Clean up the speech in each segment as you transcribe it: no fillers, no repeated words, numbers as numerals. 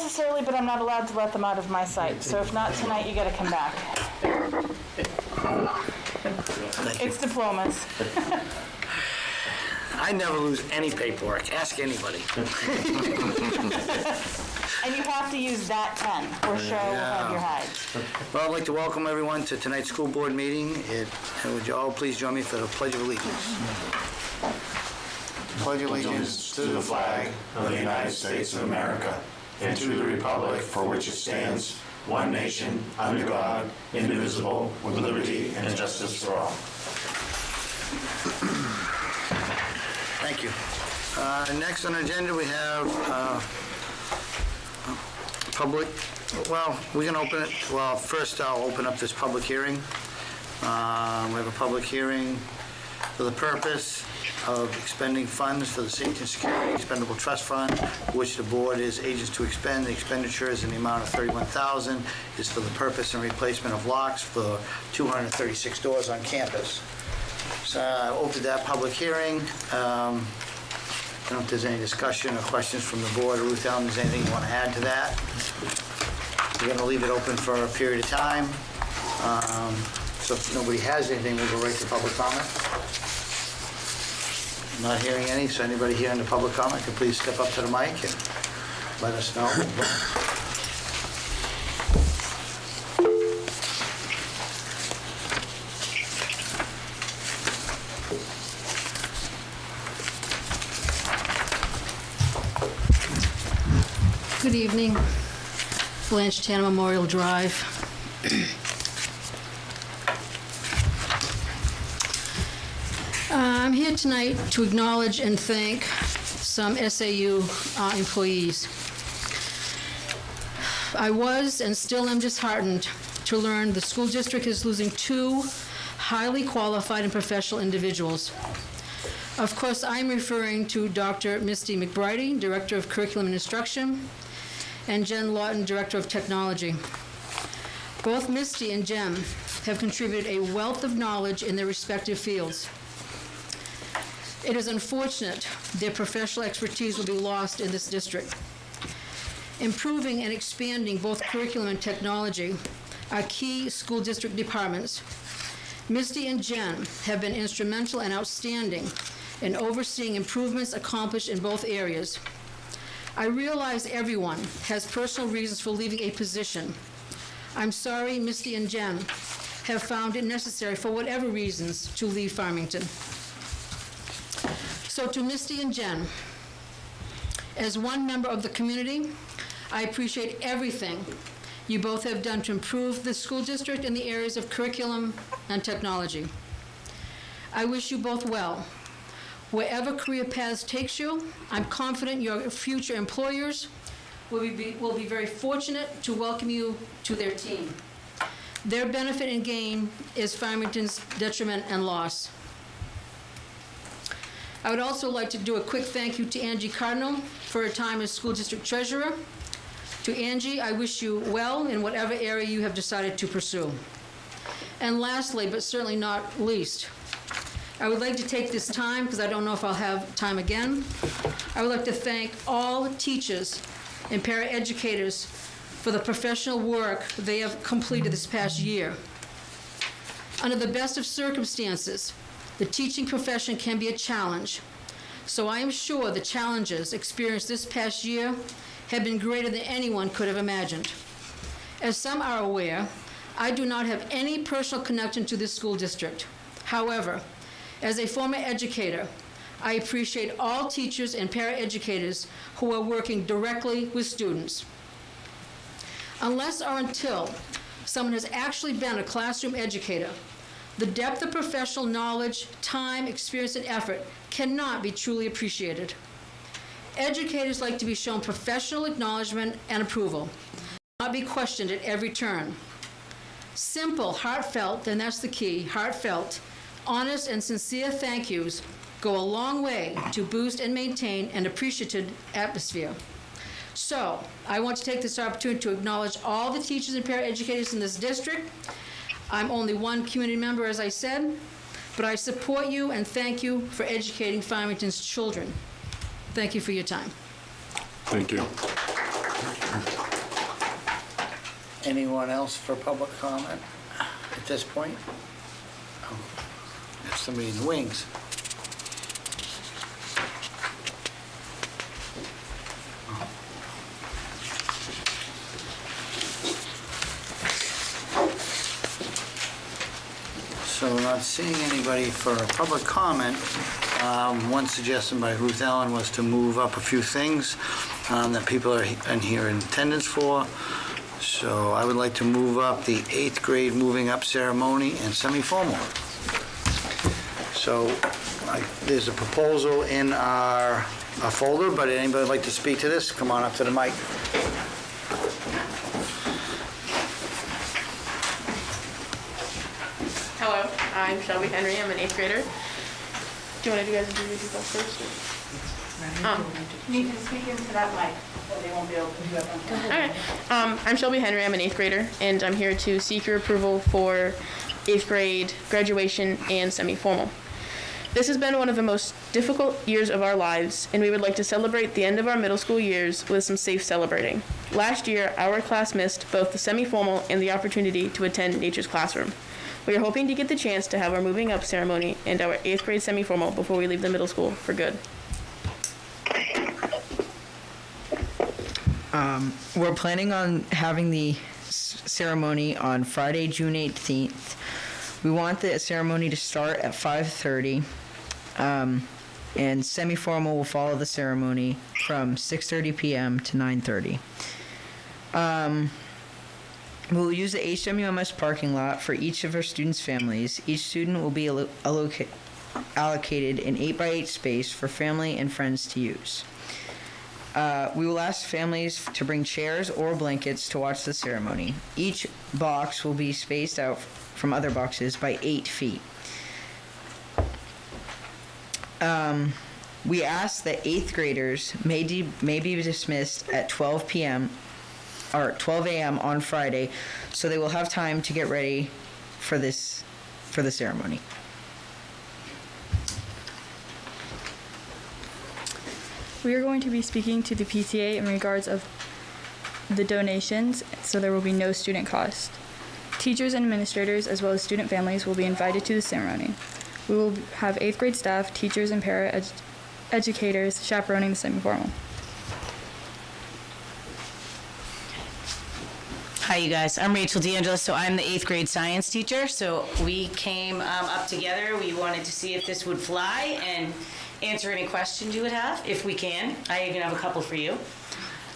necessarily, but I'm not allowed to let them out of my sight. So if not tonight, you gotta come back. It's diplomas. I never lose any paperwork. Ask anybody. And you have to use that pen, or Cheryl will have your hides. Well, I'd like to welcome everyone to tonight's school board meeting. And would you all please join me for the Pledge of Allegiance? Pledge allegiance To the flag of the United States of America and to the republic for which it stands, one nation, under God, indivisible, with liberty and justice for all. Thank you. Next on the agenda, we have public, well, we can open it, well, first I'll open up this public hearing. We have a public hearing for the purpose of expending funds for the Safety and Security Expendable Trust Fund, which the board is agents to expend. The expenditures in the amount of $31,000 is for the purpose and replacement of locks for 236 doors on campus. So I opened that public hearing. I don't know if there's any discussion or questions from the board. Ruth Ellen, is there anything you want to add to that? We're going to leave it open for a period of time. So if nobody has anything, we'll go right to public comment. Not hearing any, so anybody here in the public comment can please step up to the mic and let us know. Good evening. Blanche Tanner Memorial Drive. I'm here tonight to acknowledge and thank some SAU employees. I was and still am disheartened to learn the school district is losing two highly qualified and professional individuals. Of course, I'm referring to Dr. Misty McBride, Director of Curriculum and Instruction, and Jen Lawton, Director of Technology. Both Misty and Jen have contributed a wealth of knowledge in their respective fields. It is unfortunate their professional expertise will be lost in this district. Improving and expanding both curriculum and technology are key school district departments. Misty and Jen have been instrumental and outstanding in overseeing improvements accomplished in both areas. I realize everyone has personal reasons for leaving a position. I'm sorry Misty and Jen have found it necessary, for whatever reasons, to leave Farmington. So to Misty and Jen, as one member of the community, I appreciate everything you both have done to improve the school district in the areas of curriculum and technology. I wish you both well. Wherever career paths takes you, I'm confident your future employers will be very fortunate to welcome you to their team. Their benefit and gain is Farmington's detriment and loss. I would also like to do a quick thank you to Angie Cardinal for her time as school district treasurer. To Angie, I wish you well in whatever area you have decided to pursue. And lastly, but certainly not least, I would like to take this time, because I don't know if I'll have time again, I would like to thank all teachers and paraeducators for the professional work they have completed this past year. Under the best of circumstances, the teaching profession can be a challenge, so I am sure the challenges experienced this past year have been greater than anyone could have imagined. As some are aware, I do not have any personal connection to this school district. However, as a former educator, I appreciate all teachers and paraeducators who are working directly with students. Unless or until someone has actually been a classroom educator, the depth of professional knowledge, time, experience, and effort cannot be truly appreciated. Educators like to be shown professional acknowledgement and approval, not be questioned at every turn. Simple, heartfelt, and that's the key, heartfelt, honest and sincere thank yous go a long way to boost and maintain an appreciative atmosphere. So, I want to take this opportunity to acknowledge all the teachers and paraeducators in this district. I'm only one community member, as I said, but I support you and thank you for educating Farmington's children. Thank you for your time. Thank you. Anyone else for public comment at this point? Oh, there's somebody in the wings. So not seeing anybody for a public comment. One suggestion by Ruth Ellen was to move up a few things that people are here in attendance for. So I would like to move up the 8th grade moving up ceremony and semi-formal. So there's a proposal in our folder, but anybody like to speak to this? Come on up to the mic. Hello, I'm Shelby Henry. I'm an 8th grader. Do you want to do guys introduce yourself first? You need to speak into that mic, so they won't be able to hear them. Okay. I'm Shelby Henry. I'm an 8th grader, and I'm here to seek your approval for 8th grade graduation and semi-formal. This has been one of the most difficult years of our lives, and we would like to celebrate the end of our middle school years with some safe celebrating. Last year, our class missed both the semi-formal and the opportunity to attend Nature's Classroom. We are hoping to get the chance to have our moving up ceremony and our 8th grade semi-formal before we leave the middle school for good. We're planning on having the ceremony on Friday, June 18th. We want the ceremony to start at 5:30, and semi-formal will follow the ceremony from 6:30 p.m. to 9:30. We'll use the HWMS parking lot for each of our students' families. Each student will be allocated an 8x8 space for family and friends to use. We will ask families to bring chairs or blankets to watch the ceremony. Each box will be spaced out from other boxes by 8 feet. We ask that 8th graders may be dismissed at 12 p.m. or 12 a.m. on Friday, so they will have time to get ready for the ceremony. We are going to be speaking to the PTA in regards of the donations, so there will be no student cost. Teachers and administrators, as well as student families, will be invited to the ceremony. We will have 8th grade staff, teachers, and educators chaperoning the semi-formal. Hi, you guys. I'm Rachel D'Angelo, so I'm the 8th grade science teacher. So we came up together. We wanted to see if this would fly and answer any questions you would have, if we can. I even have a couple for you.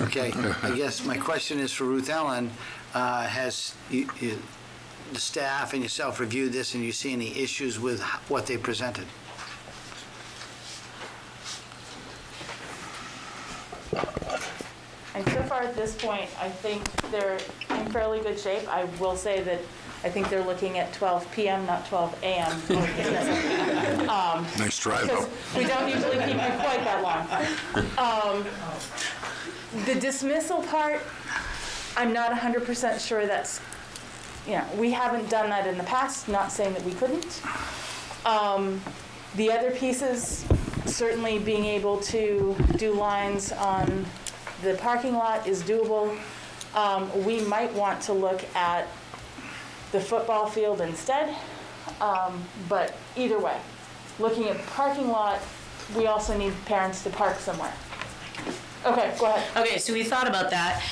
Okay, I guess my question is for Ruth Ellen. Has the staff and yourself reviewed this, and you see any issues with what they presented? And so far at this point, I think they're in fairly good shape. I will say that I think they're looking at 12 p.m., not 12 a.m. Nice try, Because though. we don't usually keep it quite that long. The dismissal part, I'm not 100% sure that's, we haven't done that in the past, not saying that we couldn't. The other pieces, certainly being able to do lines on the parking lot is doable. We might want to look at the football field instead, but either way, looking at the parking lot, we also need parents to park somewhere. Okay, go ahead. Okay, so we thought about that.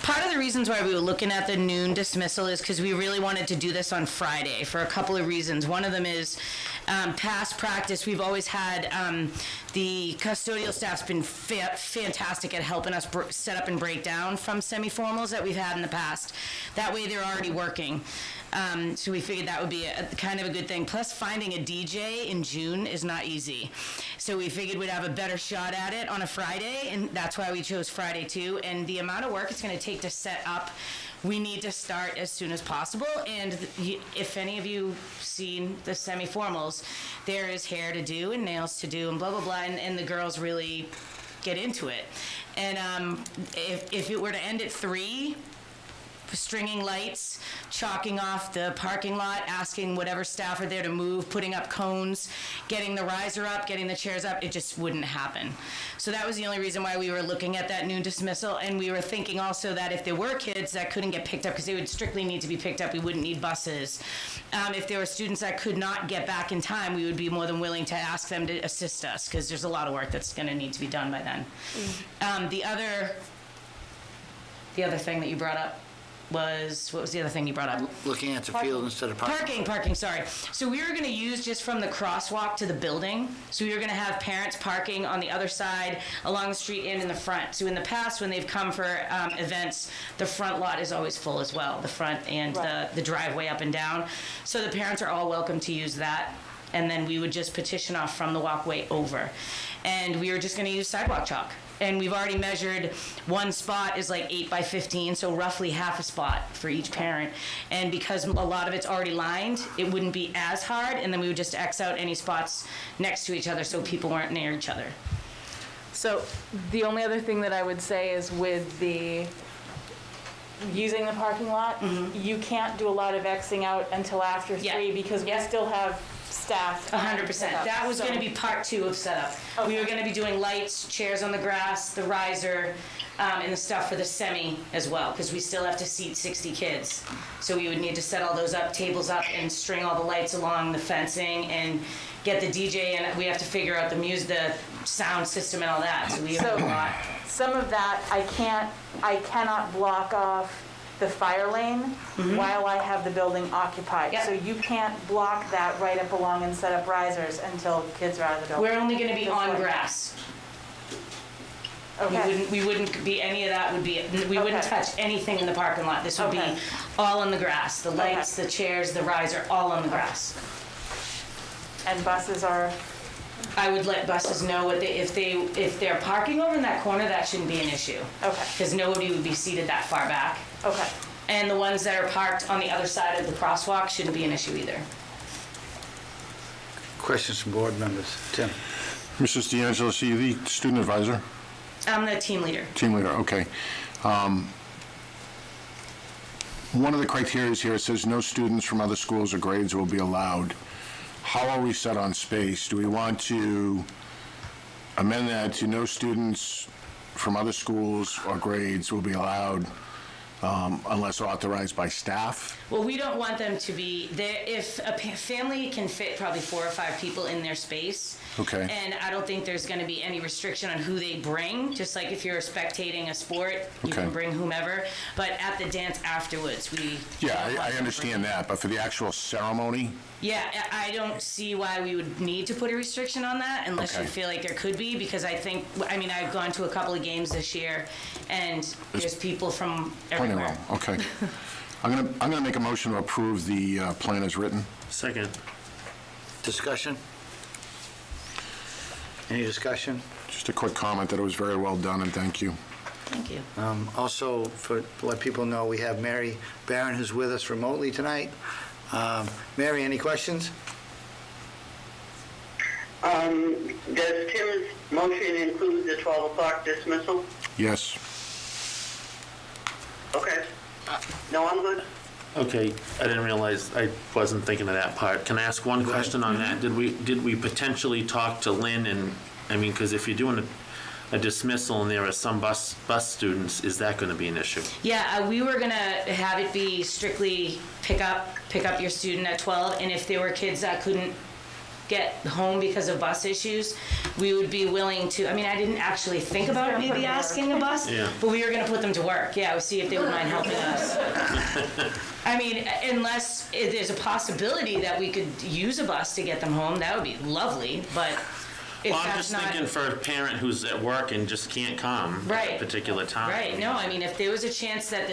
Part of the reasons why we were looking at the noon dismissal is because we really wanted to do this on Friday for a couple of reasons. One of them is past practice. We've always had the custodial staff's been fantastic at helping us set up and break down from semi-formals that we've had in the past. That way they're already working. So we figured that would be a kind of a good thing. Plus, finding a DJ in June is not easy. So we figured we'd have a better shot at it on a Friday, and that's why we chose Friday too. And the amount of work it's going to take to set up, we need to start as soon as possible. And if any of you seen the semi-formals, there is hair to do and nails to do and blah, blah, blah, and the girls really get into it. And if it were to end at 3, stringing lights, chalking off the parking lot, asking whatever staff are there to move, putting up cones, getting the riser up, getting the chairs up, it just wouldn't happen. So that was the only reason why we were looking at that noon dismissal, and we were thinking also that if there were kids that couldn't get picked up, because they would strictly need to be picked up, we wouldn't need buses. If there were students that could not get back in time, we would be more than willing to ask them to assist us, because there's a lot of work that's going to need to be done by then. The other thing that you brought up was, what was the other thing you brought up? Looking at the field instead of parking. Parking, sorry. So we were gonna use just from the crosswalk to the building. So we were gonna have parents parking on the other side, along the street and in the front. So in the past, when they've come for events, the front lot is always full as well, the front and the driveway up and down. So the parents are all welcome to use that. And then we would just petition off from the walkway over. And we were just gonna use sidewalk chalk. And we've already measured one spot is like 8 by 15, so roughly half a spot for each parent. And because a lot of it's already lined, it wouldn't be as hard, and then we would just X out any spots next to each other so people weren't near each other. So the only other thing that I would say is with the using the parking lot, you can't do a lot of Xing out until after 3 because we still have staff. 100%. That was going to be part 2 of setup. Okay. We were going to be doing lights, chairs on the grass, the riser, and the stuff for the semi as well, because we still have to seat 60 kids. So we would need to set all those up, tables up, and string all the lights along the fencing and get the DJ, and we have to figure out the music, the sound system and all that. So we have a lot. Some of that I cannot block off the fire lane while I have the building occupied. Yep. So you can't block that right up along and set up risers until kids are out of the building. We're only going to be This on way. grass. Okay. We wouldn't be, any of that would be, we wouldn't Okay. touch anything in the parking lot. This would Okay. be all on the grass. The lights, the chairs, the riser, all on the grass. And buses are, I would let buses know what if they're parking over in that corner, that shouldn't be an issue. okay, Because nobody would be seated that far back. okay. And the ones that are parked on the other side of the crosswalk shouldn't be an issue either. Questions from board members? Tim? Mrs. DeAngelis, are you the student advisor? I'm the team leader. Team leader, okay. One of the criteria here, it says no students from other schools or grades will be allowed. How are we set on space? Do we want to amend that to no students from other schools or grades will be allowed unless authorized by staff? Well, we don't want them to be there. If a family can fit probably 4 or 5 people in their space, Okay. and I don't think there's going to be any restriction on who they bring. Just like if you're spectating a sport, you Okay. can bring whomever. But at the dance afterwards, we Yeah, don't want I them understand bringing- that, but for the actual ceremony, Yeah, I don't see why we would need to put a restriction on that unless you Okay. feel like there could be, because I mean, I've gone to a couple of games this year, and there's people from plenty of everywhere. room. Okay. I'm gonna make a motion to approve the plan as written. Second. Discussion? Any discussion? Just a quick comment that it was very well done, and thank you. Thank you. Also, to let people know, we have Mary Barron who's with us remotely tonight. Mary, any questions? Does Tim's motion include the 12 o'clock dismissal? Yes. Okay. No, I'm good. Okay, I didn't realize, I wasn't thinking of that part. Can I ask one question on that? Did we potentially talk to Lynn and, I mean, because if you're doing a dismissal and there are some bus students, is that going to be an issue? Yeah, we were gonna have it be strictly pick up your student at 12, and if there were kids that couldn't get home because of bus issues, we would be willing to, I mean, I didn't actually think about maybe asking a bus, Yeah. but we were gonna put them to work, yeah, see if they would mind helping us. I mean, unless there's a possibility that we could use a bus to get them home, that would be lovely, but if Well, I'm that's just not. thinking for a parent who's at work and just can't come at a Right. particular time. Right, no, I mean, if there was a chance that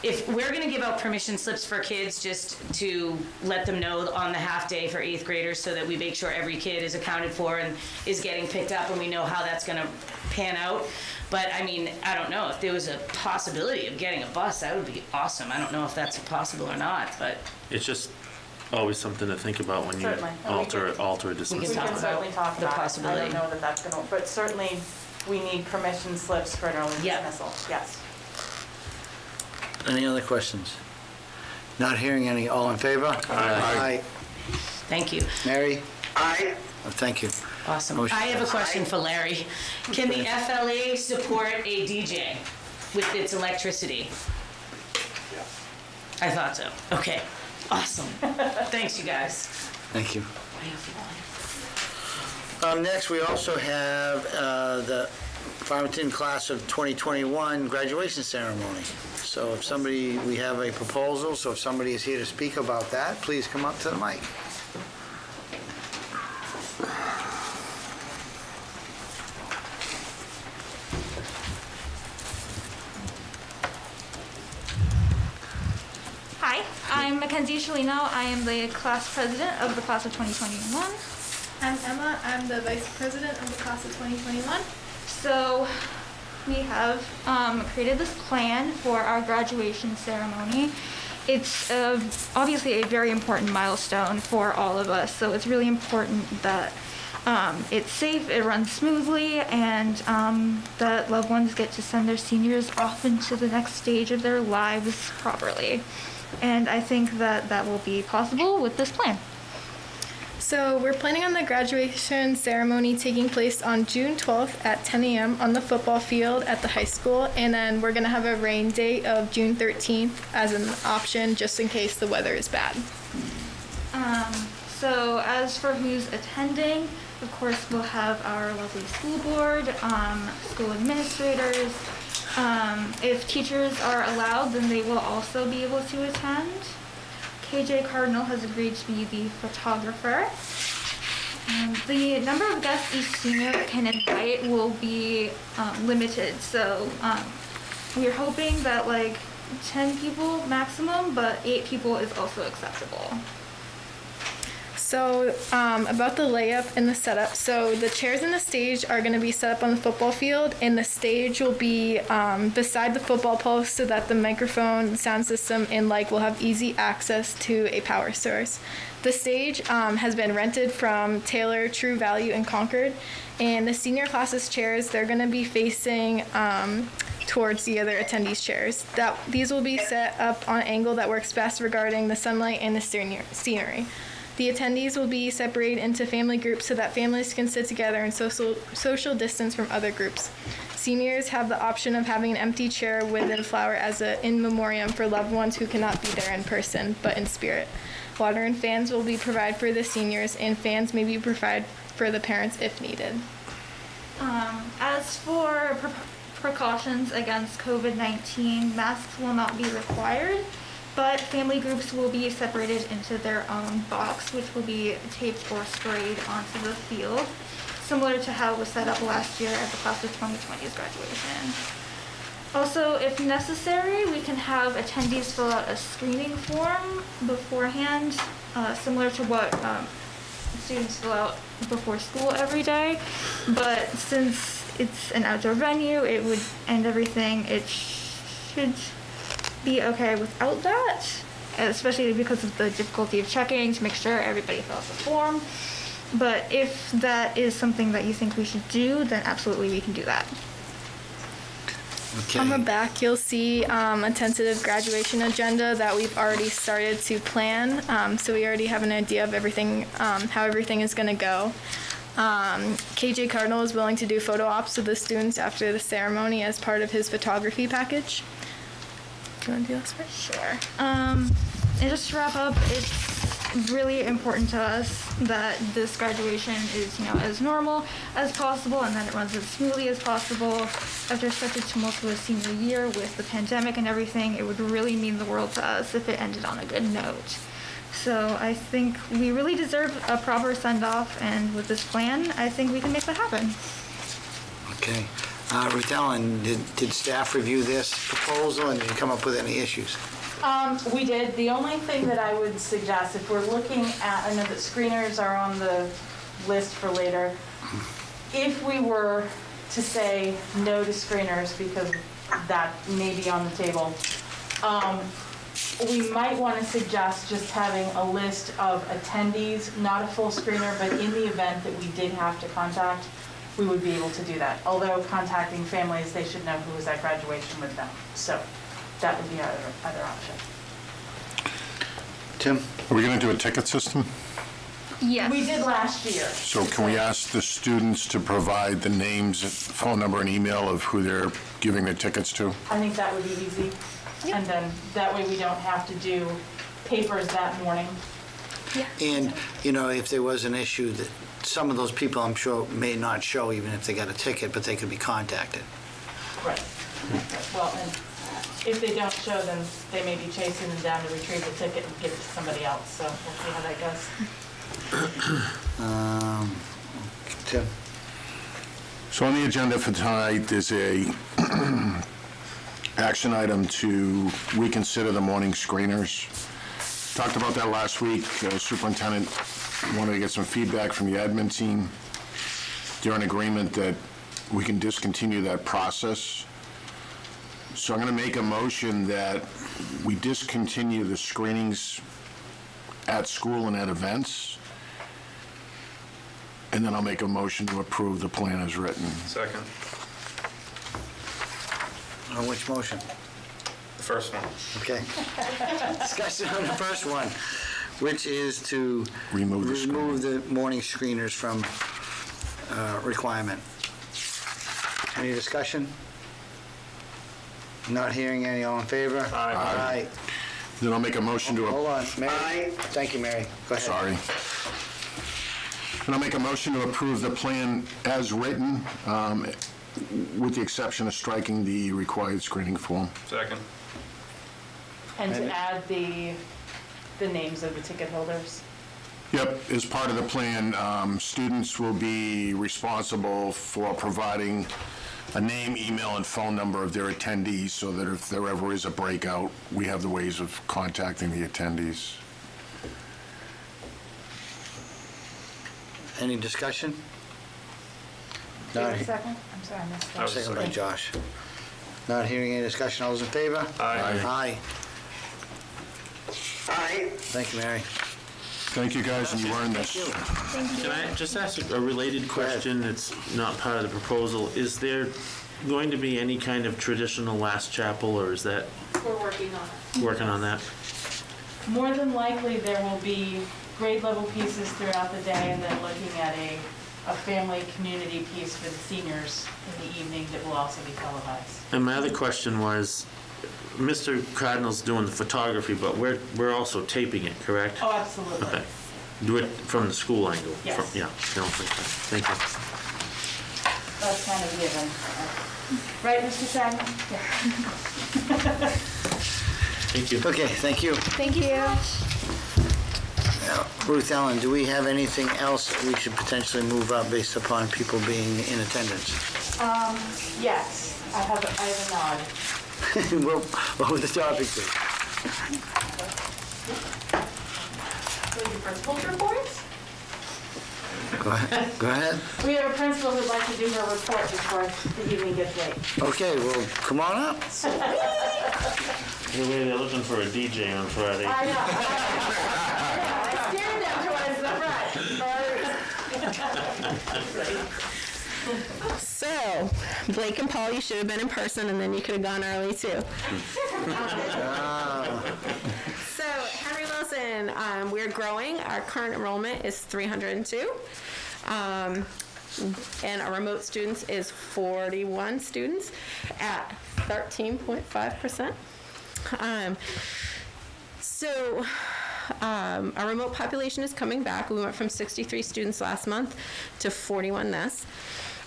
if we're gonna give out permission slips for kids just to let them know on the half day for 8th graders so that we make sure every kid is accounted for and is getting picked up and we know how that's gonna pan out. But I mean, I don't know, if there was a possibility of getting a bus, that would be awesome. I don't know if that's possible or not, but It's just always something to think about when you Certainly. alter a We dismissal. talk can about certainly talk the about it. I possibility. don't know that that's gonna, but certainly we need permission slips for an early Yeah. dismissal, yes. Any other questions? Not hearing any. All in favor? Aye. Thank you. Mary? Aye. Oh, thank you. Awesome. Motion I have a passes. question for Larry. Can the FLA support a DJ with its electricity? I thought so. Okay. Awesome. Thanks, you guys. Thank you. Next, we also have the Farmington class of 2021 graduation ceremony. So if somebody, we have a proposal, so if somebody is here to speak about that, please come up to the mic. Hi, I'm Mackenzie Shalino. I am the class president of the class of 2021. I'm Emma. I'm the vice president of the class of 2021. So we have created this plan for our graduation ceremony. It's obviously a very important milestone for all of us, so it's really important that it's safe, it runs smoothly, and that loved ones get to send their seniors off into the next stage of their lives properly. And I think that that will be possible with this plan. So we're planning on the graduation ceremony taking place on June 12th at 10 a.m. on the football field at the high school, and then we're going to have a rain date of June 13th as an option just in case the weather is bad. So as for who's attending, of course we'll have our lovely school board, school administrators. If teachers are allowed, then they will also be able to attend. KJ Cardinal has agreed to be the photographer. The number of guests each senior can invite will be limited, so we're hoping that like 10 people maximum, but 8 people is also acceptable. So about the layup and the setup. So the chairs and the stage are going to be set up on the football field, and the stage will be beside the football post so that the microphone, sound system, and light will have easy access to a power source. The stage has been rented from Taylor, True Value, and Concord, and the senior class's chairs, they're going to be facing towards the other attendees' chairs. These will be set up on an angle that works best regarding the sunlight and the scenery. The attendees will be separated into family groups so that families can sit together and social distance from other groups. Seniors have the option of having an empty chair with a flower as an in memoriam for loved ones who cannot be there in person, but in spirit. Water and fans will be provided for the seniors, and fans may be provided for the parents if needed. As for precautions against COVID-19, masks will not be required, but family groups will be separated into their own box, which will be taped or sprayed onto the field, similar to how it was set up last year at the class of 2020's graduation. Also, if necessary, we can have attendees fill out a screening form beforehand, similar to what students fill out before school every day. But since it's an outdoor venue, it would end everything. It should be okay without that, especially because of the difficulty of checking to make sure everybody fills the form. But if that is something that you think we should do, then absolutely we can do that. Okay. On the back, you'll see a tentative graduation agenda that we've already started to plan. So we already have an idea of everything, how everything is going to go. KJ Cardinal is willing to do photo ops with the students after the ceremony as part of his photography package. Do you want to do this first? Sure. And just to wrap up, it's really important to us that this graduation is, as normal as possible and that it runs as smoothly as possible. After such a tumultuous senior year with the pandemic and everything, it would really mean the world to us if it ended on a good note. So I think we really deserve a proper send-off, and with this plan, I think we can make that happen. Okay. Ruth Ellen, did staff review this proposal, and did you come up with any issues? We did. The only thing that I would suggest, if we're looking at, I know that screeners are on the list for later. If we were to say no to screeners, because that may be on the table, we might want to suggest just having a list of attendees, not a full screener, but in the event that we did have to contact, we would be able to do that. Although contacting families, they should know who was at graduation with them. So that would be our other option. Tim? Are we going to do a ticket system? Yes. We did last year. So can we ask the students to provide the names, phone number, and email of who they're giving their tickets to? I think that would be easy. And then that way we don't have to do papers that morning. And, you know, if there was an issue that some of those people, I'm sure, may not show even if they got a ticket, but they could be contacted. Right. Well, and if they don't show, then they may be chasing them down to retrieve the ticket and give it to somebody else, so we'll see how that goes. Tim? So on the agenda for tonight, there's a action item to reconsider the morning screeners. Talked about that last week. Superintendent wanted to get some feedback from the admin team. They're in agreement that we can discontinue that process. So I'm going to make a motion that we discontinue the screenings at school and at events. And then I'll make a motion to approve the plan as written. Second. On which motion? The first one. Okay. Discussion on the first one, which is to Remove the the morning screeners from requirement. Any discussion? Not hearing any, all in favor? Aye. Then I'll make a motion to... Hold on, Mary. Thank you, Mary. Go ahead. Sorry. And I'll make a motion to approve the plan as written, with the exception of striking the required screening form. Second. And to add the names of the ticket holders. Yep, as part of the plan, students will be responsible for providing a name, email, and phone number of their attendees so that if there ever is a breakout, we have the ways of contacting the attendees. Any discussion? Do you have Not a second? I'm sorry, I missed I was that. Second by Josh. Not hearing any discussion, all those in favor? Aye. Aye. Aye. Thank you, Mary. Thank you, guys, and you earned this. Can I just ask a related question that's not part of the proposal? Is there going to be any kind of traditional last chapel, or is that We're working on it. working on that? More than likely, there will be grade level pieces throughout the day and then looking at a family community piece for the seniors in the evening that will also be televised. And my other question was, Mr. Cardinal's doing the photography, but we're also taping it, correct? Oh, absolutely. Okay. Do it from the school angle? Yes. Yeah, no, thank you. That's kind of given. Right, Mr. Sagman? Yeah. Thank you. Okay, thank you. Thank you. Now, Ruth Ellen, do we have anything else that we should potentially move up based upon people being in attendance? Yes, I have a nod. Well, what would the topic be? So your principal's reports? Go ahead. We have a principal who'd like to do her report before the evening gets late. Okay, well, come on up. They're looking for a DJ on Friday. I know. I steered them towards the front. So, Blake and Paul, you should have been in person, and then you could have gone early too. So, Henry Wilson, we're growing. Our current enrollment is 302. And our remote students is 41 students at 13.5%. Our remote population is coming back. We went from 63 students last month to 41 this.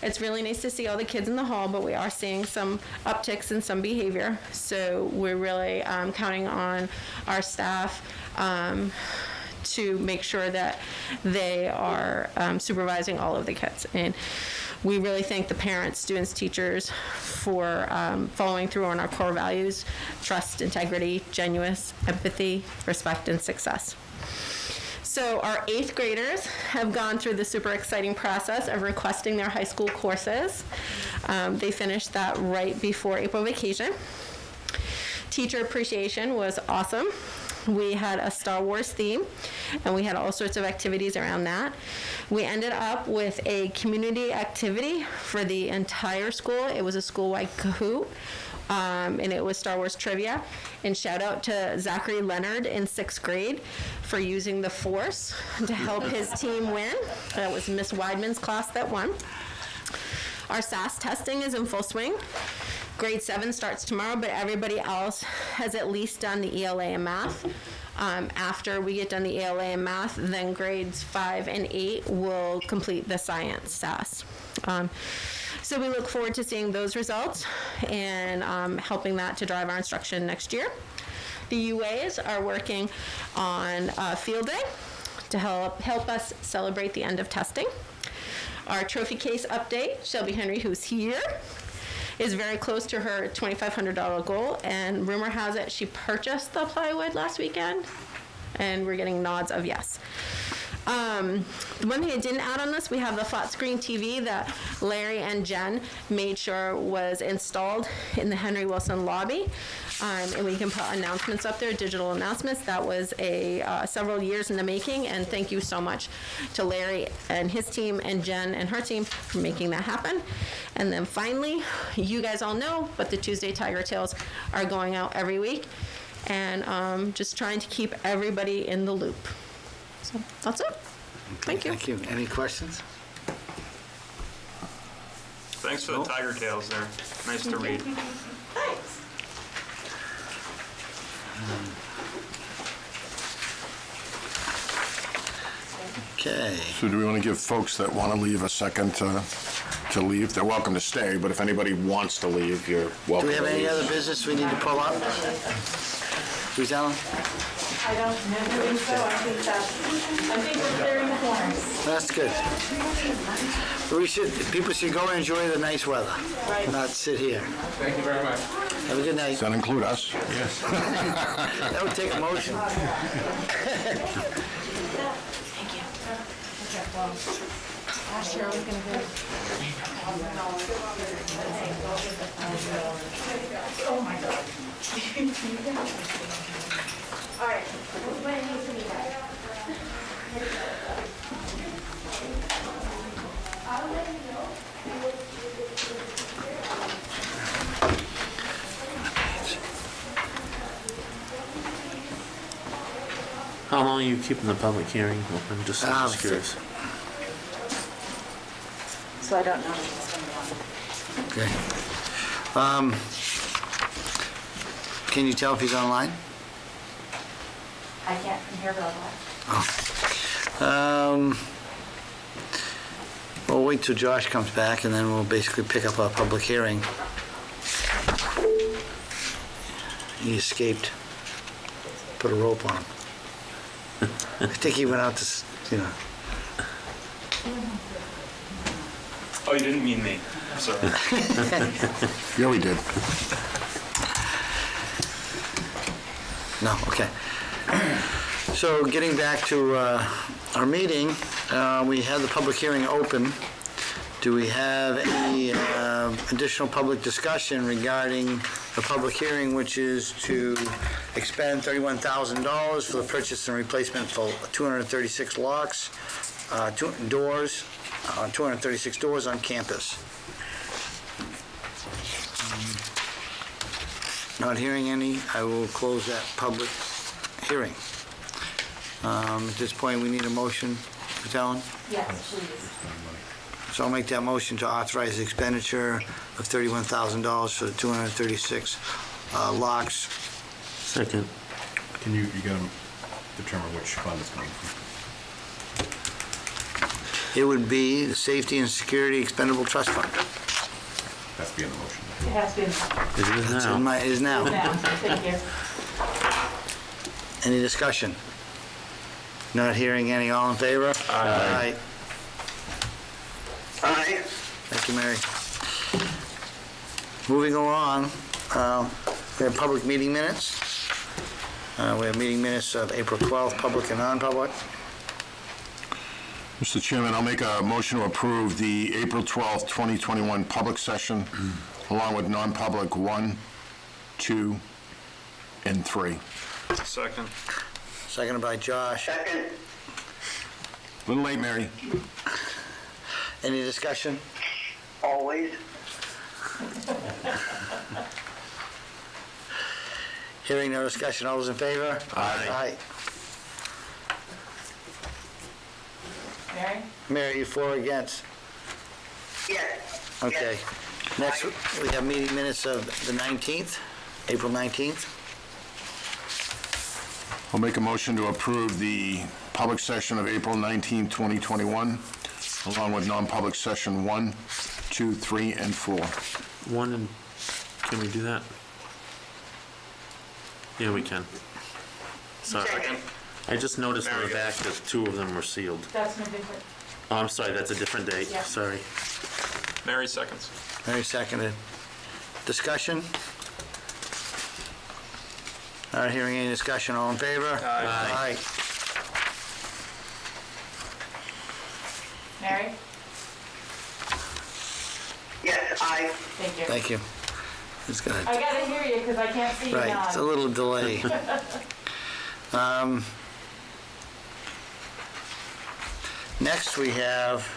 It's really nice to see all the kids in the hall, but we are seeing some upticks in some behavior. So we're really counting on our staff to make sure that they are supervising all of the kids. And we really thank the parents, students, teachers for following through on our core values: trust, integrity, genuineness, empathy, respect, and success. So our 8th graders have gone through the super exciting process of requesting their high school courses. They finished that right before April vacation. Teacher appreciation was awesome. We had a Star Wars theme, and we had all sorts of activities around that. We ended up with a community activity for the entire school. It was a school-wide Kahoot. and it was Star Wars trivia. And shout out to Zachary Leonard in 6th grade for using the Force to help his team win. That was Miss Weidman's class that won. Our SAS testing is in full swing. Grade 7 starts tomorrow, but everybody else has at least done the ELA and math. After we get done the ELA and math, then grades 5 and 8 will complete the science SAS. So we look forward to seeing those results and helping that to drive our instruction next year. The UAs are working on field day to help us celebrate the end of testing. Our trophy case update, Shelby Henry, who's here, is very close to her $2,500 goal, and rumor has it she purchased the plywood last weekend, and we're getting nods of yes. The one thing I didn't add on this, we have the flat screen TV that Larry and Jen made sure was installed in the Henry Wilson lobby, and we can put announcements up there, digital announcements. That was several years in the making, and thank you so much to Larry and his team and Jen and her team for making that happen. And then finally, you guys all know, but the Tuesday Tiger Tales are going out every week, and just trying to keep everybody in the loop. So that's it. Thank you. Thank you. Any questions? Thanks for the tiger tails there. Nice to read. Thanks. Okay. So do we want to give folks that want to leave a second to leave? They're welcome to stay, but if anybody wants to leave, you're Do welcome we to have any leave. other business we need to pull up? Who's Alan? I don't think so. I think we're clearing the corners. That's good. People should go and enjoy the nice weather, not sit here. Thank you very much. Have a good night. Does that include us? Yes. That would take a motion. All right. Everybody needs to be back. How long are you keeping the public hearing open? Just curious. So I don't know. Okay. Can you tell if he's online? I can't from here, but We'll wait till Josh comes back, and then we'll basically pick up our public hearing. He escaped. Put a rope on him. I think he went out to, Oh, you didn't mean me. I'm sorry. Yeah, we did. No, okay. So getting back to our meeting, we had the public hearing open. Do we have any additional public discussion regarding the public hearing, which is to expend $31,000 for the purchase and replacement for 236 locks, 236 doors on campus? Not hearing any, I will close that public hearing. At this point, we need a motion, Ms. Allen? yes, please. So I'll make that motion to authorize the expenditure of $31,000 for the 236 locks. Second. Can you gotta determine which fund it's coming from? It would be the Safety and Security Expendable Trust Fund. Has to be in the motion. It has been It is now. It is now. now. Thank you. Any discussion? Not hearing any. All in favor? Aye. Aye. Thank you, Mary. Moving along, we have public meeting minutes. We have meeting minutes of April 12th, public and non-public. Mr. Chairman, I'll make a motion to approve the April 12th, 2021 public session, along with non-public 1, 2, and 3. Second. Seconded by Josh. Second. A little late, Mary. Any discussion? Always. Hearing no discussion, all those in favor? Aye. Mary? Mary, you for or against? Yes. Okay. Next, we have meeting minutes of the 19th, April 19th. I'll make a motion to approve the public session of April 19, 2021, along with non-public session 1, 2, 3, and 4. Can we do that? Yeah, we can. Sorry. I just noticed on the back that 2 of them were sealed. That's no different. Oh, I'm sorry, that's a different date. Yeah. Sorry. Mary seconds. Mary seconded. Discussion? Not hearing any discussion, all in favor? Aye. Mary? Yes, aye. Thank you. Thank you. It's gonna, I gotta hear you because I can't see you right, nod. it's a little delay. Next, we have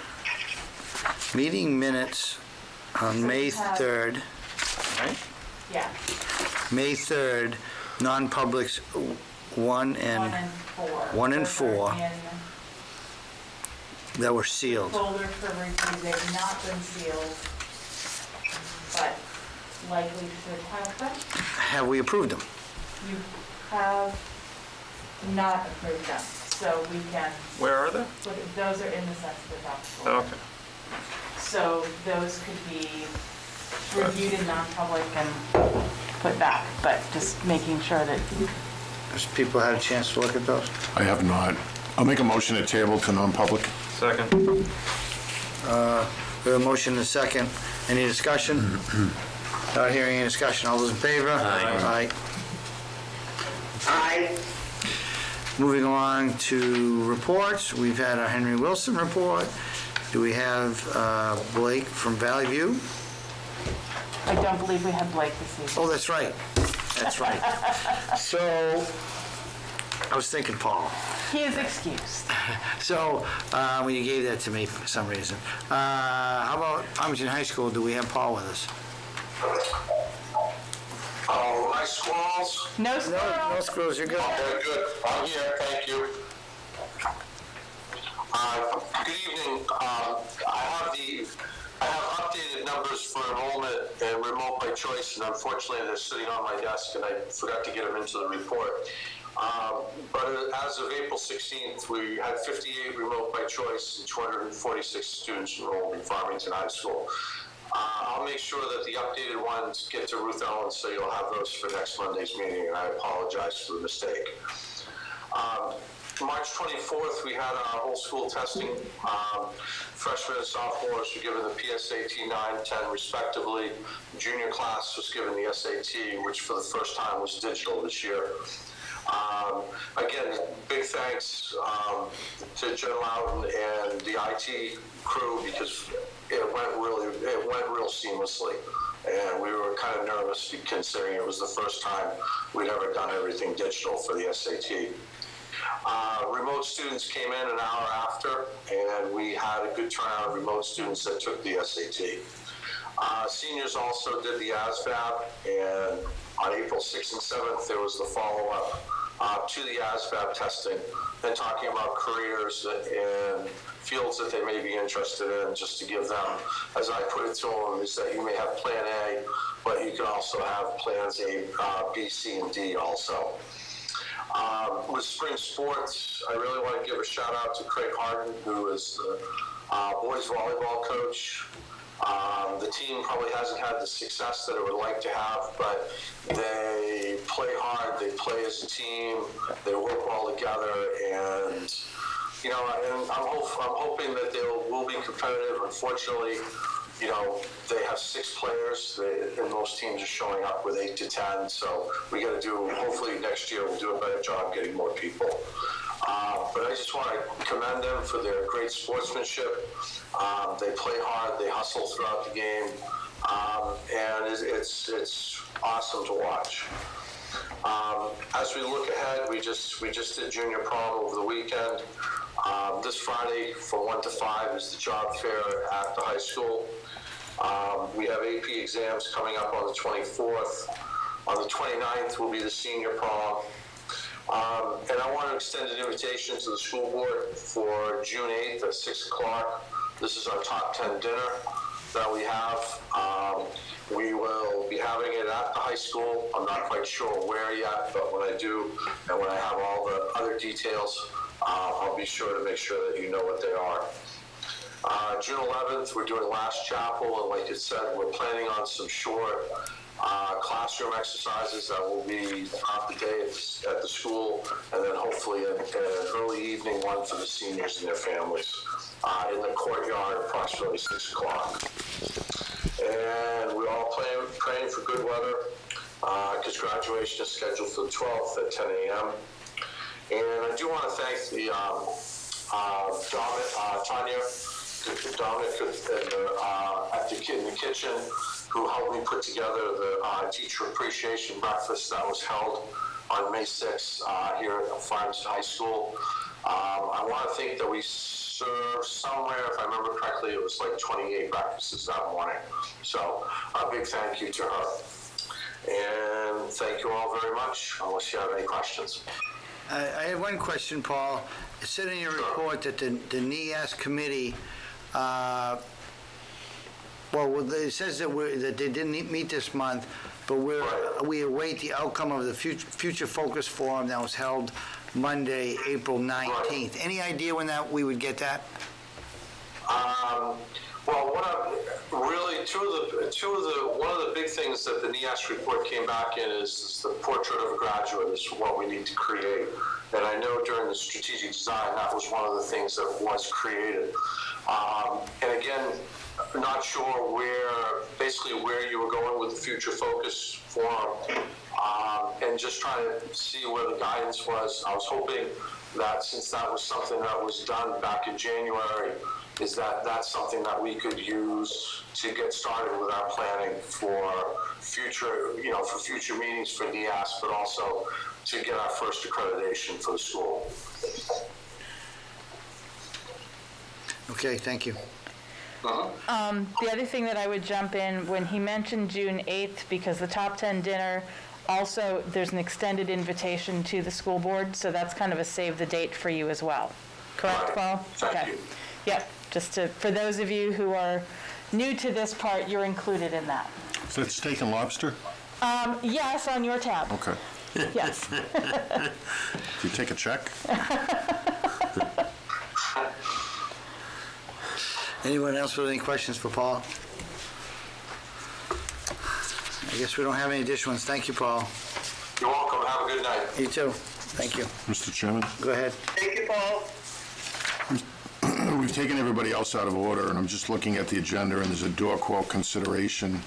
meeting minutes on May 3rd, right? Yeah, May 3rd, non-publics 1 and 1 and 4. four Those are that were in sealed. folder for review. They've not been sealed, but likely should have them. Have we approved them? You have not approved them, so we can, Where are they? those are in the sensitive topics Oh, folder. okay. So those could be reviewed in non-public and put back, but just making sure that, Has people had a chance to look at those? I have not. I'll make a motion to table to non-public. Second. We have a motion and a second. Any discussion? Not hearing any discussion. All those in favor? Aye. Aye. Moving along to reports, we've had our Henry Wilson report. Do we have Blake from Valley View? I don't believe we have Blake this evening. Oh, that's right. That's right. So, I was thinking Paul. He is excused. So, when you gave that to me for some reason. How about Farmington High School? Do we have Paul with us? Oh, my squirrels? No squirrel. No squirrels, you're good. Okay, good. I'm here, thank you. Good evening. I have updated numbers for enrollment and remote by choice, and unfortunately they're sitting on my desk and I forgot to get them into the report. But as of April 16th, we had 58 remote by choice and 246 students enrolled in Farmington High School. I'll make sure that the updated ones get to Ruth Ellen, so you'll have those for next Monday's meeting, and I apologize for the mistake. March 24th, we had our whole school testing. Freshmen and sophomores were given the PSAT 9, 10 respectively. The junior class was given the SAT, which for the first time was digital this year. Again, big thanks to Jen Loudon and the IT crew, because it went real seamlessly. And we were kind of nervous considering it was the first time we'd ever done everything digital for the SAT. Remote students came in an hour after, and we had a good turnout of remote students that took the SAT. Seniors also did the ASVAB, and on April 6th and 7th, there was the follow-up to the ASVAB testing and talking about careers and fields that they may be interested in, just to give them, as I put it to them, is that you may have plan A, but you can also have plans A, B, C, and D also. With spring sports, I really want to give a shout out to Craig Harden, who is the boys volleyball coach. The team probably hasn't had the success that it would like to have, but they play hard, they play as a team, they work well together, and you know, and I'm hoping that they will be competitive. Unfortunately, you know, they have 6 players, and most teams are showing up with 8 to 10, so we got to do, hopefully next year we'll do a better job getting more people. But I just want to commend them for their great sportsmanship. They play hard, they hustle throughout the game, and it's awesome to watch. As we look ahead, we just did junior prom over the weekend. This Friday from 1 to 5 is the job fair at the high school. We have AP exams coming up on the 24th. On the 29th will be the senior prom. And I want to extend an invitation to the school board for June 8th at 6 o'clock. This is our top 10 dinner that we have. We will be having it at the high school. I'm not quite sure where yet, but when I do, and when I have all the other details, I'll be sure to make sure that you know what they are. June 11th, we're doing Last Chapel, and like it said, we're planning on some short classroom exercises that will be throughout the day at the school, and then hopefully an early evening one for the seniors and their families in the courtyard, approximately 6 o'clock. And we're all praying for good weather because graduation is scheduled for the 12th at 10 a.m. And I do want to thank the Tanya, Dominic in the kitchen, who helped me put together the teacher appreciation breakfast that was held on May 6th here at Farmington High School. I want to think that we served somewhere, if I remember correctly, it was like 28 breakfasts that morning. So a big thank you to her. And thank you all very much, unless you have any questions. I have one question, Paul. It said in your report that the NEAS committee, well, it says that they didn't meet this month, but we await the outcome of the Future Focus Forum that was held Monday, April 19th. Right. Any idea when we would get that? Well, one of the big things that the NEAS report came back in is the portrait of a graduate is what we need to create. And I know during the strategic design, that was one of the things that was created. And again, not sure where you were going with the Future Focus Forum, and just trying to see where the guidance was. I was hoping that since that was something that was done back in January, that's something that we could use to get started with our planning for future meetings for NEAS, but also to get our first accreditation for the school. Okay, thank you. The other thing that I would jump in, when he mentioned June 8th, because the top 10 dinner, also there's an extended invitation to the school board, so that's kind of a save the date for you as well. Correct, Paul? Thank you. Yep, for those of you who are new to this part, you're included in that. So it's steak and lobster? Yes, on your tab. Okay. Yes. Do you take a check? Anyone else with any questions for Paul? I guess we don't have any additional ones. Thank you, Paul. You're welcome. Have a good night. You too. Thank you. Mr. Chairman? Go ahead. Thank you, Paul. We've taken everybody else out of order, and I'm just looking at the agenda, and there's a door quote consideration.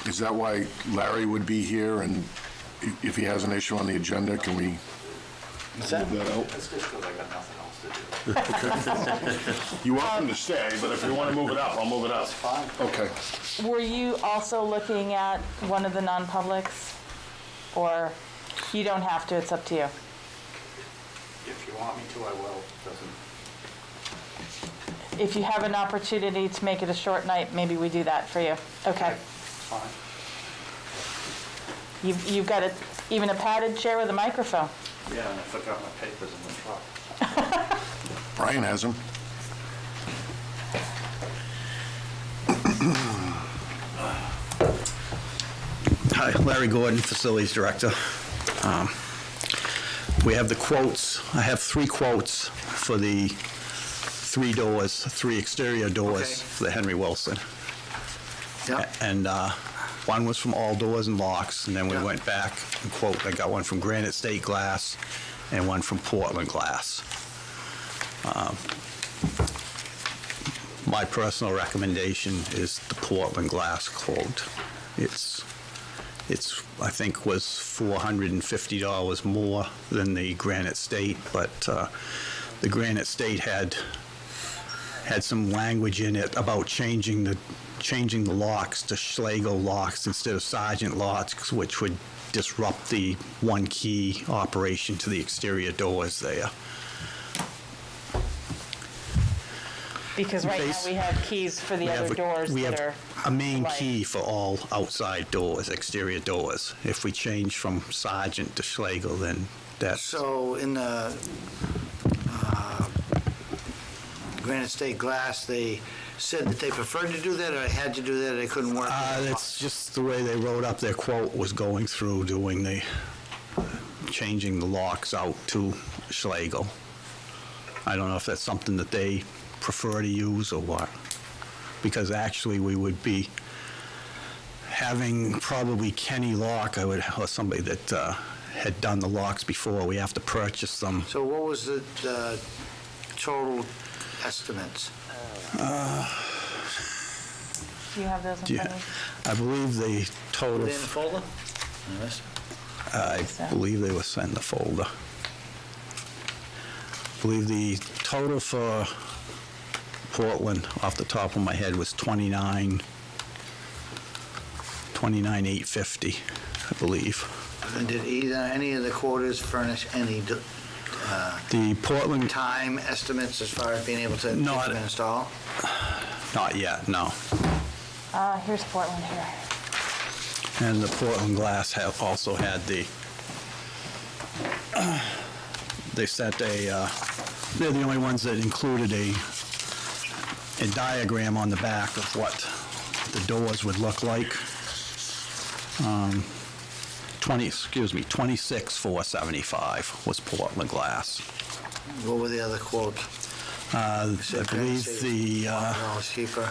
Is that why Larry would be here? And if he has an issue on the agenda, can we move that out? That's just because I got nothing else to do. You're welcome to stay, but if you want to move it up, I'll move it up. That's fine. Okay. Were you also looking at one of the non-publics? Or you don't have to, it's up to you. If you want me to, I will. If you have an opportunity to make it a short night, maybe we do that for you. Okay. Fine. You've got even a padded chair with a microphone. Yeah, and I forgot my papers in the truck. Brian has them. Hi, Larry Gordon, Facilities Director. We have the quotes. I have 3 quotes for the 3 exterior doors for the Henry Wilson. Yep. And one was from All Doors and Locks, and then we went back and quote. I got one from Granite State Glass and one from Portland Glass. My personal recommendation is the Portland Glass quote. It's I think was $450 more than the Granite State, but the Granite State had some language in it about changing the locks to Schlago locks instead of Sargent locks, which would disrupt the one key operation to the exterior doors there. Because right now we have keys for the other doors We that have are. a main light. key for all outside doors, exterior doors. If we change from Sargent to Schlegel, then that's, So in the Granite State Glass, they said that they preferred to do that, or had to do that, or they couldn't work? that's just the way they wrote up their quote, was going through doing changing the locks out to Schlegel. I don't know if that's something that they prefer to use or what, because actually we would be having probably Kenny Lock, or somebody that had done the locks before. We have to purchase them. So what was the total estimates? Do you have those in front of you? I believe the total, Were they in the folder? Yes. I believe they were sent in the folder. I believe the total for Portland, off the top of my head, was 29,850, I believe. And did any of the quotas furnish any The Portland, time estimates as far as being able to No, get them installed? not yet, no. Here's Portland here. And the Portland Glass also had they sent they're the only ones that included a diagram on the back of what the doors would look like. 26,475 was Portland Glass. What were the other quotes? I believe the cheaper.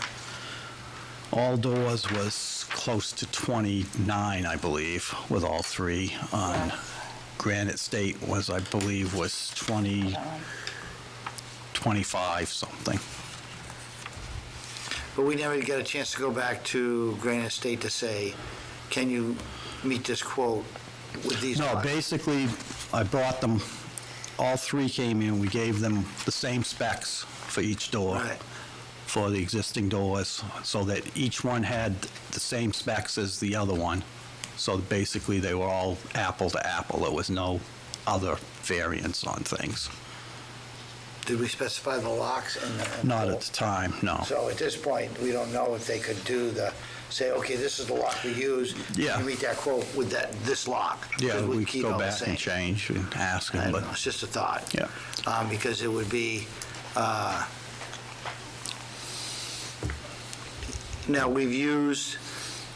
all doors was close to 29, I believe, with all three. On Granite State was, I believe, was 25 something. But we never got a chance to go back to Granite State to say, can you meet this quote with these? No, locks? basically, I brought them, all three came in, we gave them the same specs for each door. Right. For the existing doors, so that each one had the same specs as the other one. So basically, they were all apple to apple. There was no other variance on things. Did we specify the locks? Not at the time, no. So at this point, we don't know if they could say, okay, this is the lock we use. Yeah. You meet that quote with this lock. Yeah, 'Cause we keep could go all the back same. and change and ask I them, don't but know, it's just a thought. yeah. Because it would be, now, we've used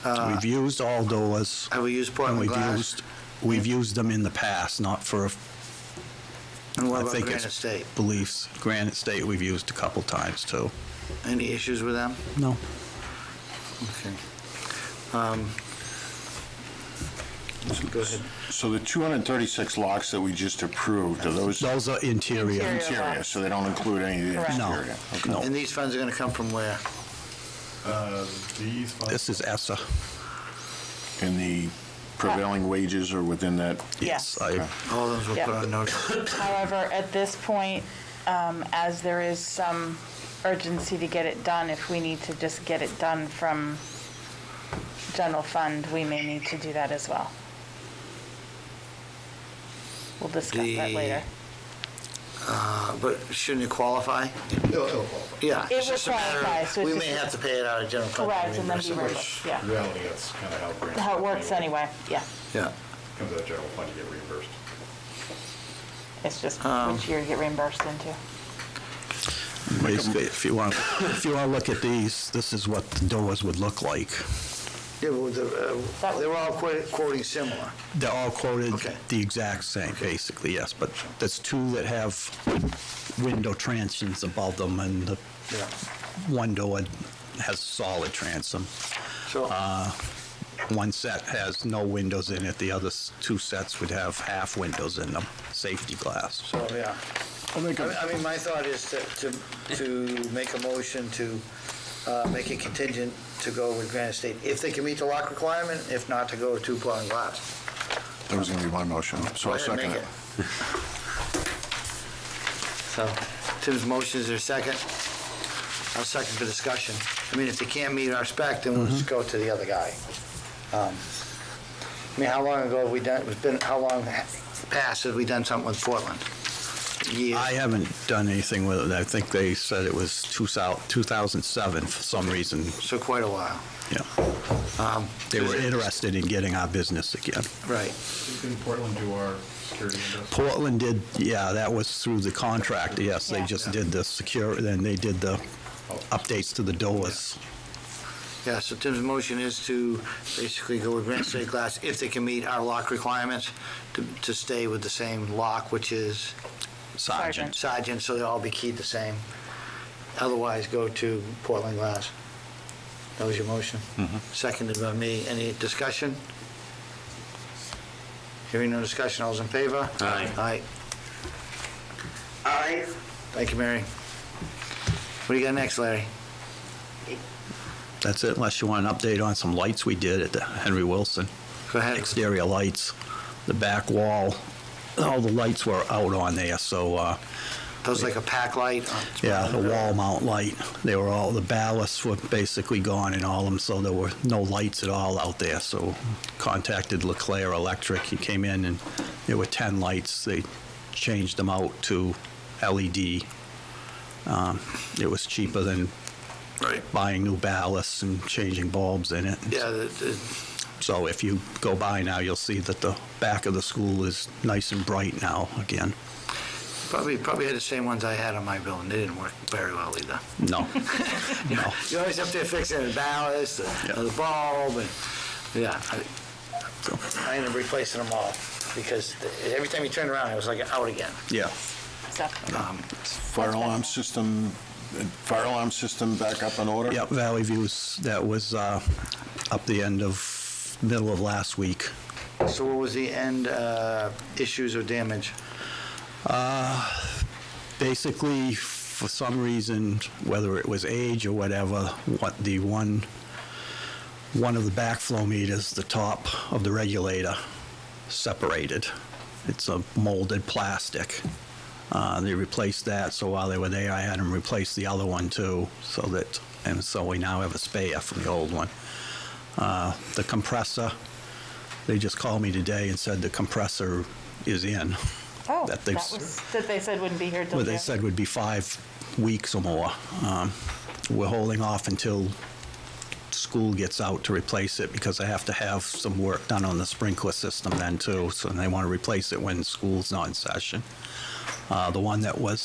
We've used all doors. Have we used and Portland glass? We've used them in the past, not for, And what I about think Granite it's State? beliefs. Granite State, we've used a couple times, too. Any issues with them? No. Okay. Go ahead. So the 236 locks that we just approved, are those? Those are interior. Interior, so they don't include any of the Correct. No. exterior? Okay. No. And these funds are going to come from where? These funds. This is ESSA. And the prevailing wages are within that? Yes. All those were Yep. put on notice. However, at this point, as there is some urgency to get it done, if we need to just get it done from general fund, we may need to do that as well. We'll discuss that later. But shouldn't it qualify? It'll qualify. Yeah. It it's will just a matter of- qualify, so it's We just- may have to pay it out of general fund. to Correct, and then reimburse be it. reimbursed, yeah. In reality, that's kind of how grants. How it works anyway, yeah. Yeah. Comes out of general fund, you get reimbursed. It's just which year you get reimbursed into. Basically, if you want to look at these, this is what the doors would look like. Yeah, but they were all quoting similar. They're all quoted Okay. the exact same, basically, yes, but there's two that have window transoms above them, and the Yeah. one door has solid transom. So, One set has no windows in it, the other two sets would have half windows in them, safety glass. so, yeah. I mean, my thought is to make a motion to make it contingent to go with Granite State, if they can meet the lock requirement, if not, to go with 2 Portland glass. That was going to be my motion, so I'll Go ahead, second make it. So, Tim's motion, is there a second? I'll second for discussion. I mean, if they can't meet our spec, then we'll just go to the other guy. I mean, how long ago have we done, how long past have we done something with Portland? year? I haven't done anything with it. I think they said it was 2007 for some reason. So quite a while. Yeah. They were interested in getting our business again. Right. Didn't Portland do our security windows? Portland did, yeah, that was through the contract, yes. They just did the security, then they did the updates to the doors. Yeah, so Tim's motion is to basically go with Granite State Glass if they can meet our lock requirements to stay with the same lock, which is Sergeant. Sergeant, so they'll all be keyed the same. Otherwise, go to Portland Glass. That was your motion? Seconded by me. Any discussion? Hearing no discussion, all's in favor? Aye. Aye. Aye. Thank you, Mary. What do you got next, Larry? That's it, unless you want an update on some lights we did at the Henry Wilson. Go ahead. Exterior lights, the back wall, all the lights were out on there, so, Those like a pack light? yeah, the wall mount light, they were all, the ballasts were basically gone in all of them, so there were no lights at all out there, so contacted LeClaire Electric, he came in and there were 10 lights, they changed them out to LED. It was cheaper than buying new ballasts and changing bulbs in it. Yeah, So if you go by now, you'll see that the back of the school is nice and bright now again. probably had the same ones I had on my building. They didn't work very well either. No, no. You're always up there fixing the ballast, the bulb, and, yeah. I ended up replacing them all, because every time you turn around, it was like out again. Yeah. Fire alarm system back up in order? Yep, Valley View's, that was up the middle of last week. So what was the end issues or damage? Basically, for some reason, whether it was age or whatever, one of the backflow meters, the top of the regulator, separated. It's a molded plastic. They replaced that, so while they were there, I had them replace the other one too, and so we now have a spare from the old one. The compressor, they just called me today and said the compressor is in. Oh, that they said wouldn't be here till Well, they June. said would be 5 weeks or more. We're holding off until school gets out to replace it because I have to have some work done on the sprinkler system then too, so they want to replace it when school's not in session. The one that we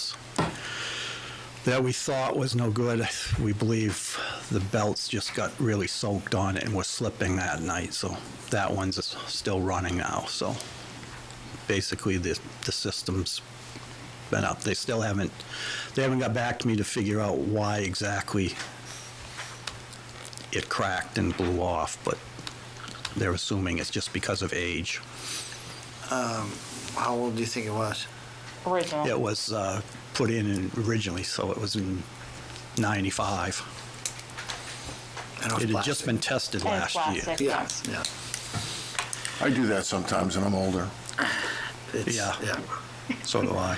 thought was no good, we believe the belts just got really soaked on it and were slipping that night, so that one's still running now. So basically the system's been up. They haven't got back to me to figure out why exactly it cracked and blew off, but they're assuming it's just because of age. How old do you think it was? Original. It was put in originally, so it was in 95. And It had just been tested And it's last year. plastic, Yeah, yes. yeah. I do that sometimes, and I'm older. Yeah. Yeah. So do I.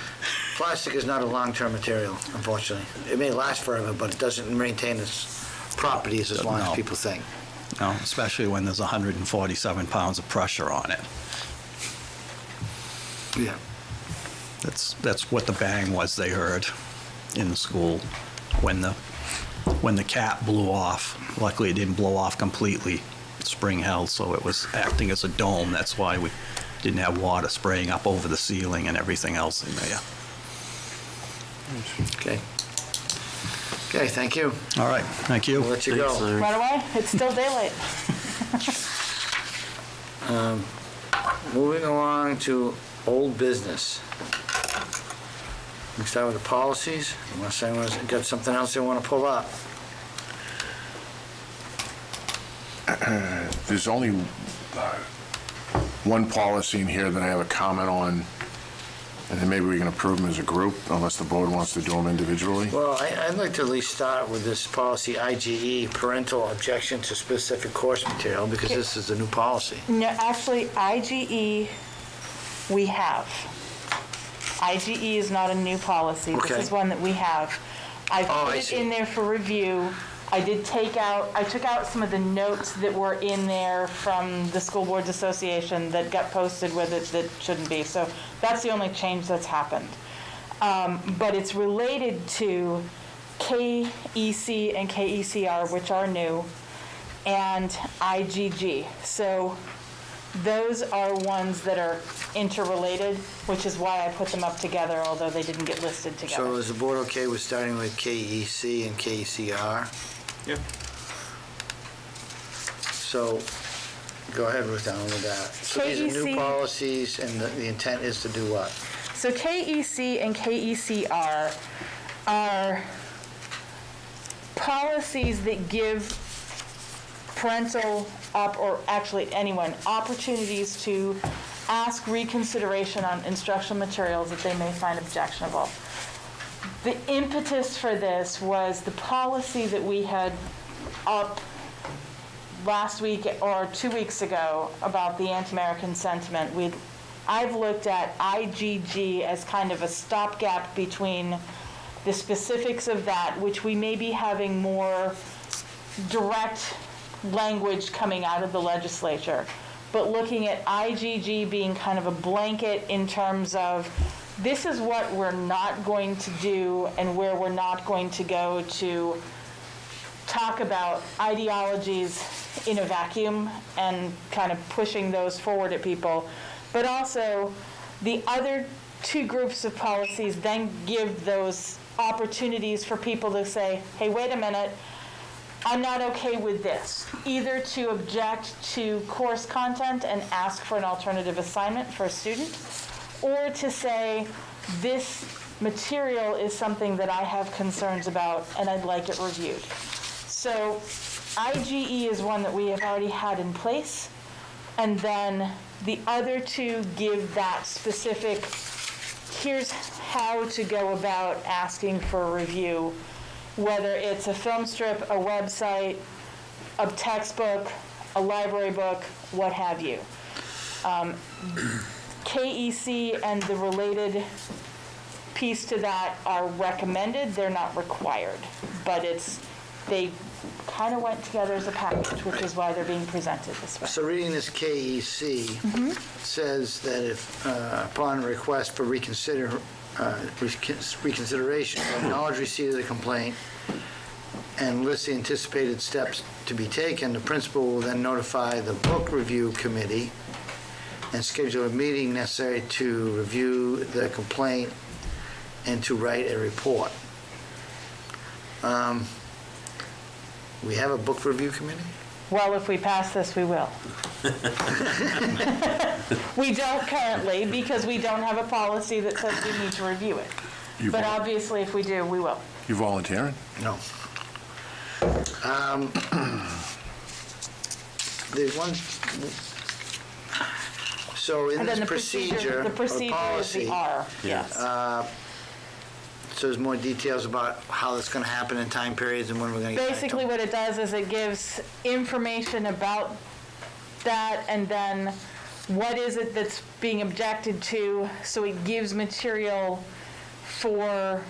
Plastic is not a long-term material, unfortunately. It may last forever, but it doesn't maintain its properties as long as No. people think. No, especially when there's 147 pounds of pressure on it. Yeah. That's what the bang was they heard in the school when the cap blew off. Luckily, it didn't blow off completely. Spring held, so it was acting as a dome. That's why we didn't have water spraying up over the ceiling and everything else in there. Okay. Okay, thank you. All right, thank you. We'll let you Thanks, go. Larry. Right away? It's still daylight. Moving along to old business. We start with the policies, unless anyone's got something else they want to pull up. There's only one policy in here that I have a comment on, and then maybe we can approve them as a group, unless the board wants to do them individually. Well, I'd like to at least start with this policy, IGE, parental objection to specific course material, because this is a new policy. No, actually, IGE, we have. IGE is not a new policy. Okay. This is one that we have. I Oh, put I it see. in there for review. I took out some of the notes that were in there from the School Boards Association that got posted with it that shouldn't be. So that's the only change that's happened. but it's related to KEC and KECR, which are new, and IGG. So those are ones that are interrelated, which is why I put them up together, although they didn't get listed together. So is the board okay with starting with KEC and KCR? Yeah. So, go ahead, Ruth Ellen, with that. So these are new KEC policies, and the intent is to do what? So KEC and KECR are policies that give parental, or actually anyone, opportunities to ask reconsideration on instructional materials that they may find objectionable. The impetus for this was the policy that we had up last week or 2 weeks ago about the anti-American sentiment. I've looked at IGG as kind of a stopgap between the specifics of that, which we may be having more direct language coming out of the legislature, but looking at IGG being kind of a blanket in terms of this is what we're not going to do and where we're not going to go to talk about ideologies in a vacuum and kind of pushing those forward at people. But also, the other two groups of policies then give those opportunities for people to say, hey, wait a minute, I'm not okay with this. Either to object to course content and ask for an alternative assignment for a student, or to say, this material is something that I have concerns about and I'd like it reviewed. So IGE is one that we have already had in place, and then the other two give that specific, here's how to go about asking for a review, whether it's a film strip, a website, a textbook, a library book, what have you. KEC and the related piece to that are recommended, they're not required, but they kind of went together as a package, which is why they're being presented this way. So reading this KEC says that if upon request for reconsideration, acknowledge receipt of the complaint and list the anticipated steps to be taken, the principal will then notify the book review committee and schedule a meeting necessary to review the complaint and to write a report. We have a book review committee? Well, if we pass this, we will. We don't currently, because we don't have a policy that says we need to review it. But obviously, if we do, we will. You volunteering? No. The one, so in And then this the procedure procedure is or the policy, R, yes. so there's more details about how that's going to happen in time periods and when we're going to get back to Basically, what it does is it gives information about that, and then what is it that's being objected to, so it gives material for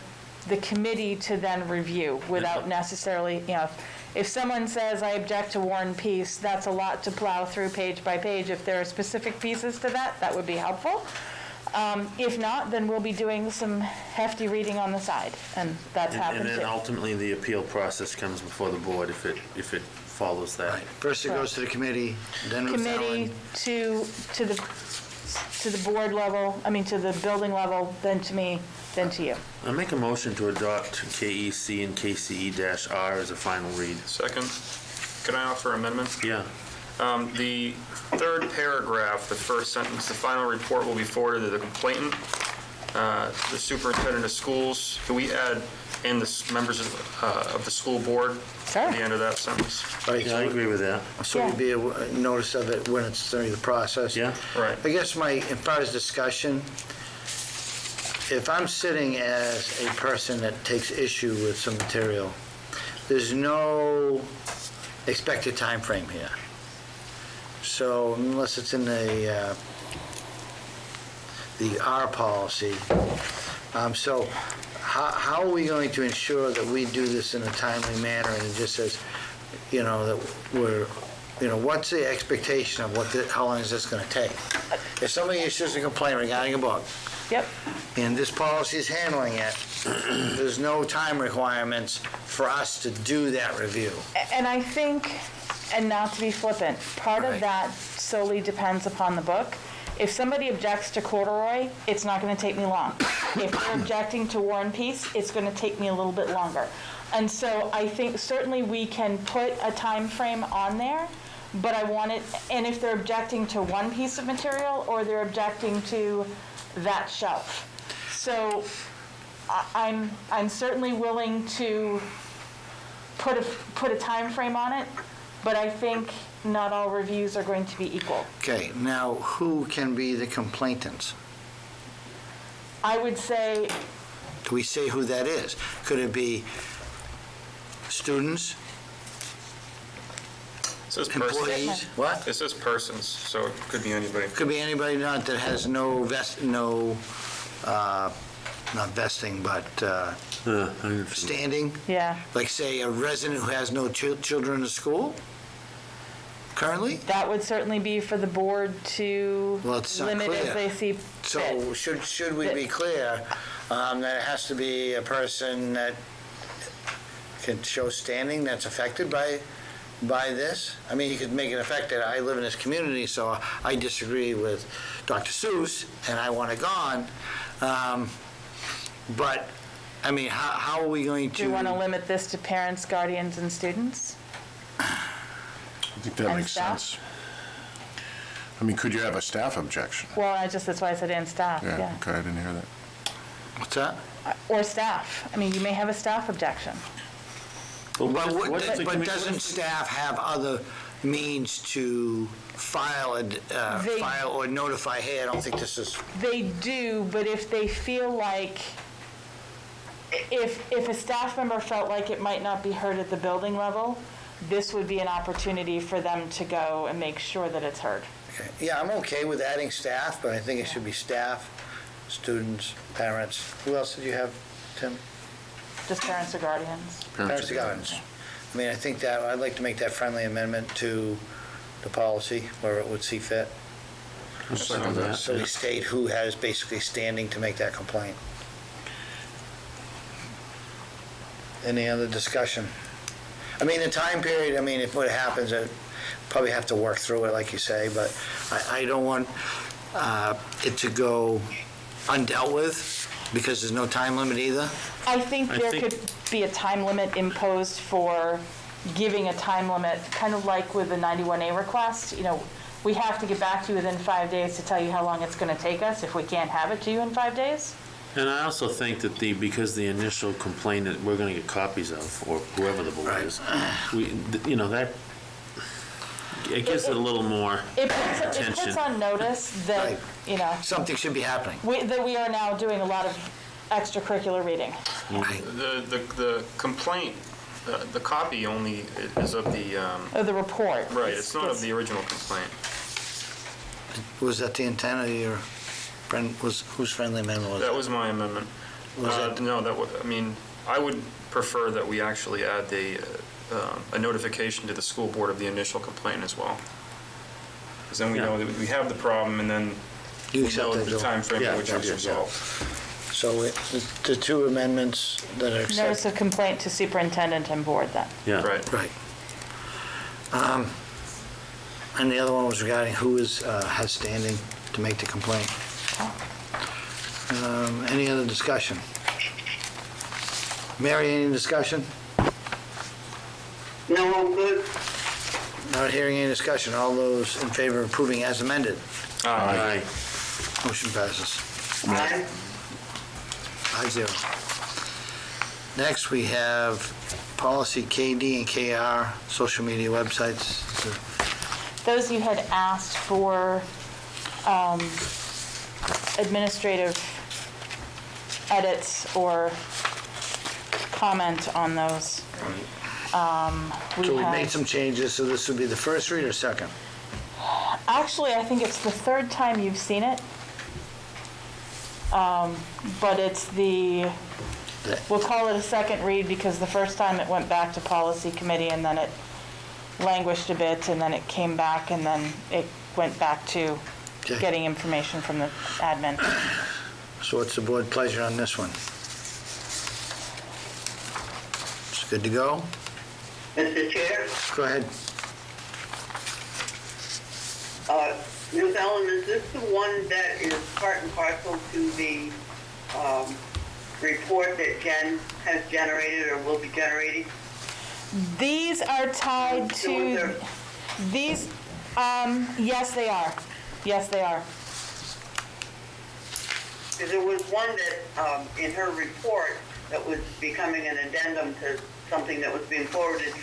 the committee to then review without necessarily, if someone says, I object to War and Peace, that's a lot to plow through page by page. If there are specific pieces to that, that would be helpful. If not, then we'll be doing some hefty reading on the side, and that's happened And too. then ultimately, the appeal process comes before the board if it follows that. Right. First it goes to the committee, then Ruth Committee Allen. to the board level, to the building level, then to me, then to you. I make a motion to adopt KEC and KCE-R as a final read. Second. Can I offer amendment? Yeah. The third paragraph, the first sentence, the final report will be forwarded to the complainant, the superintendent of schools. Can we add in the members of the school board at the end of that sentence? Right, Yeah, I agree with that. So we'd be a notice of it when it's during the process. Yeah. Right. I guess as far as discussion, if I'm sitting as a person that takes issue with some material, there's no expected time frame here. So unless it's in the R policy, so how are we going to ensure that we do this in a timely manner, and it just says, that we're, what's the expectation of how long is this going to take? If somebody issues a complaint regarding a book, Yep. And this policy is handling it. There's no time requirements for us to do that review. And I think, and not to be flippant, part of Right. that solely depends upon the book. If somebody objects to corduroy, it's not going to take me long. If they're objecting to War and Peace, it's going to take me a little bit longer. And so I think certainly we can put a time frame on there, but I want it, and if they're objecting to one piece of material or they're objecting to that shelf. So I'm certainly willing to put a time frame on it, but I think not all reviews are going to be equal. Okay, now who can be the complainants? I would say, Do we say who that is? Could it be students, It says employees? persons. What? It says persons, so it could be anybody. Could be anybody not that has not vesting, but standing? yeah, Like, say, a resident who has no children in school currently? that would certainly be for the board to Well, it's not limit clear. as they see fit. So should we be clear that it has to be a person that can show standing that's affected by this? I mean, you could make it affected. I live in this community, so I disagree with Dr. Seuss, and I want it gone. But, I mean, how are we going to? Do you want to limit this to parents, guardians, and students? I think that And makes staff? sense. I mean, could you have a staff objection? Well, that's why I said and staff, Yeah, yeah. okay, I didn't hear that. What's that? Or staff. I mean, you may have a staff objection. But But what's the commi- doesn't staff have other means to file or notify, hey, I don't think this is, They do, but if they feel like, if a staff member felt like it might not be heard at the building level, this would be an opportunity for them to go and make sure that it's heard. okay. Yeah, I'm okay with adding staff, but I think it should be staff, students, parents. Who else did you have, Tim? Just parents or guardians. Parents and guardians. I mean, I think that, I'd like to make that friendly amendment to the policy where it would see fit. I'll second that. So we state who has basically standing to make that complaint. Any other discussion? I mean, the time period, I mean, if what happens, I probably have to work through it, like you say, but I don't want it to go undealt with because there's no time limit either. I think there could be a time limit imposed for giving a time limit, kind of like with the 91A request. You know, we have to get back to you within 5 days to tell you how long it's going to take us if we can't have it to you in 5 days. And I also think that because the initial complaint that we're going to get copies of, or whoever the board is, that, it gives it a little more It puts attention. on notice that, Something should be happening. that we are now doing a lot of extracurricular reading. The complaint, the copy only is of the, Of the report. right, it's not of the original complaint. Was that the intent of your friend, whose friendly amendment was it? That was my amendment. No, I would prefer that we actually add a notification to the school board of the initial complaint as well. Because then we know that we have the problem, and then You we accept know that, the Bill? timeframe in which it's resolved. So the two amendments that are accepted. Notice of complaint to superintendent and board then. Yeah. Right. And the other one was regarding who has standing to make the complaint. Any other discussion? Mary, any discussion? No, I'm good. Not hearing any discussion. All those in favor of approving as amended? Aye. Motion passes. Aye. 5-0. Next, we have policy KD and KR, social media websites. Those you had asked for administrative edits or comment on those. So we made some changes, so this would be the first read or second? Actually, I think it's the third time you've seen it. But it's we'll call it a second read because the first time it went back to policy committee and then it languished a bit and then it came back and then it went back to getting information from the admin. So what's the board pleasure on this one? It's good to go? Mr. Chair, Go ahead. Ms. Ellen, is this the one that is part and parcel to the report that Jen has generated or will be generating? These are tied to, these, yes, they are. Yes, they are. Because there was one that, in her report, that was becoming an addendum to something that was being forwarded.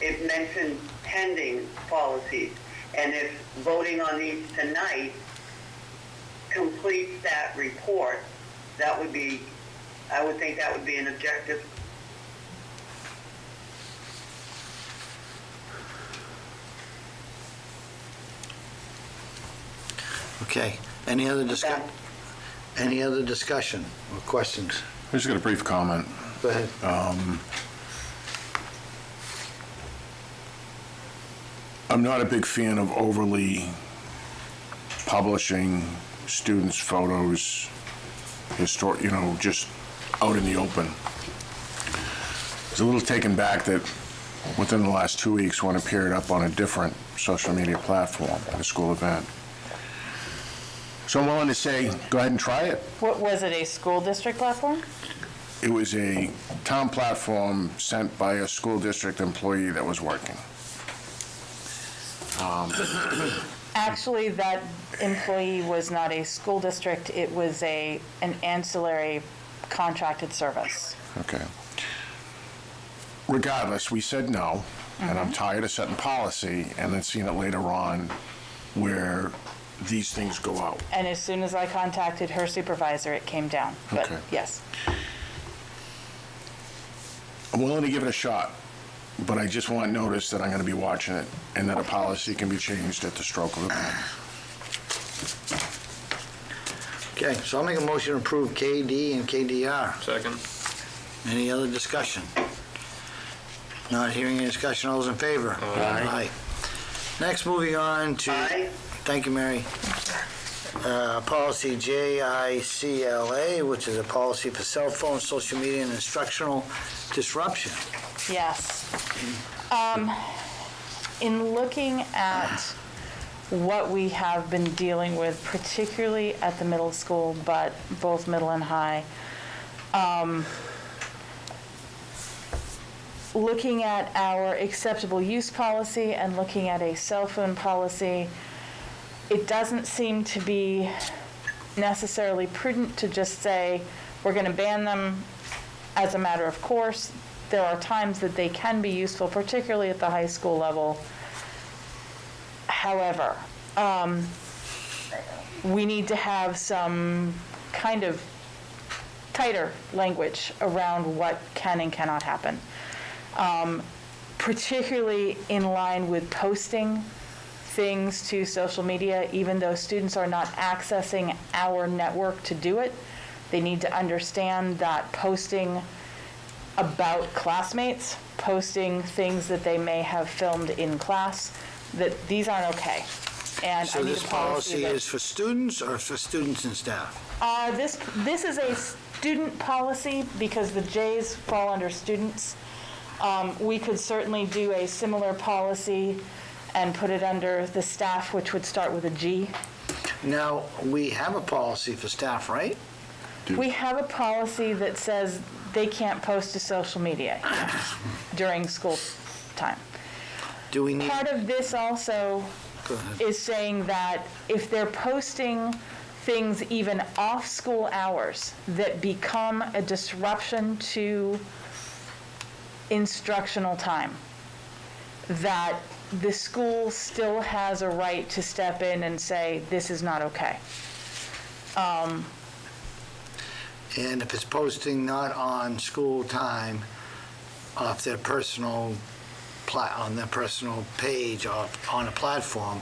It mentioned pending policies. And if voting on these tonight completes that report, that would be, I would think that would be an objective. Okay. Any other discussion or questions? I just got a brief comment. Go ahead. I'm not a big fan of overly publishing students' photos, just out in the open. I was a little taken back that within the last 2 weeks, one appeared up on a different social media platform at a school event. So I'm willing to say, go ahead and try it. What, was it a school district platform? It was a town platform sent by a school district employee that was working. Actually, that employee was not a school district, it was an ancillary contracted service. Okay. Regardless, we said no, and I'm tired of setting policy and then seeing it later on where these things go out. And as soon as I contacted her supervisor, it came down. But Okay. yes. I'm willing to give it a shot, but I just want notice that I'm going to be watching it and that a policy can be changed at the stroke of a pen. Okay, so I'll make a motion to approve KD and KDR. Second. Any other discussion? Not hearing any discussion, all those in favor? Aye. Next, moving on to... Aye. Thank you, Mary. Policy JICLA, which is a policy for cell phone, social media, and instructional disruption. Yes. In looking at what we have been dealing with, particularly at the middle school, but both middle and high, looking at our acceptable use policy and looking at a cell phone policy, it doesn't seem to be necessarily prudent to just say, we're going to ban them as a matter of course. There are times that they can be useful, particularly at the high school level. However, we need to have some kind of tighter language around what can and cannot happen. Particularly in line with posting things to social media, even though students are not accessing our network to do it, they need to understand that posting about classmates, posting things that they may have filmed in class, that these aren't okay. And So I need this a policy policy that- is for students or for students and staff? This is a student policy because the J's fall under students. We could certainly do a similar policy and put it under the staff, which would start with a G. Now, we have a policy for staff, right? We have a policy that says they can't post to social media during school time. Do we need... Part of this also Go ahead. is saying that if they're posting things even off school hours that become a disruption to instructional time, that the school still has a right to step in and say, this is not okay. And if it's posting not on school time, off their personal, on their personal page, or on a platform,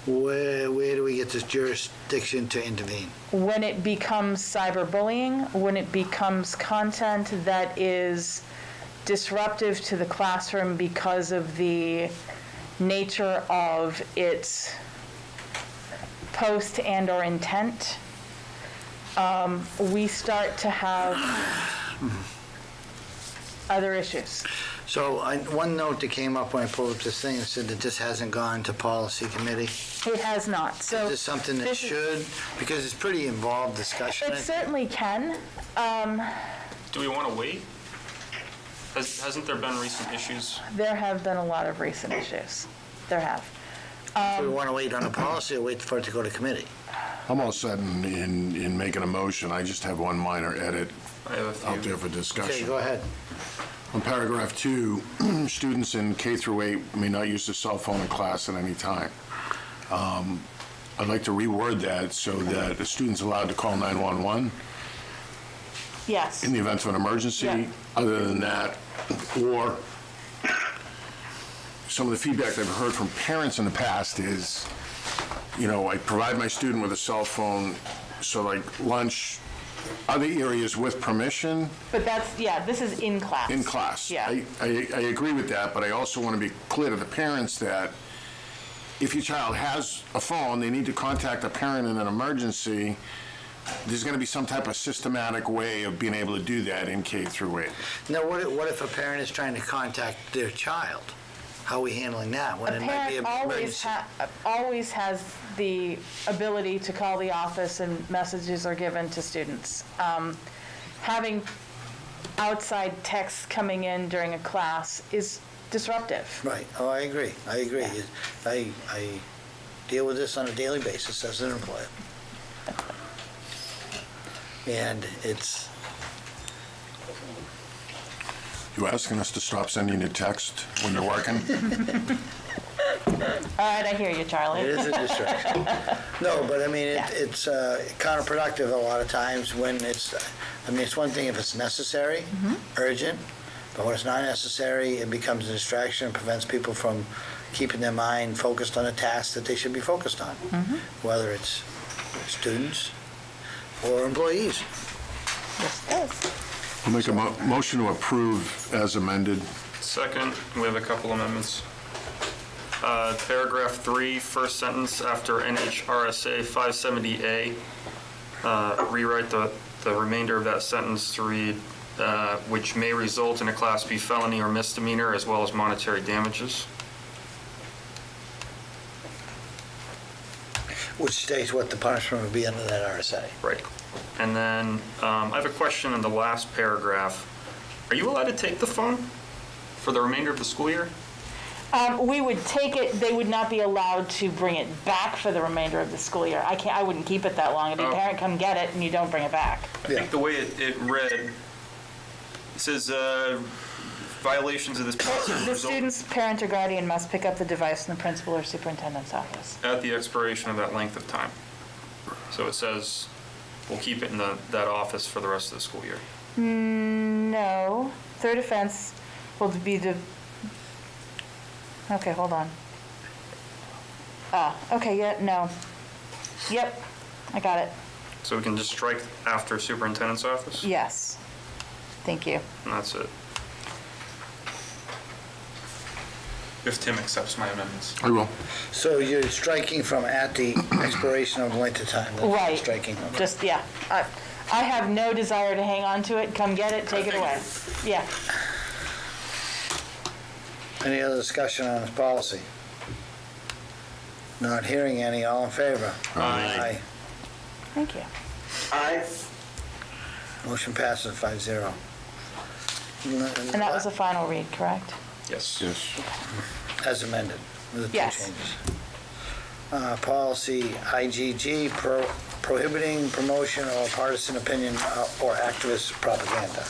where do we get this jurisdiction to intervene? When it becomes cyberbullying, when it becomes content that is disruptive to the classroom because of the nature of its post and/or intent, we start to have other issues. So one note that came up when I pulled up this thing, it said that this hasn't gone to policy committee. It has not, so. Is this something that should? Because it's pretty involved discussion. It certainly can. Do we want to wait? Hasn't there been recent issues? There have been a lot of recent issues. There have. Do we want to wait on the policy or wait for it to go to committee? I'm all set in making a motion. I just have one minor edit I have a few. out there for discussion. Okay, go ahead. On paragraph 2, students in K through 8 may not use the cell phone in class at any time. I'd like to reword that so that the student's allowed to call 911 Yes. in the event of an emergency. Yeah. Other than that, or some of the feedback I've heard from parents in the past is, I provide my student with a cell phone, so like lunch, other areas with permission. But this is in class. In class. Yeah. I agree with that, but I also want to be clear to the parents that if your child has a phone, they need to contact a parent in an emergency. There's going to be some type of systematic way of being able to do that in K through 8. Now, what if a parent is trying to contact their child? How are we handling that? When it might be an emergency? Always has the ability to call the office and messages are given to students. Having outside texts coming in during a class is disruptive. Right. Oh, I agree. I deal with this on a daily basis as an employer. And it's... You asking us to stop sending a text when you're working? All right, I hear you, Charlie. It is a distraction. No, but I mean, it's counterproductive a lot of times when it's one thing if it's necessary, urgent, but when it's not necessary, it becomes a distraction and prevents people from keeping their mind focused on a task that they should be focused on, whether it's students or employees. Yes, it does. I'll make a motion to approve as amended. Second, we have a couple amendments. Paragraph 3, first sentence after NHRSA 570A, rewrite the remainder of that sentence to read, which may result in a Class B felony or misdemeanor as well as monetary damages. Which states what the punishment would be under that RSA. Right. And then I have a question in the last paragraph. Are you allowed to take the phone for the remainder of the school year? We would take it, they would not be allowed to bring it back for the remainder of the school year. I wouldn't keep it that long. If your parent come get it and you don't bring it back. I think the way it read, it says violations of this policy will The result student's parent or guardian must pick up the device in the principal or superintendent's office. at the expiration of that length of time. So it says we'll keep it in that office for the rest of the school year. No. Third offense will be the... Okay, hold on. Okay, yeah, no. Yep, I got it. So we can just strike after superintendent's office? Yes. Thank you. And that's it. If Tim accepts my amendments. I will. So you're striking from at the expiration of length of time? That's what you're Right. Striking. Just, yeah. I have no desire to hang on to it. Come get it, take it away. Yeah. Any other discussion on this policy? Not hearing any, all in favor? Aye. Thank you. Aye. Motion passes 5-0. And that was a final read, correct? Yes. Yes. As amended, with the two Yes. changes. Policy IGG, prohibiting promotion of partisan opinion or activist propaganda.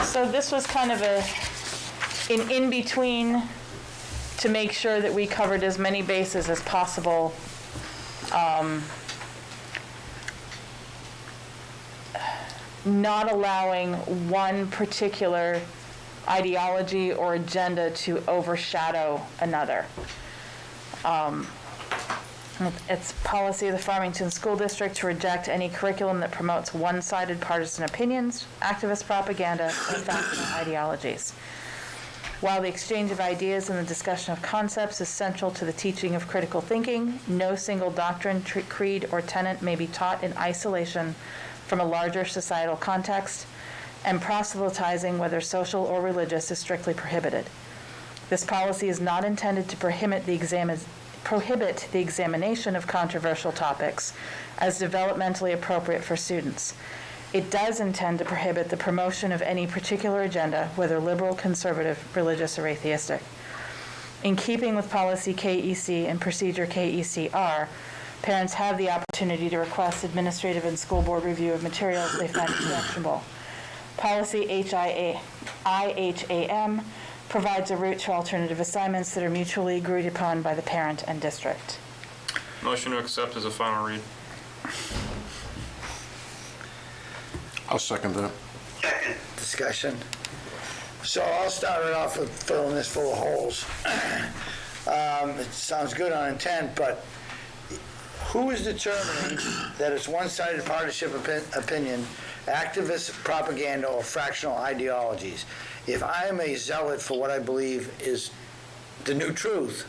So this was kind of an in-between to make sure that we covered as many bases as possible. Not allowing one particular ideology or agenda to overshadow another. It's policy of the Farmington School District to reject any curriculum that promotes one-sided partisan opinions, activist propaganda, or factional ideologies. While the exchange of ideas and the discussion of concepts is central to the teaching of critical thinking, no single doctrine, creed, or tenet may be taught in isolation from a larger societal context, and proselytizing, whether social or religious, is strictly prohibited. This policy is not intended to prohibit the examination of controversial topics as developmentally appropriate for students. It does intend to prohibit the promotion of any particular agenda, whether liberal, conservative, religious, or atheistic. In keeping with policy KEC and procedure KECR, parents have the opportunity to request administrative and school board review of materials they find objectionable. Policy IHAM provides a route to alternative assignments that are mutually agreed upon by the parent and district. Motion to accept as a final read. I'll second that. Second. Discussion. So I'll start it off with filling this full of holes. It sounds good on intent, but who is determining that it's one-sided partisanship opinion, activist propaganda, or fractional ideologies? If I am a zealot for what I believe is the new truth,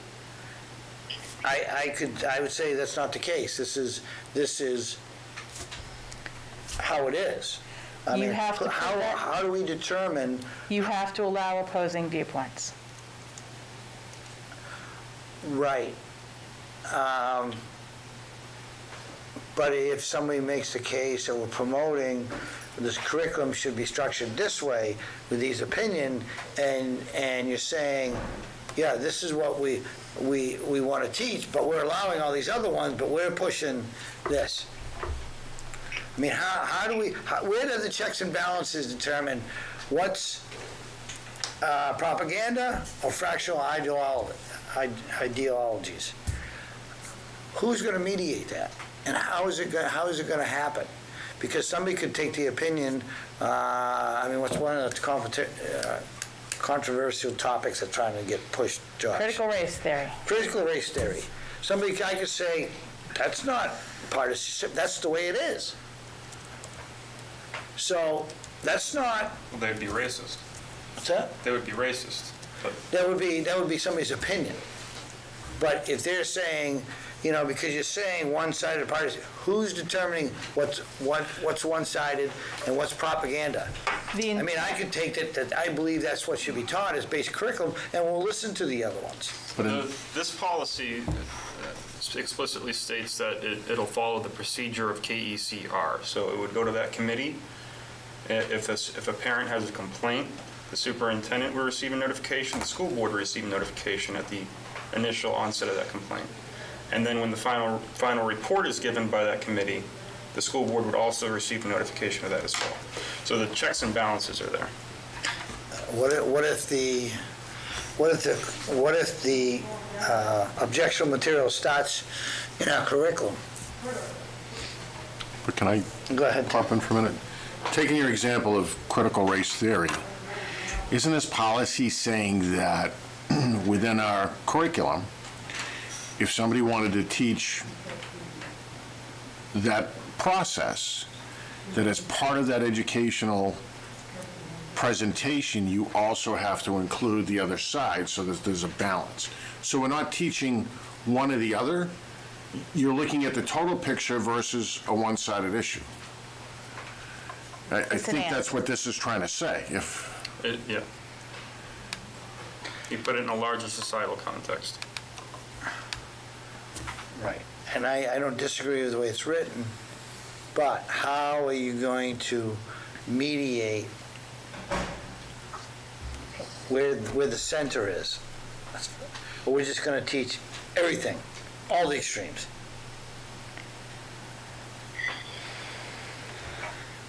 I would say that's not the case. This is how it is. I mean, how do we determine? You have to allow opposing viewpoints. Right. But if somebody makes the case that we're promoting this curriculum should be structured this way with these opinion, and you're saying, yeah, this is what we want to teach, but we're allowing all these other ones, but we're pushing this. I mean, where do the checks and balances determine what's propaganda or fractional ideologies? Who's going to mediate that? And how is it going to happen? Because somebody could take the opinion, what's one of the controversial topics that are trying to get pushed, Josh? Critical race theory. Critical race theory. I could say, that's not partisanship, that's the way it is. So, that's not... Well, they'd be racist. What's that? They would be racist. But That would be somebody's opinion. But if they're saying, because you're saying one-sided partisanship, who's determining what's one-sided and what's propaganda? I could take that I believe that's what should be taught as basic curriculum, and we'll listen to the other ones. This policy explicitly states that it'll follow the procedure of KECR. So it would go to that committee. If a parent has a complaint, the superintendent will receive a notification, the school board will receive a notification at the initial onset of that complaint. And then when the final report is given by that committee, the school board would also receive a notification of that as well. So the checks and balances are there. What if the objectionable material starts in our curriculum? But can I Go ahead. pop in for a minute? Taking your example of critical race theory, isn't this policy saying that within our curriculum, if somebody wanted to teach that process, that as part of that educational presentation, you also have to include the other side so that there's a balance? So we're not teaching one or the other. You're looking at the total picture versus a one-sided issue. I think that's what this is trying to say. Yeah. You put it in a larger societal context. Right. And I don't disagree with the way it's written, but how are you going to mediate where the center is? Or we're just going to teach everything, all the extremes?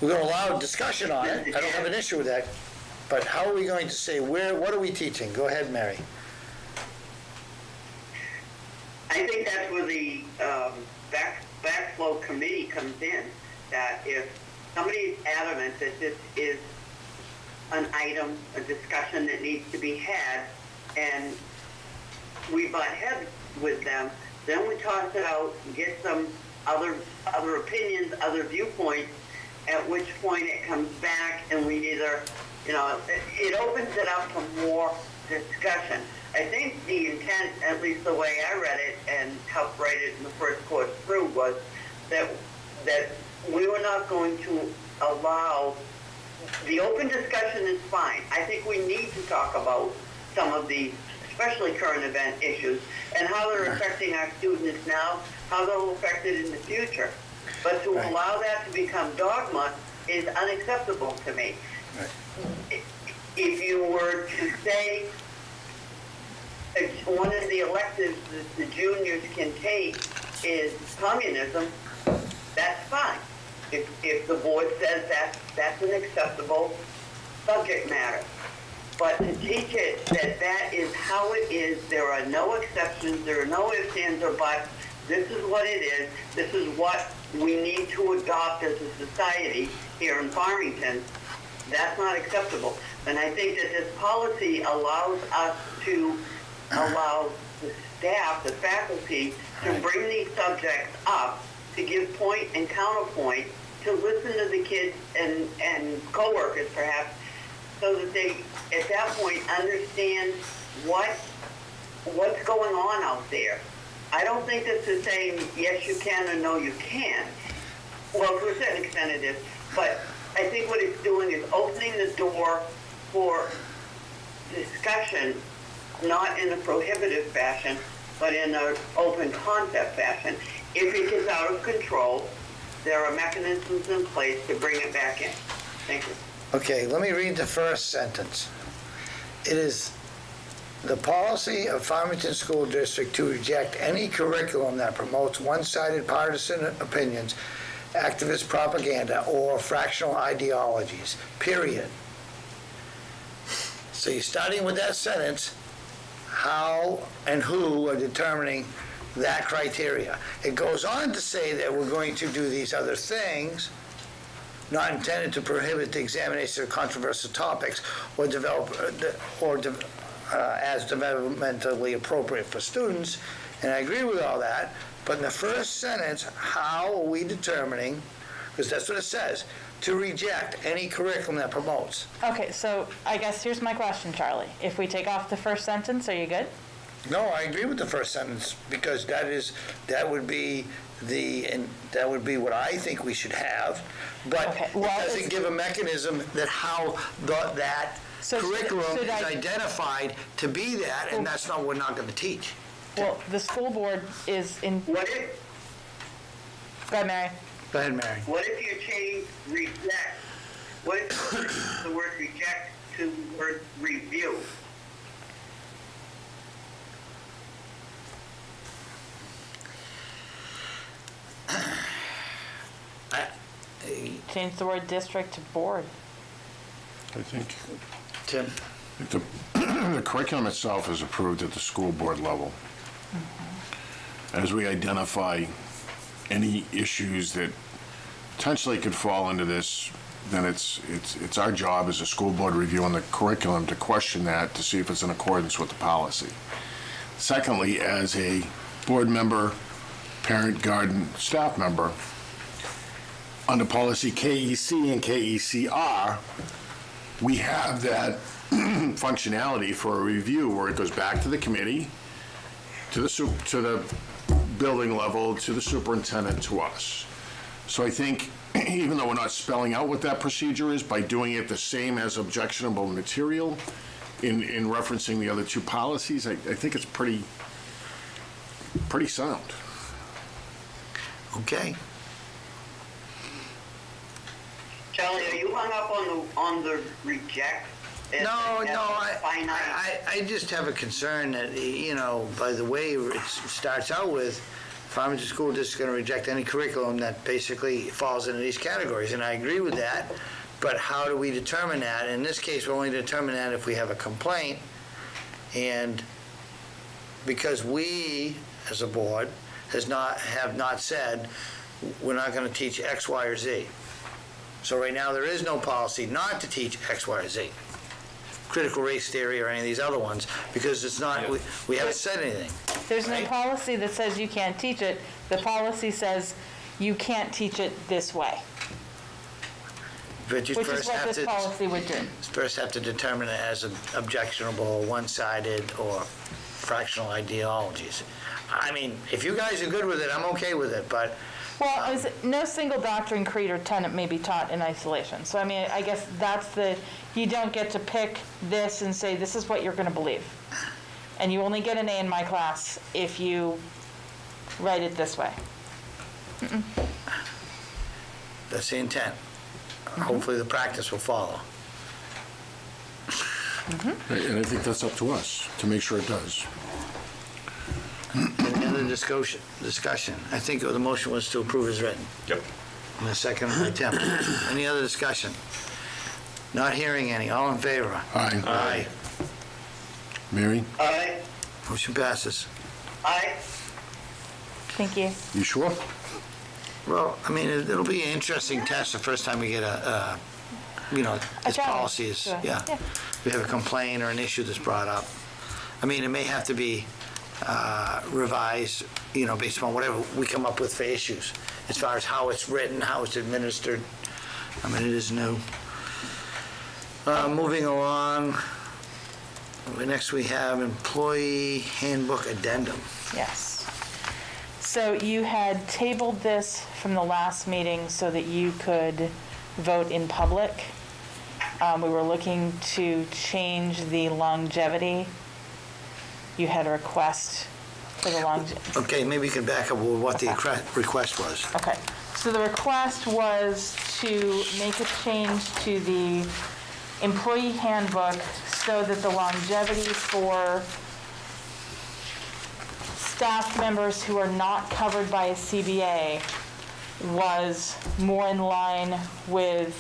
We're going to allow discussion on it. I don't have an issue with that. But how are we going to say what are we teaching? Go ahead, Mary. I think that's where the backflow committee comes in, that if somebody is adamant that this is an item, a discussion that needs to be had, and we butt heads with them, then we toss it out, get some other opinions, other viewpoints, at which point it comes back and we either it opens it up for more discussion. I think the intent, at least the way I read it and helped write it in the first course through, was that we were not going to allow, the open discussion is fine. I think we need to talk about some of the, especially current event issues, and how they're affecting our students now, how they'll affect it in the future. But to allow that to become dogma is unacceptable to me. If you were to say one of the electives that the juniors can take is communism, that's fine. If the board says that's an acceptable subject matter. But to teach it that is how it is, there are no exceptions, there are no ifs, ands, or buts, this is what it is, this is what we need to adopt as a society here in Farmington, that's not acceptable. And I think that this policy allows us to allow the staff, the faculty, to bring these subjects up, to give point and counterpoint, to listen to the kids and coworkers perhaps, so that they, at that point, understand what's going on out there. I don't think this is saying yes you can or no you can. Well, to a certain extent it is, but I think what it's doing is opening the door for discussion, not in a prohibitive fashion, but in an open concept fashion. If it gets out of control, there are mechanisms in place to bring it back in. Thank you. Okay, let me read the first sentence. It is the policy of Farmington School District to reject any curriculum that promotes one-sided partisan opinions, activist propaganda, or fractional ideologies, period. So you're starting with that sentence, how and who are determining that criteria. It goes on to say that we're going to do these other things, not intended to prohibit the examination of controversial topics or as developmentally appropriate for students, and I agree with all that, but in the first sentence, how are we determining, because that's what it says, to reject any curriculum that promotes. Okay, so I guess here's my question, Charlie. If we take off the first sentence, are you good? No, I agree with the first sentence, because that would be what I think we should have, but Okay, it doesn't give a mechanism that how that curriculum is identified to be that, and that's not what we're not going to teach. Well, the school board is in... What if... Go ahead, Mary. Go ahead, Mary. What if you change reject? What if the word reject to the word review? Change the word district to board. I think Tim? the curriculum itself is approved at the school board level. As we identify any issues that potentially could fall into this, then it's our job as a school board reviewing the curriculum to question that, to see if it's in accordance with the policy. Secondly, as a board member, parent, guardian, staff member, under policy KEC and KECR, we have that functionality for a review where it goes back to the committee, to the building level, to the superintendent, to us. So I think, even though we're not spelling out what that procedure is, by doing it the same as objectionable material in referencing the other two policies, I think it's pretty sound. Okay. Charlie, are you hung up on the reject? No, I just have a concern that, by the way it starts out with, Farmington School District is going to reject any curriculum that basically falls into these categories, and I agree with that, but how do we determine that? In this case, we only determine that if we have a complaint, and because we, as a board, have not said, we're not going to teach X, Y, or Z. So right now, there is no policy not to teach X, Y, or Z. Critical race theory or any of these other ones, because it's not, we haven't said anything. There's no policy that says you can't teach it. The policy says you can't teach it this way. But you which is first what have this to, policy would do. first have to determine it as objectionable, one-sided, or fractional ideologies. I mean, if you guys are good with it, I'm okay with it, but Well, no single doctrine, creed, or tenet may be taught in isolation. So, I mean, I guess that's you don't get to pick this and say, this is what you're going to believe. And you only get an A in my class if you write it this way. that's the intent. Hopefully the practice will follow. And I think that's up to us to make sure it does. Any other discussion? I think the motion was to approve as written. Yep. And a second by Tim. Any other discussion? Not hearing any. All in favor? Aye. Aye. Mary, Aye. Motion passes. Aye. Thank you. you sure? Well, I mean, it'll be an interesting test the first time we get this challenge, policy is, sure. yeah. Yeah. We have a complaint or an issue that's brought up. I mean, it may have to be revised, based upon whatever we come up with for issues, as far as how it's written, how it's administered. I mean, it is new. Moving along, next we have employee handbook addendum. Yes. So you had tabled this from the last meeting so that you could vote in public. We were looking to change the longevity. You had a request for the longevity. Okay, maybe you can back up with what the request was. Okay, so the request was to make a change to the employee handbook so that the longevity for staff members who are not covered by a CBA was more in line with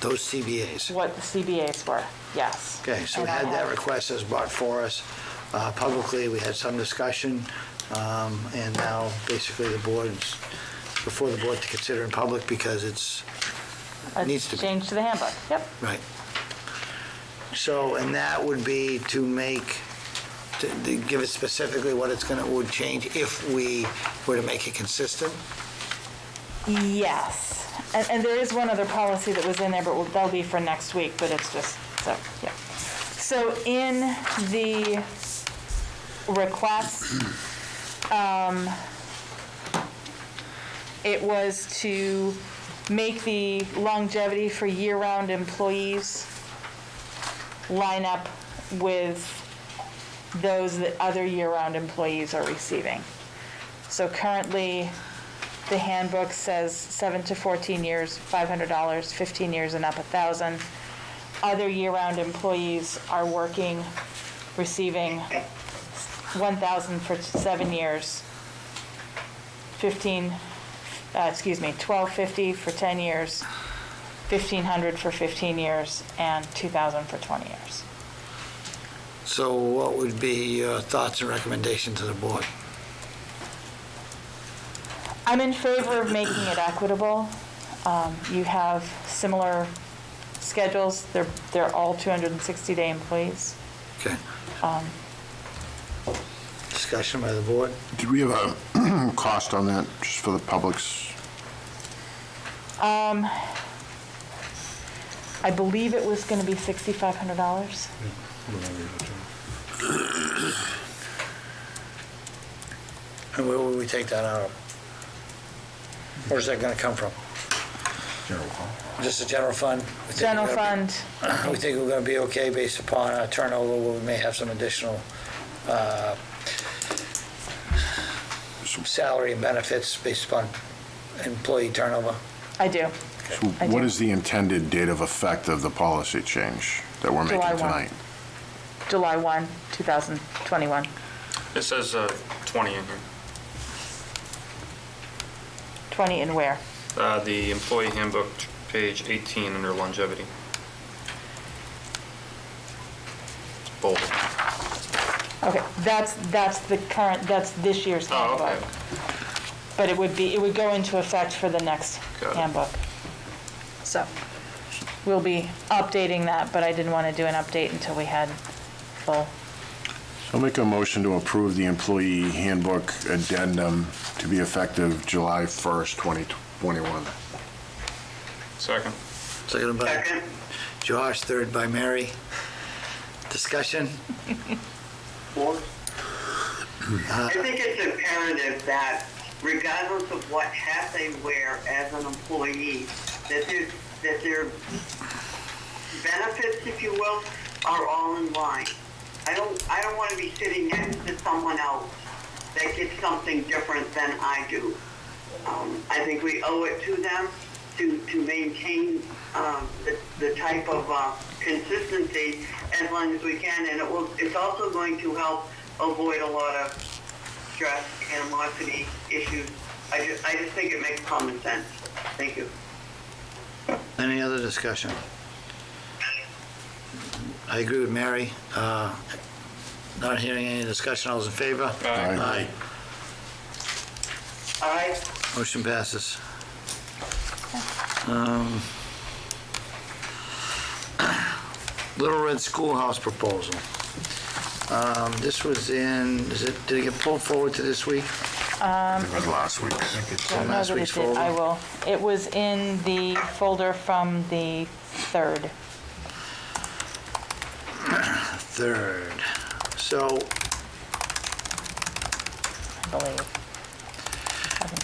Those CBAs. what the CBAs were, yes. Okay, so we And I had that have- request as brought for us publicly. We had some discussion, and now basically the board's before the board to consider in public because A needs to be. change to the handbook, yep. Right. So, and that would be to give it specifically what would change if we were to make it consistent? Yes, and there is one other policy that was in there, but that'll be for next week, but it's just, so, yeah. So in the request, it was to make the longevity for year-round employees line up with those that other year-round employees are receiving. So currently, the handbook says 7 to 14 years, $500, 15 years and up, $1,000. Other year-round employees are receiving $1,000 for 7 years, $1,250 for 10 years, $1,500 for 15 years, and $2,000 for 20 years. So what would be your thoughts and recommendation to the board? I'm in favor of making it equitable. You have similar schedules. They're all 260-day employees. Okay. Discussion by the board? Did we have a cost on that, just for the public's? I believe it was going to be $6,500. And where would we take that out of? Where's that gonna come from? General fund. Just the general fund? We think General we're gonna fund, We think we're gonna be okay based upon our turnover, where we may have some additional salary and benefits based upon employee turnover. I do. So what is the intended date of effect of the policy change that we're making July 1. tonight? July 1, 2021. It says 20 in here. 20 and where? The employee handbook, page 18, under longevity. It's bold. Okay, that's this year's Oh, handbook. okay. But it would go into effect for the next Got it. handbook. So, we'll be updating that, but I didn't want to do an update until we had full. I'll make a motion to approve the employee handbook addendum to be effective July 1st, 2021. Second. Seconded by Josh, third by Mary. Discussion? I think it's imperative that regardless of what hat they wear as an employee, that their benefits, if you will, are all in line. I don't want to be sitting next to someone else that gets something different than I do. I think we owe it to them to maintain the type of consistency as long as we can, and it's also going to help avoid a lot of stress, animosity issues. I just think it makes common sense. Thank you. Any other discussion? I agree with Mary. Not hearing any discussion. All those in favor? Aye. Aye. Motion passes. Little Red Schoolhouse proposal. This was did it get pulled forward to this week? It was last week. Don't know that it did. I will. It was in the folder from the 3rd. So, I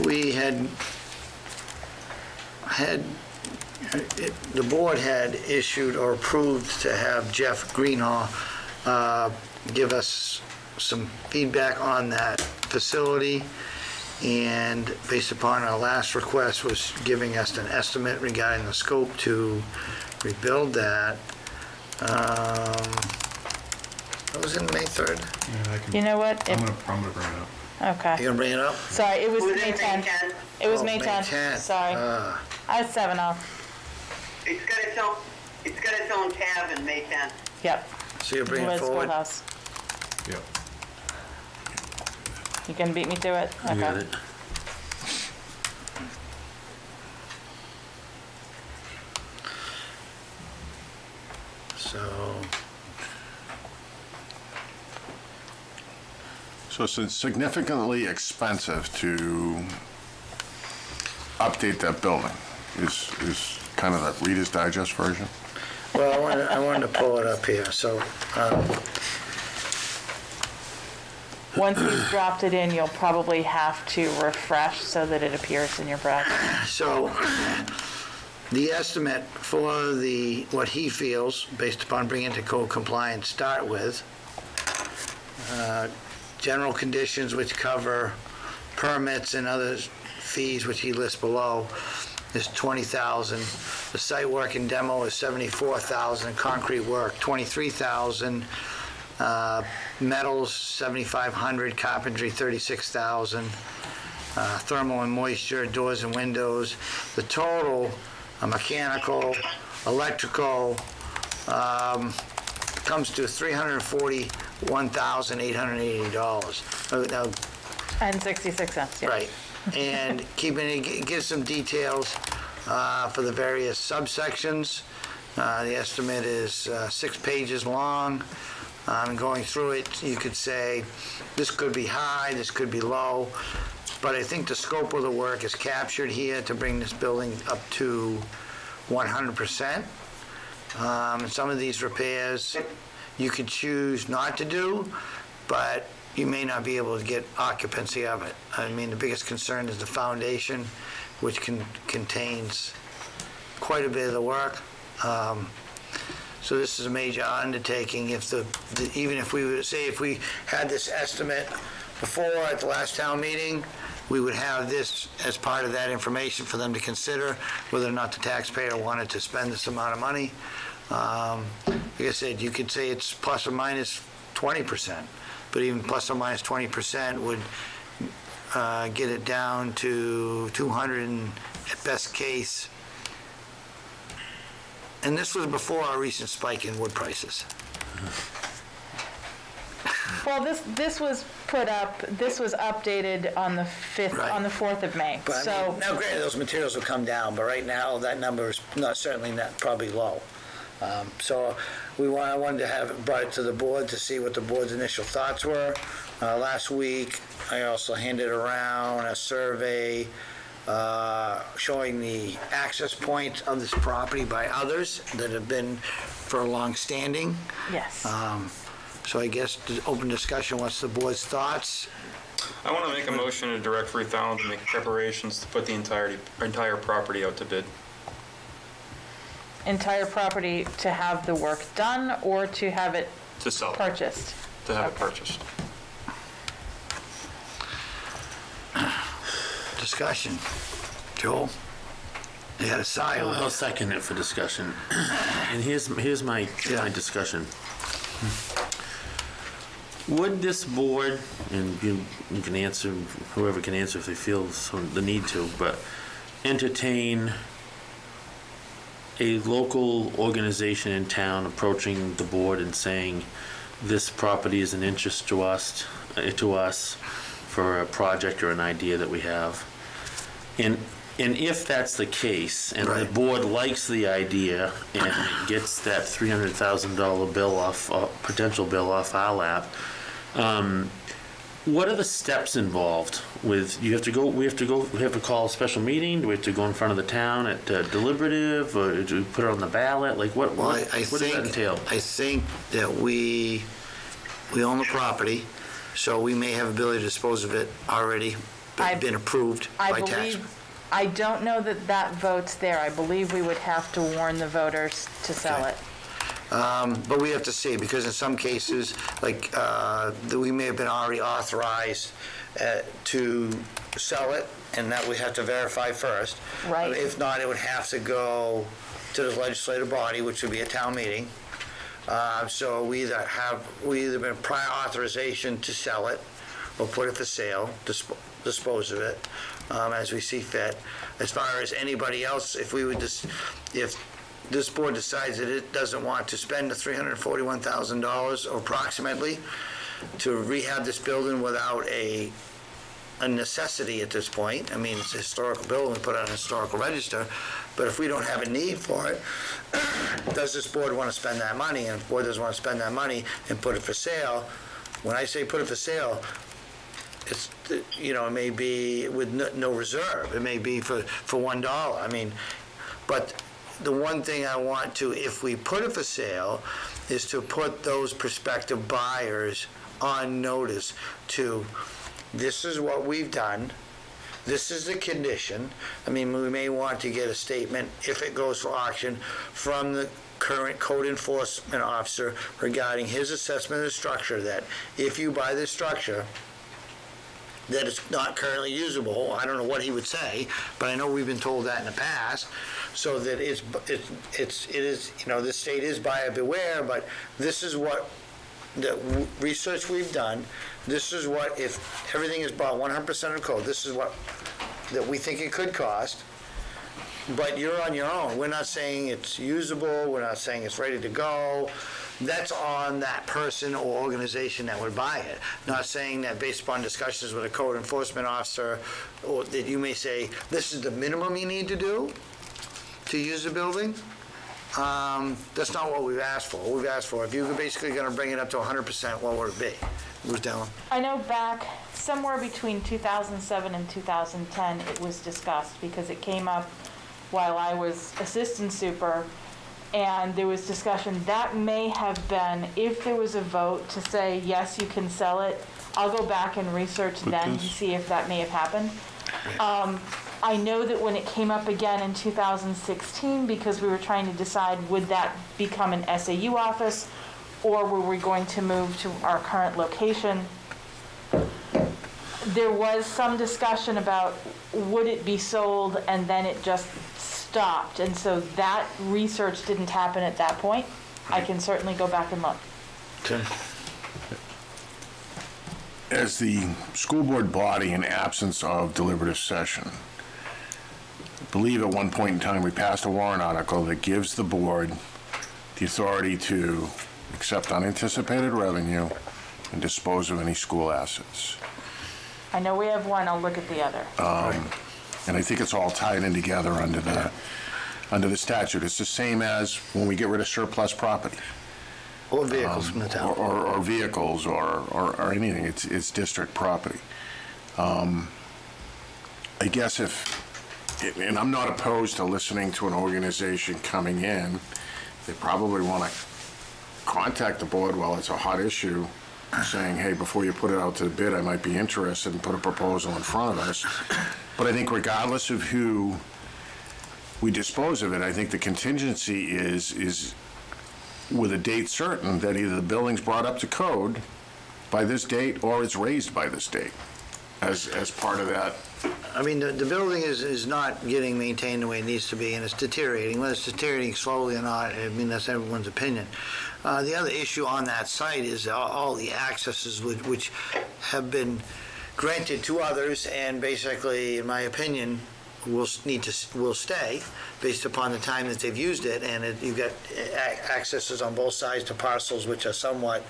believe. we the board had issued or approved to have Jeff Greenhaw give us some feedback on that facility, and based upon our last request was giving us an estimate regarding the scope to rebuild that. That was in May 3rd. Yeah, I can, You know what? I'm gonna bring it up. Okay. You gonna bring it up? Sorry, it was Was May it May 10th. 10th? It was Oh, May May 10th. 10th. Sorry. I had 7 off. It's got its own tab in May 10th. Yep. So you're bringing it Red forward? Schoolhouse. Yep. You can beat me to it? You got it. So it's significantly expensive to update that building, is kind of that Reader's Digest version? Well, I wanted to pull it up here, so, Once you've dropped it in, you'll probably have to refresh so that it appears in your bracket. so the estimate for what he feels, based upon bringing it to code compliance, start with, general conditions which cover permits and other fees which he lists below is $20,000. The site work and demo is $74,000. Concrete work, $23,000. Metals, $7,500. Carpentry, $36,000. Thermal and moisture, doors and windows. The total, mechanical, electrical, comes to $341,880. Now, And 66 cents, yeah. right. And it gives some details for the various subsections. The estimate is 6 pages long. Going through it, you could say, this could be high, this could be low, but I think the scope of the work is captured here to bring this building up to 100%. Some of these repairs you could choose not to do, but you may not be able to get occupancy of it. I mean, the biggest concern is the foundation, which contains quite a bit of the work. So this is a major undertaking. Even if we would say, if we had this estimate before at the last town meeting, we would have this as part of that information for them to consider whether or not the taxpayer wanted to spend this amount of money. Like I said, you could say it's plus or minus 20%, but even plus or minus 20% would get it down to 200 and at best case. And this was before our recent spike in wood prices. Well, this was put up, this was updated on the 5th, Right. on the 4th of May. But I So, mean, now granted, those materials will come down, but right now, that number is certainly not probably low. So I wanted to have it brought to the board to see what the board's initial thoughts were. Last week, I also handed around a survey showing the access points of this property by others that have been for long standing. Yes. So I guess the open discussion, what's the board's thoughts? I want to make a motion to direct Ruth Allen to make preparations to put the entire property out to bid. Entire property to have the work done or to have it To sell. purchased? To have it purchased. Discussion. Joel? You had a sigh. I'll second it for discussion. And here's my discussion. Would this board, and you can answer, whoever can answer if they feel the need to, but entertain a local organization in town approaching the board and saying, this property is an interest to us for a project or an idea that we have? And if that's the case, and the board likes the idea and gets that $300,000 bill off, potential bill off our lap, what are the steps involved with, we have to call a special meeting? Do we have to go in front of the town at deliberative, or do we put it on the ballot? Like what does that entail? I think that we own the property, so we may have ability to dispose of it already, been approved by tax. I don't know that vote's there. I believe we would have to warn the voters to sell it. But we have to see, because in some cases, like, we may have been already authorized to sell it, and that we have to verify first. Right. If not, it would have to go to the legislative body, which would be a town meeting. So we either been prior authorization to sell it, or put it for sale, dispose of it, as we see fit. As far as anybody else, if this board decides that it doesn't want to spend the $341,000 approximately to rehab this building without a necessity at this point. I mean, it's a historical building, we put it on a historical register, but if we don't have a need for it, does this board want to spend that money? And if the board doesn't want to spend that money and put it for sale, when I say put it for sale, it's, it may be with no reserve. It may be for $1. I mean, but the one thing I want to, if we put it for sale, is to put those prospective buyers on notice to, this is what we've done, this is the condition. I mean, we may want to get a statement, if it goes for auction, from the current code enforcement officer regarding his assessment of the structure, that if you buy this structure, that it's not currently usable. I don't know what he would say, but I know we've been told that in the past, so that it is, this state is buyer beware, but this is what the research we've done, this is what, if everything is bought 100% of code, this is what that we think it could cost, but you're on your own. We're not saying it's usable, we're not saying it's ready to go. That's on that person or organization that would buy it. Not saying that based upon discussions with a code enforcement officer, or that you may say, this is the minimum you need to do to use the building. That's not what we've asked for. What we've asked for, if you're basically gonna bring it up to 100%, what would it be? Bruce Dillon? I know back somewhere between 2007 and 2010, it was discussed because it came up while I was assistant super, and there was discussion. That may have been, if there was a vote to say, yes, you can sell it, I'll go back and research then to see if that may have happened. I know that when it came up again in 2016, because we were trying to decide, would that become an SAU office, or were we going to move to our current location? There was some discussion about, would it be sold, and then it just stopped, and so that research didn't happen at that point. I can certainly go back and look. Okay. As the school board body, in absence of deliberative session, I believe at one point in time we passed a warrant article that gives the board the authority to accept unanticipated revenue and dispose of any school assets. I know we have one, I'll look at the other. And I think it's all tied in together under the statute. It's the same as when we get rid of surplus property. Or vehicles from the town. Or vehicles, or anything. It's district property. I guess if and I'm not opposed to listening to an organization coming in. They probably want to contact the board while it's a hot issue, saying, hey, before you put it out to the bid, I might be interested, and put a proposal in front of us. But I think regardless of who we dispose of it, I think the contingency is with a date certain that either the building's brought up to code by this date or it's raised by this date as part of that. I mean, the building is not getting maintained the way it needs to be, and it's deteriorating. Whether it's deteriorating slowly or not, I mean, that's everyone's opinion. The other issue on that site is all the accesses which have been granted to others, and basically, in my opinion, will stay based upon the time that they've used it, and you've got accesses on both sides to parcels which are somewhat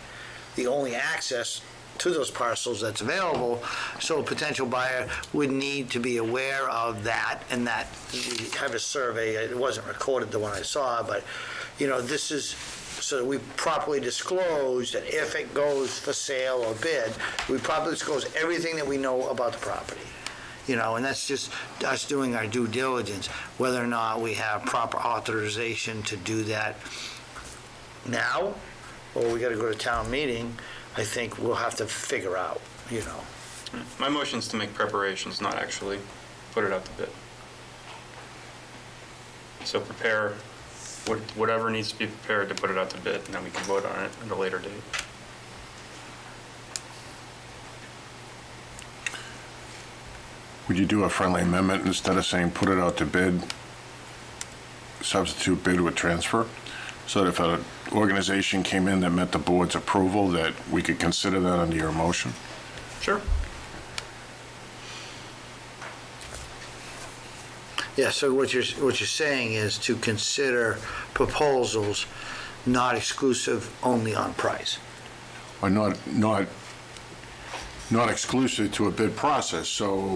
the only access to those parcels that's available, so a potential buyer would need to be aware of that, and that we have a survey. It wasn't recorded, the one I saw, but, this is so that we properly disclose that if it goes for sale or bid, we properly disclose everything that we know about the property. And that's just us doing our due diligence. Whether or not we have proper authorization to do that now, or we got to go to town meeting, I think we'll have to figure out, My motion is to make preparations, not actually put it out to bid. So prepare whatever needs to be prepared to put it out to bid, and then we can vote on it at a later date. Would you do a friendly amendment instead of saying put it out to bid, substitute bid with transfer? So that if an organization came in that met the board's approval, that we could consider that under your motion? Sure. Yeah, so what you're saying is to consider proposals not exclusive only on price. Or not exclusive to a bid process, so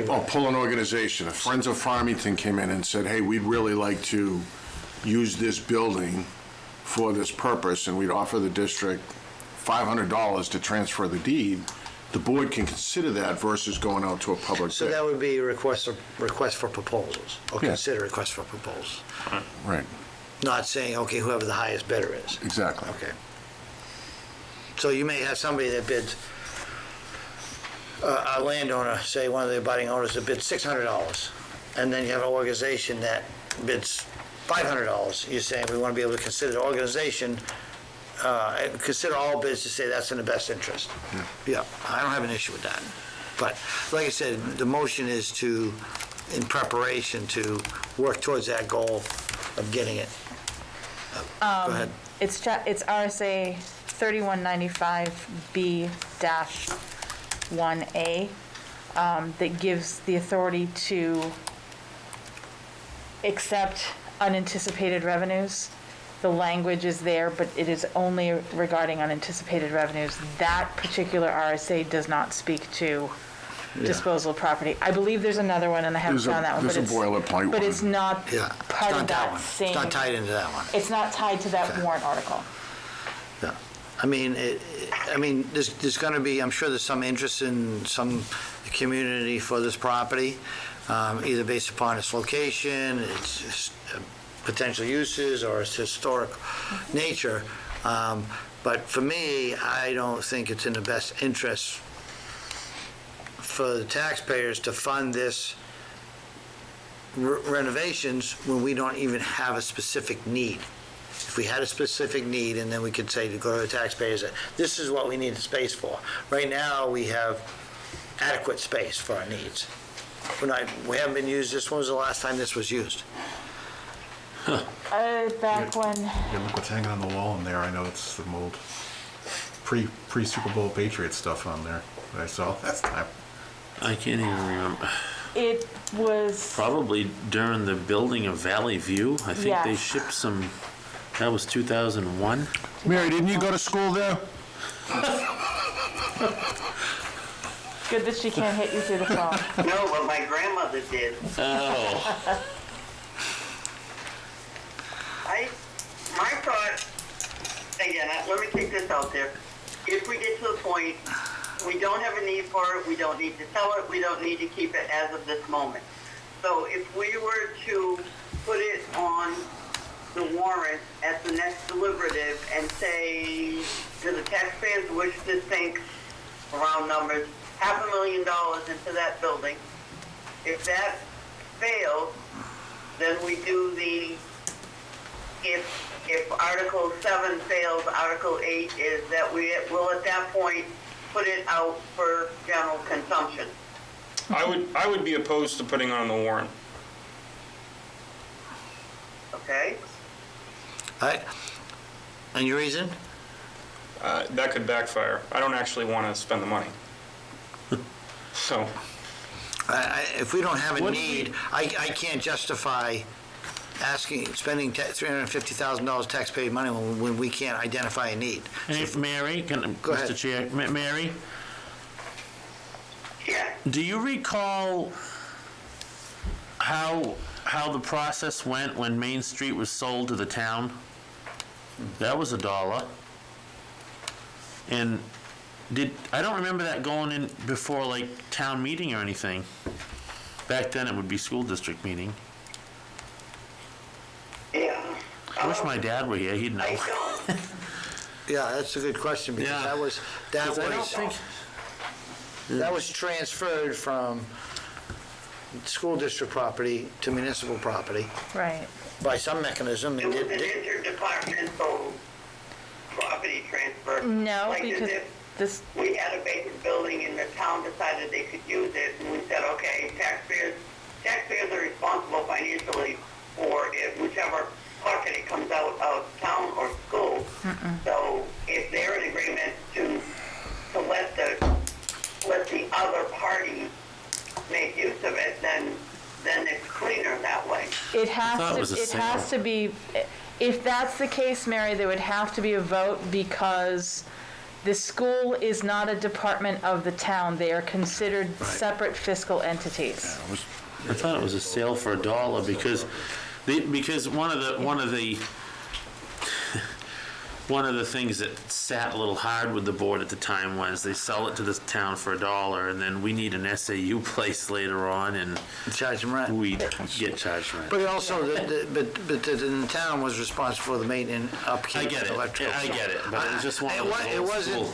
I'll pull an organization. If Friends of Farmington came in and said, hey, we'd really like to use this building for this purpose, and we'd offer the district $500 to transfer the deed, the board can consider that versus going out to a public bid. So that would be a request for proposals, or Yeah. consider request for proposals. Right. Not saying, okay, whoever the highest bidder is. Exactly. Okay. So you may have somebody that bids, a landowner, say one of the abutting owners that bids $600, and then you have an organization that bids $500. You're saying we want to be able to consider the organization, consider all bids to say that's in the best interest. Yeah, I don't have an issue with that. But like I said, the motion is in preparation to work towards that goal of getting it. Go ahead. It's RSA 3195B-1A that gives the authority to accept unanticipated revenues. The language is there, but it is only regarding unanticipated revenues. That particular RSA does not speak to disposal of property. I believe there's another one, and I haven't found that one. There's a boilerplate but one. it's not part of that same. It's not tied into that one. It's not tied to that Okay. warrant article. Yeah. I mean, there's going to be, I'm sure there's some interest in some community for this property, either based upon its location, its potential uses, or its historic nature. But for me, I don't think it's in the best interest for the taxpayers to fund this renovations when we don't even have a specific need. If we had a specific need, and then we could say to go to the taxpayers, this is what we need the space for. Right now, we have adequate space for our needs. We haven't been used, when was the last time this was used? Back when, Yeah, look what's hanging on the wall in there. I know it's the old pre-Super Bowl Patriots stuff on there that I saw last time. I can't even remember. it was, Probably during the building of Valley View. I think they Yes. shipped some, that was 2001. Mary, didn't you go to school there? good that she can't hit you through the phone. No, but my grandmother did. Oh. My thought, again, let me take this out there. If we get to the point, we don't have a need for it, we don't need to sell it, we don't need to keep it as of this moment. So if we were to put it on the warrant at the next deliberative and say, do the taxpayers wish to sink, around numbers, $500,000 into that building? If that fails, then we do if Article 7 fails, Article 8 is that we will at that point put it out for general consumption. I would be opposed to putting on the warrant. Okay? And your reason? That could backfire. I don't actually want to spend the money. So. If we don't have a need, I can't justify spending $350,000 taxpayer money when we can't identify a need. Hey, Mary, Go ahead. Mr. Chair, Mary? Yeah. Do you recall how the process went when Main Street was sold to the town? That was $1. And I don't remember that going in before like town meeting or anything. Back then it would be school district meeting. Yeah. I wish my dad were here, he'd know. Yeah, that's a good question, because Yeah. that was transferred from school district property to municipal property Right. by some mechanism. It was an interdepartmental property transfer. No, Like because as if we had a vacant building and the town decided they could use it, and we said, okay, taxpayers are responsible financially for it, whichever pocket it comes out of town or school. So if they're in agreement to let the other party make use of it, then it's cleaner that way. It has to be, if that's the case, Mary, there would have to be a vote, because the school is not a department of the town. They are considered separate fiscal entities. I thought it was a sale for $1 because one of the things that sat a little hard with the board at the time was they sell it to the town for $1, and then we need an SAU place later on, and charge them rent. We get charged rent. But also, the town was responsible for the maintenance, upkeep, I get it. electrical. I get it, but it was just one of those It old wasn't. school.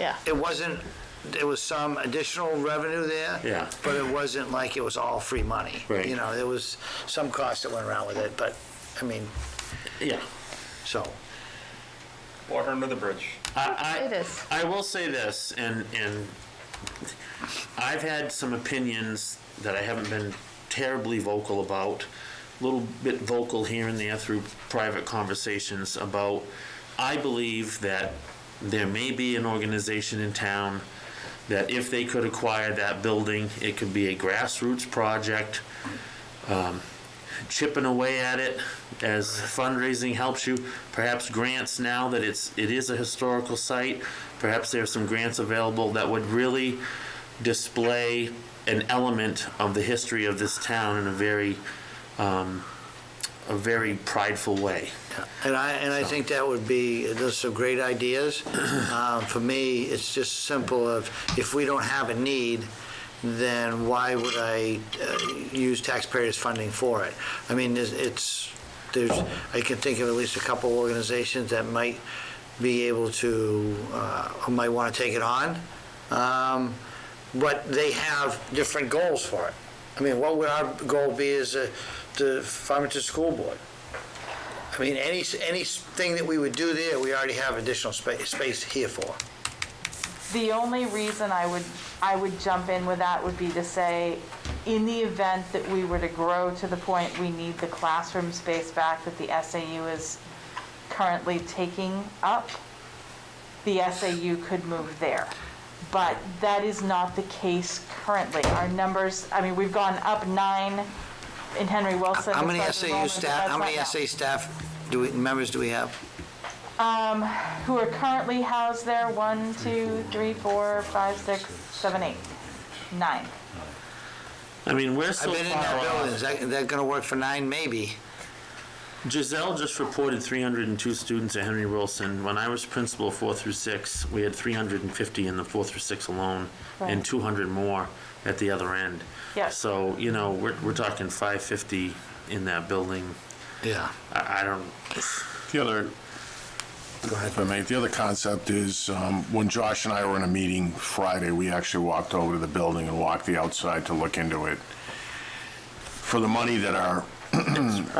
Yeah. There was some additional revenue there. Yeah. But it wasn't like it was all free money. Right. You know, there was some cost that went around with it, but, I mean, Yeah. so. Water under the bridge. It is. I will say this, and I've had some opinions that I haven't been terribly vocal about, a little bit vocal here and there through private conversations about, I believe that there may be an organization in town that if they could acquire that building, it could be a grassroots project, chipping away at it as fundraising helps you. Perhaps grants, now that it is a historical site, perhaps there's some grants available that would really display an element of the history of this town in a very prideful way. And I think that would be, those are great ideas. For me, it's just simple of, if we don't have a need, then why would I use taxpayers' funding for it? I mean, I can think of at least a couple organizations that might be able to, or might want to take it on, but they have different goals for it. I mean, what would our goal be as the Farmington School Board? I mean, anything that we would do there, we already have additional space here for. The only reason I would jump in with that would be to say, in the event that we were to grow to the point we need the classroom space back that the SAU is currently taking up, the SAU could move there. But that is not the case currently. Our numbers, I mean, we've gone up 9 in Henry Wilson. How many as far as SAU enrollment, but staff, that's how many not SA staff members do we have? who are currently housed there, 1, 2, 3, 4, 5, 6, 7, 8, 9. I mean, we're so I've been in far that off. building. Is that going to work for 9? Maybe. Giselle just reported 302 students at Henry Wilson. When I was principal 4 through 6, we had 350 in the 4 through 6 alone, Right. and 200 more at the other end. Yeah. So, we're talking 550 in that building. Yeah. I don't, The other, go ahead, if I may, the other concept is, when Josh and I were in a meeting Friday, we actually walked over to the building and walked the outside to look into it. For the money that our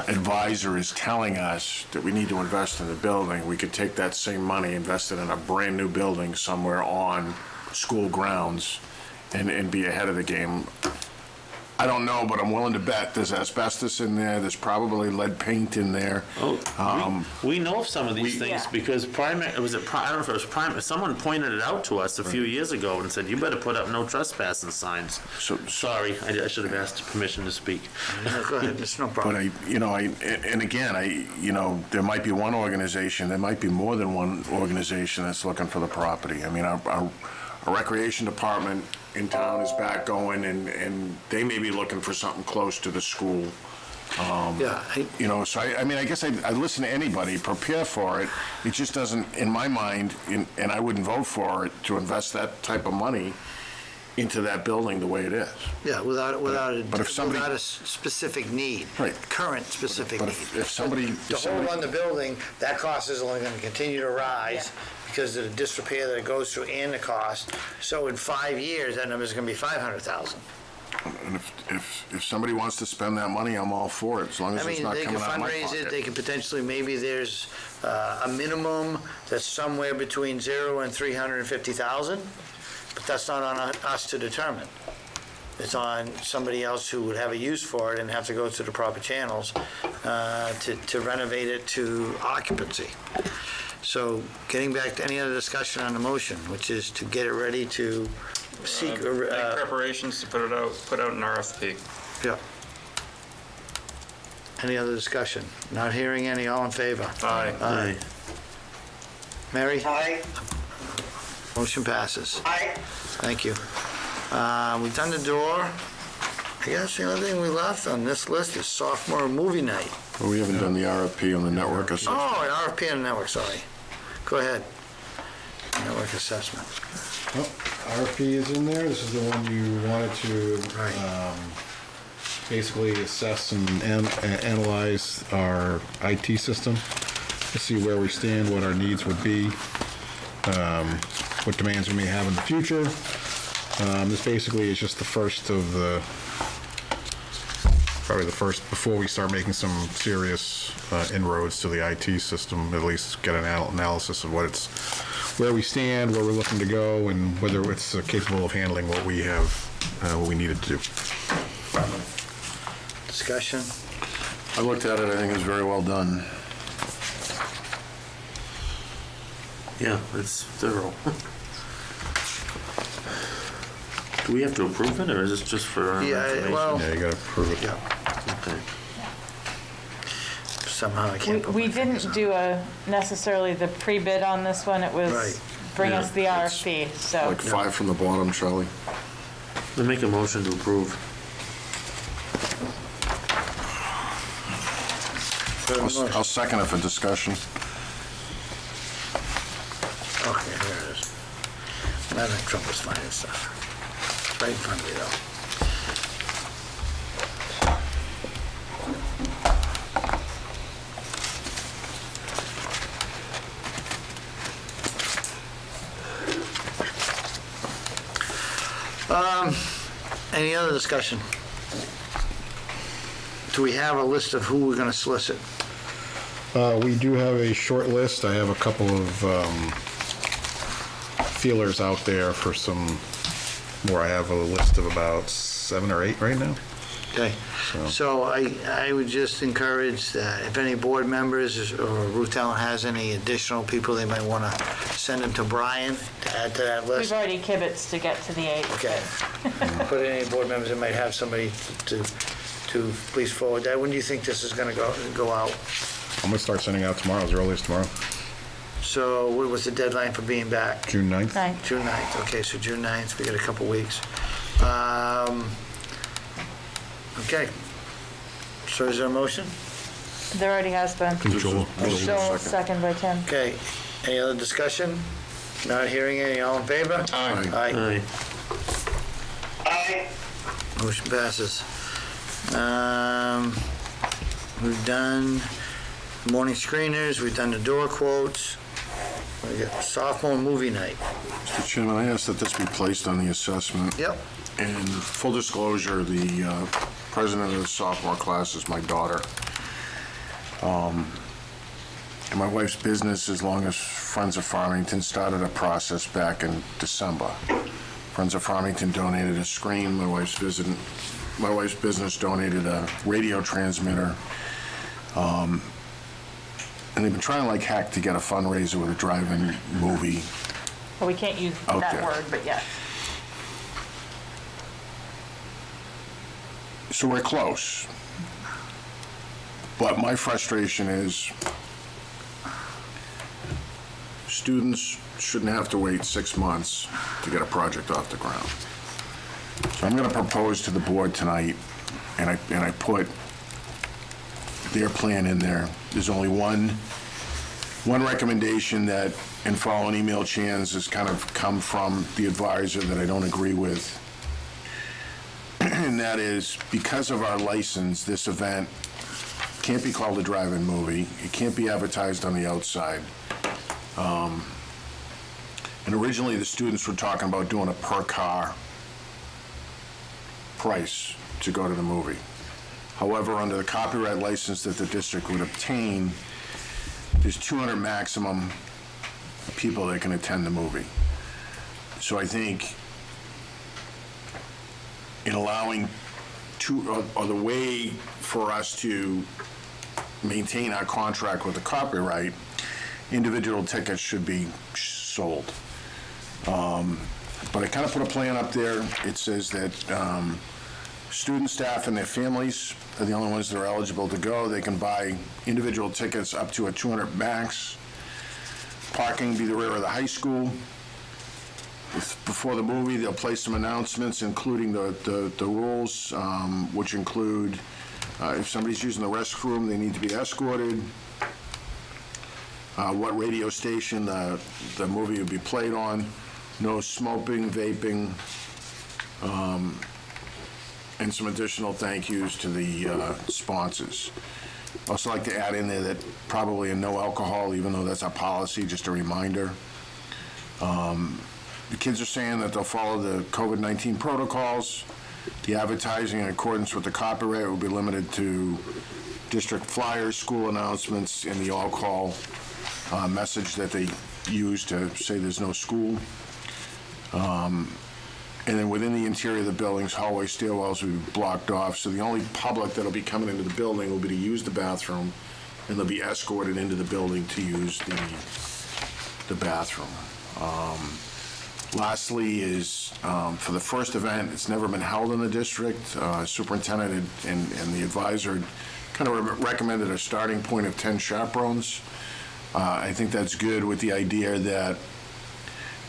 advisor is telling us that we need to invest in the building, we could take that same money, invest it in a brand-new building somewhere on school grounds and be ahead of the game. I don't know, but I'm willing to bet there's asbestos in there, there's probably lead paint in there. we know of some of these things Yeah. because I don't know if it was someone pointed it out to us a few years ago and said, you better put up no trespassing signs. So, Sorry, I should have asked permission to speak. Go ahead, it's no but problem. there might be one organization, there might be more than one organization that's looking for the property. I mean, our recreation department in town is back going, and they may be looking for something close to the school. Yeah, So I guess I listen to anybody, prepare for it. It just doesn't, in my mind, and I wouldn't vote for it, to invest that type of money into that building the way it is. yeah, without But if somebody- without a specific need. Right. Current specific But need. if somebody... To hold on the building, that cost is only gonna continue to rise because of the disrepair that it goes through and the cost. So in 5 years, that number's gonna be 500,000. And if somebody wants to spend that money, I'm all for it, as long I as it's mean, not they can coming out of my fundraise it, pocket. they can potentially, maybe there's a minimum that's somewhere between 0 and 350,000, but that's not on us to determine. It's on somebody else who would have a use for it and have to go through the proper channels to renovate it to occupancy. So getting back to any other discussion on the motion, which is to get it ready to seek... Make preparations to put out an RFP. Yeah. Any other discussion? Not hearing any, all in favor? Aye. Aye. Mary? Aye. Motion passes. Aye. Thank you. We've done the door. I guess the only thing we left on this list is sophomore movie night. Well, we haven't done the RFP on the network assessment. Oh, an RFP on the network, sorry. Go ahead. Network assessment. Oh, RFP is in there. This is the one you wanted to basically assess and analyze our IT system to see where we stand, what our needs would be, what demands we may have in the future. This basically is just the first of probably the first before we start making some serious inroads to the IT system, at least get an analysis of where we stand, where we're looking to go, and whether it's capable of handling what we have, what we needed to do. Discussion? I looked at it, I think it was very well done. Yeah, it's thorough. Do we have to approve it, or is this just for our information? well- Yeah, you gotta prove it. Yeah. Okay. Somehow I can't put We my fingers didn't on do necessarily the pre-bid on this one, it was Right. bring Yeah, us the RFP, so. Like 5 from the bottom, Charlie. I make a motion to approve. I'll second it for discussion. Okay, there it is. I'm having trouble finding stuff. It's right in front of me, though. Any other discussion? Do we have a list of who we're going to solicit? We do have a short list. I have a couple of feelers out there for some more. I have a list of about 7 or 8 right now. Okay, so I would just encourage that if any board members or Ruth Ellen has any additional people, they might want to send them to Brian to add to that We've list. already kibitzed to get to the 8. Okay. Put any board members that might have somebody to please forward that. When do you think this is going to go out? I'm gonna start sending out tomorrow, as early as tomorrow, So what was the deadline for being back? June 9th. June 9th, okay, so June 9th, we got a couple weeks. Okay. So is there a motion? There already has been. Joel. Joel, second by Tim. Okay, any other discussion? Not hearing any, all in favor? Aye. Aye. Motion passes. We've done morning screeners, we've done the door quotes. We got sophomore movie night. Mr. Chairman, I ask that this be placed on the assessment. Yep. And full disclosure, the president of the sophomore class is my daughter. And my wife's business, as long as Friends of Farmington, started a process back in December. Friends of Farmington donated a screen. My wife's business donated a radio transmitter. And they've been trying like heck to get a fundraiser with a drive-in movie. Well, we can't use Out that there. word, but yes. So we're close. But my frustration is students shouldn't have to wait 6 months to get a project off the ground. So I'm going to propose to the board tonight, and I put their plan in there. There's only one recommendation that, in following email chans, has kind of come from the advisor that I don't agree with. And that is, because of our license, this event can't be called a drive-in movie. It can't be advertised on the outside. And originally, the students were talking about doing a per-car price to go to the movie. However, under the copyright license that the district would obtain, there's 200 maximum people that can attend the movie. So I think in allowing or the way for us to maintain our contract with the copyright, individual tickets should be sold. But I kind of put a plan up there. It says that student, staff, and their families are the only ones that are eligible to go. They can buy individual tickets up to a 200 max. Parking be the rear of the high school. Before the movie, they'll place some announcements, including the rules, which include if somebody's using the restroom, they need to be escorted. What radio station the movie will be played on. No smoking, vaping, and some additional thank yous to the sponsors. Also like to add in there that probably a no alcohol, even though that's our policy, just a reminder. The kids are saying that they'll follow the COVID-19 protocols. The advertising in accordance with the copyright will be limited to district flyers, school announcements, and the all-call message that they use to say there's no school. And then within the interior of the buildings, hallway stairwells will be blocked off, so the only public that'll be coming into the building will be to use the bathroom, and they'll be escorted into the building to use the bathroom. Lastly is, for the first event, it's never been held in the district. Superintendent and the advisor kind of recommended a starting point of 10 chaperones. I think that's good with the idea that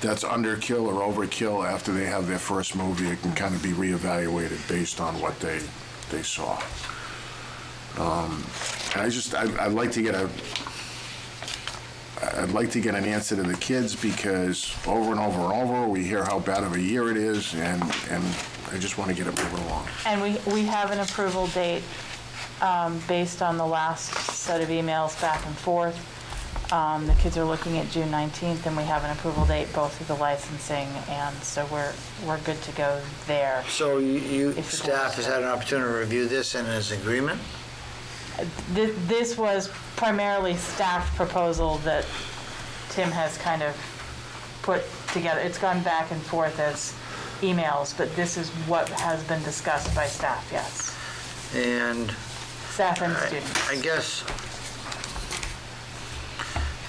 that's underkill or overkill after they have their first movie. It can kind of be reevaluated based on what they saw. And I'd like to get an answer to the kids, because over and over and over we hear how bad of a year it is, and I just want to get it moving along. And we have an approval date based on the last set of emails back and forth. The kids are looking at June 19th, and we have an approval date both through the licensing, and so we're good to go there. So staff has had an opportunity to review this and is in agreement? This was primarily staff proposal that Tim has kind of put together. It's gone back and forth as emails, but this is what has been discussed by staff, yes. And Staff and students. I guess,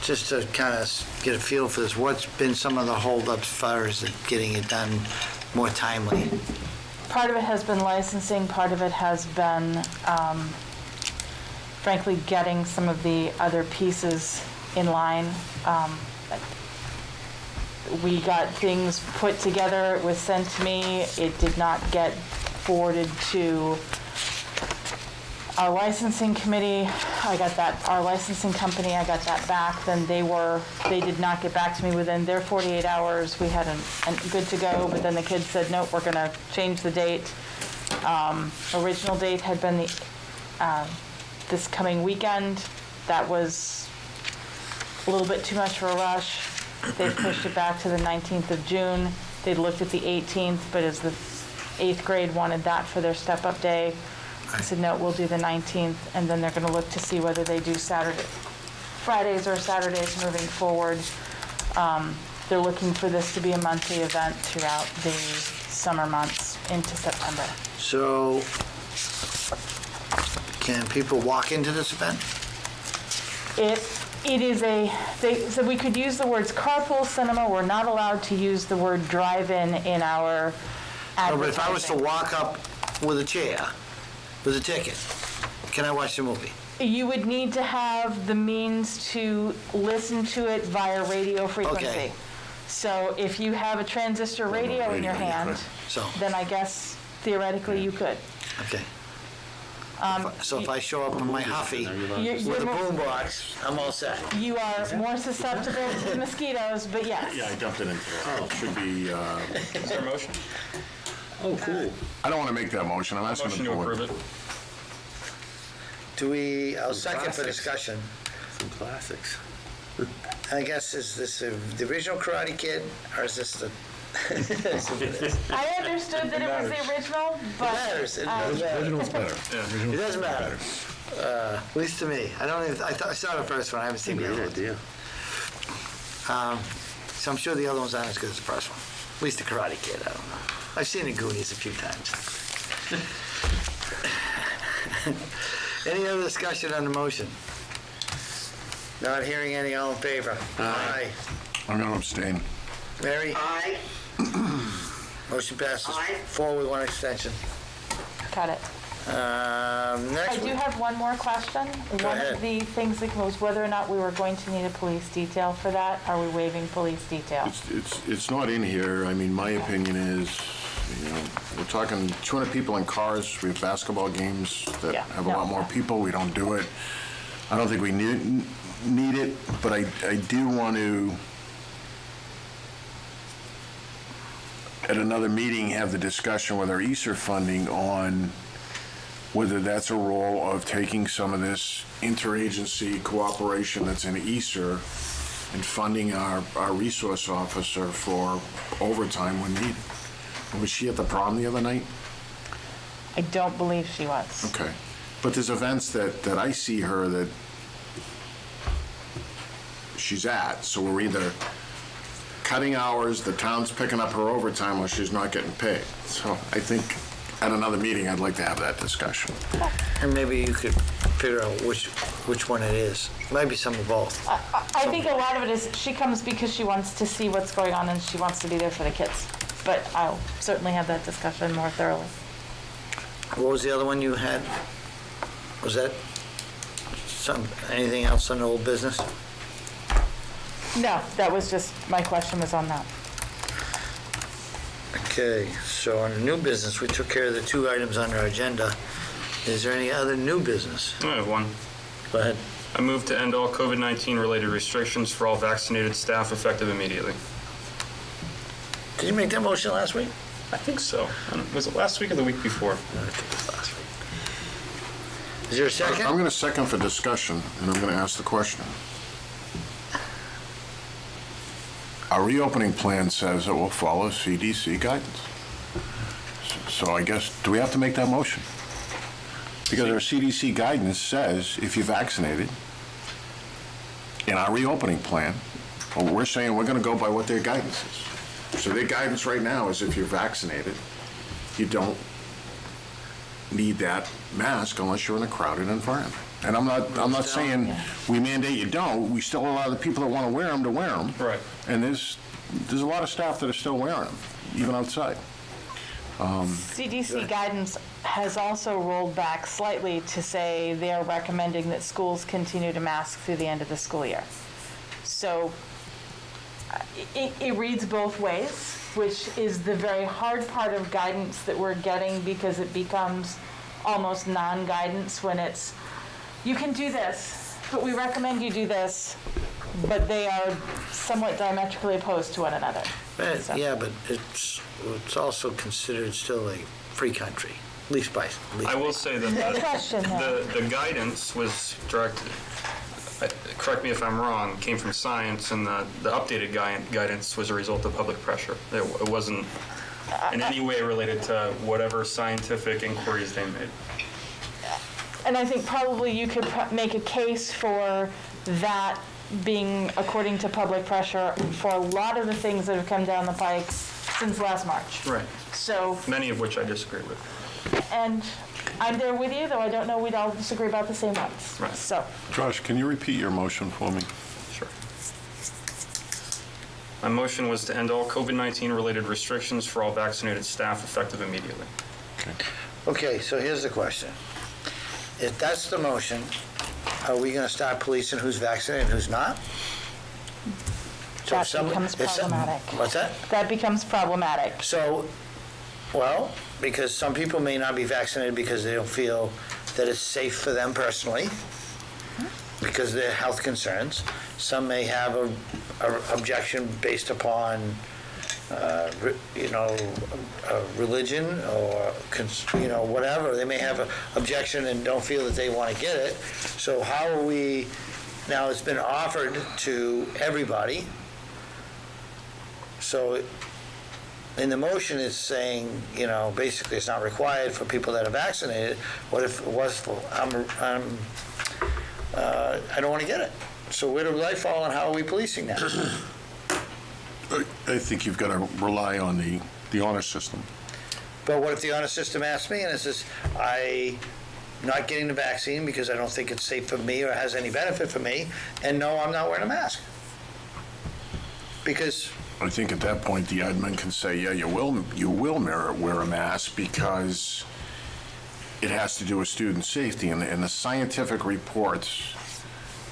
just to kind of get a feel for this, what's been some of the holdups as far as getting it done more timely? Part of it has been licensing, part of it has been, frankly, getting some of the other pieces in line. We got things put together, it was sent to me, it did not get forwarded to Our licensing committee, our licensing company, I got that back. Then they did not get back to me within their 48 hours. We had a good to go, but then the kids said, nope, we're gonna change the date. Original date had been this coming weekend. That was a little bit too much for a rush. They pushed it back to the 19th of June. They'd looked at the 18th, but as the 8th grade wanted that for their step-up day, I said, no, we'll do the 19th, and then they're gonna look to see whether they do Fridays or Saturdays moving forward. They're looking for this to be a monthly event throughout the summer months into September. So, can people walk into this event? It is so we could use the words carpool cinema. We're not allowed to use the word drive-in in our advertising. No, but if I was to walk up with a chair, with a ticket, can I watch the movie? You would need to have the means to listen to it via radio frequency. Okay. So if you have a transistor radio in your hand, then I guess theoretically you could. Okay. So if I show up in my Huffy with a boombox, I'm all set. You are more susceptible to the mosquitoes, but yes. Yeah, I dumped it into it. It should be, Is there a motion? Oh, cool. I don't want to make that motion. I'm asking Motion the to board. approve it. I'll second for discussion. Some classics. I guess, is this the original Karate Kid, or is this the? I understood that it was the original, but. It matters. Original's better. It doesn't matter. At least to me. I saw the first one. I haven't seen the other one. idea. So I'm sure the other ones aren't as good as the first one. At least the Karate Kid, I don't know. I've seen the Goonies a few times. Any other discussion on the motion? Not hearing any, all in favor? Aye. I'm going to abstain. Mary? Aye. Motion passes Aye. 4 with 1 extension. Got it. I Next do one. have one more question. One ahead. of the things that was whether or not we were going to need a police detail for that. Are we waiving police detail? It's not in here. I mean, my opinion is, we're talking 200 people in cars. We have basketball games that Yeah, have a no. lot more people. We don't do it. I don't think we need it, but I do want to, at another meeting, have the discussion with our ESSER funding on whether that's a role of taking some of this interagency cooperation that's in ESSER and funding our resource officer for overtime when needed. Was she at the prom the other night? I don't believe she was. Okay. But there's events that I see her that she's at, so we're either cutting hours, the town's picking up her overtime, or she's not getting paid. So I think at another meeting, I'd like to have that discussion. And maybe you could figure out which one it is. Might be some of both. I think a lot of it is she comes because she wants to see what's going on and she wants to be there for the kids. But I'll certainly have that discussion more thoroughly. What was the other one you had? Was that anything else on the old business? No, that was just, my question was on that. Okay, so on the new business, we took care of the 2 items on our agenda. Is there any other new business? I have one. Go ahead. I move to end all COVID-19 related restrictions for all vaccinated staff effective immediately. Did you make that motion last week? I think so. Was it last week or the week before? I think it was last week. Is there a second? I'm going to second for discussion, and I'm going to ask the question. Our reopening plan says it will follow CDC guidance. So I guess, do we have to make that motion? Because our CDC guidance says if you're vaccinated, in our reopening plan, well, we're saying we're going to go by what their guidance is. So their guidance right now is if you're vaccinated, you don't need that mask unless you're in a crowded environment. And I'm not saying we mandate you don't. We still allow the people that want to wear them to wear them. Right. And there's a lot of staff that are still wearing them, even outside. CDC guidance has also rolled back slightly to say they're recommending that schools continue to mask through the end of the school year. So it reads both ways, which is the very hard part of guidance that we're getting because it becomes almost non-guidance when it's, you can do this, but we recommend you do this, but they are somewhat diametrically opposed to one another. So. Yeah, but it's also considered still a free country, at least by. I will say that No question, the guidance was directed, correct me if I'm wrong, came from science, and the updated guidance was a result of public pressure. It wasn't in any way related to whatever scientific inquiries they made. And I think probably you could make a case for that being according to public pressure for a lot of the things that have come down the pike since last March. Right. So, Many of which I disagree with. and I'm there with you, though I don't know we'd all disagree about the same ones. Right. So, Josh, can you repeat your motion for me? Sure. My motion was to end all COVID-19 related restrictions for all vaccinated staff effective immediately. Okay, so here's the question. If that's the motion, are we gonna start policing who's vaccinated and who's not? So that becomes problematic. What's that? That becomes problematic. So, well, because some people may not be vaccinated because they don't feel that it's safe for them personally, because of their health concerns. Some may have a objection based upon, religion or, whatever. They may have an objection and don't feel that they want to get it. So how are we, now it's been offered to everybody. So in the motion, it's saying, basically it's not required for people that are vaccinated. What if it was for, I don't want to get it. So where do I fall and how are we policing that? I think you've got to rely on the honor system. But what if the honor system asks me and it says, I'm not getting the vaccine because I don't think it's safe for me or has any benefit for me, and no, I'm not wearing a mask? Because I think at that point, the admin can say, yeah, you will wear a mask because it has to do with student safety. And the scientific reports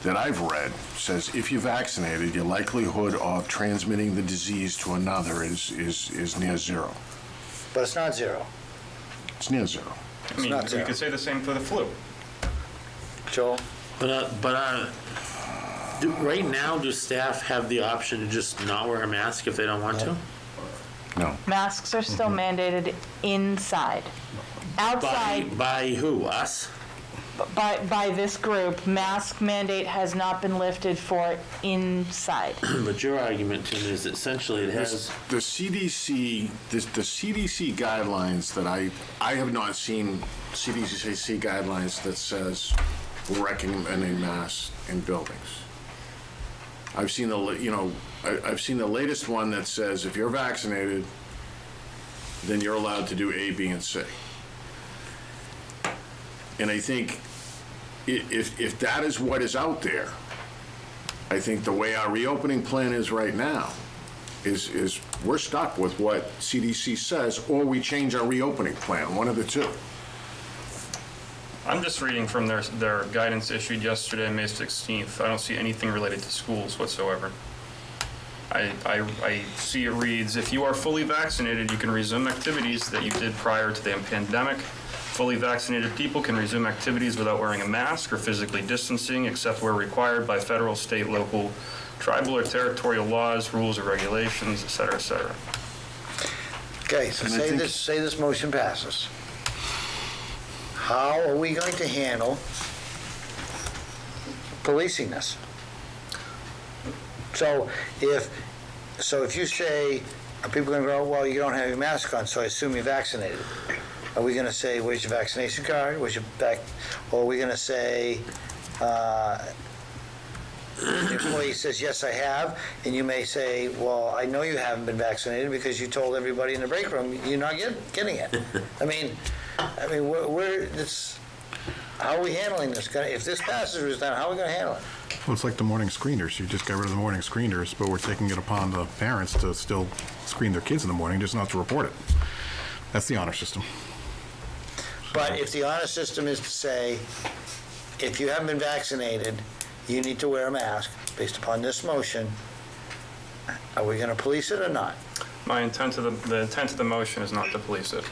that I've read says if you're vaccinated, your likelihood of transmitting the disease to another is near zero. But it's not zero. It's near zero. I mean, we could say the same for the flu. Joel? Right now, do staff have the option to just not wear a mask if they don't want to? No. Masks are still mandated inside. Outside, By who? Us? by this group, mask mandate has not been lifted for inside. But your argument, Tim, is essentially it has. The CDC guidelines that I have not seen CDC guidelines that says we're recommending masks in buildings. I've seen I've seen the latest one that says if you're vaccinated, then you're allowed to do A, B, and C. And I think if that is what is out there, I think the way our reopening plan is right now is we're stuck with what CDC says, or we change our reopening plan, one of the two. I'm just reading from their guidance issued yesterday, May 16th. I don't see anything related to schools whatsoever. I see it reads, if you are fully vaccinated, you can resume activities that you did prior to the pandemic. Fully vaccinated people can resume activities without wearing a mask or physically distancing, except where required by federal, state, local, tribal, or territorial laws, rules, or regulations, et cetera, et cetera. Okay, so say this motion passes. How are we going to handle policing this? So if you say, are people going to go, well, you don't have your mask on, so I assume you're vaccinated. Are we going to say, where's your vaccination card? Where's your back? Or are we going to say, the employee says, yes, I have, and you may say, well, I know you haven't been vaccinated because you told everybody in the break room you're not getting it. I mean, how are we handling this? If this passes, how are we going to handle it? Well, it's like the morning screeners. You just got rid of the morning screeners, but we're taking it upon the parents to still screen their kids in the morning, just not to report it. That's the honor system. But if the honor system is to say, if you haven't been vaccinated, you need to wear a mask based upon this motion, are we going to police it or not? The intent of the motion is not to police it.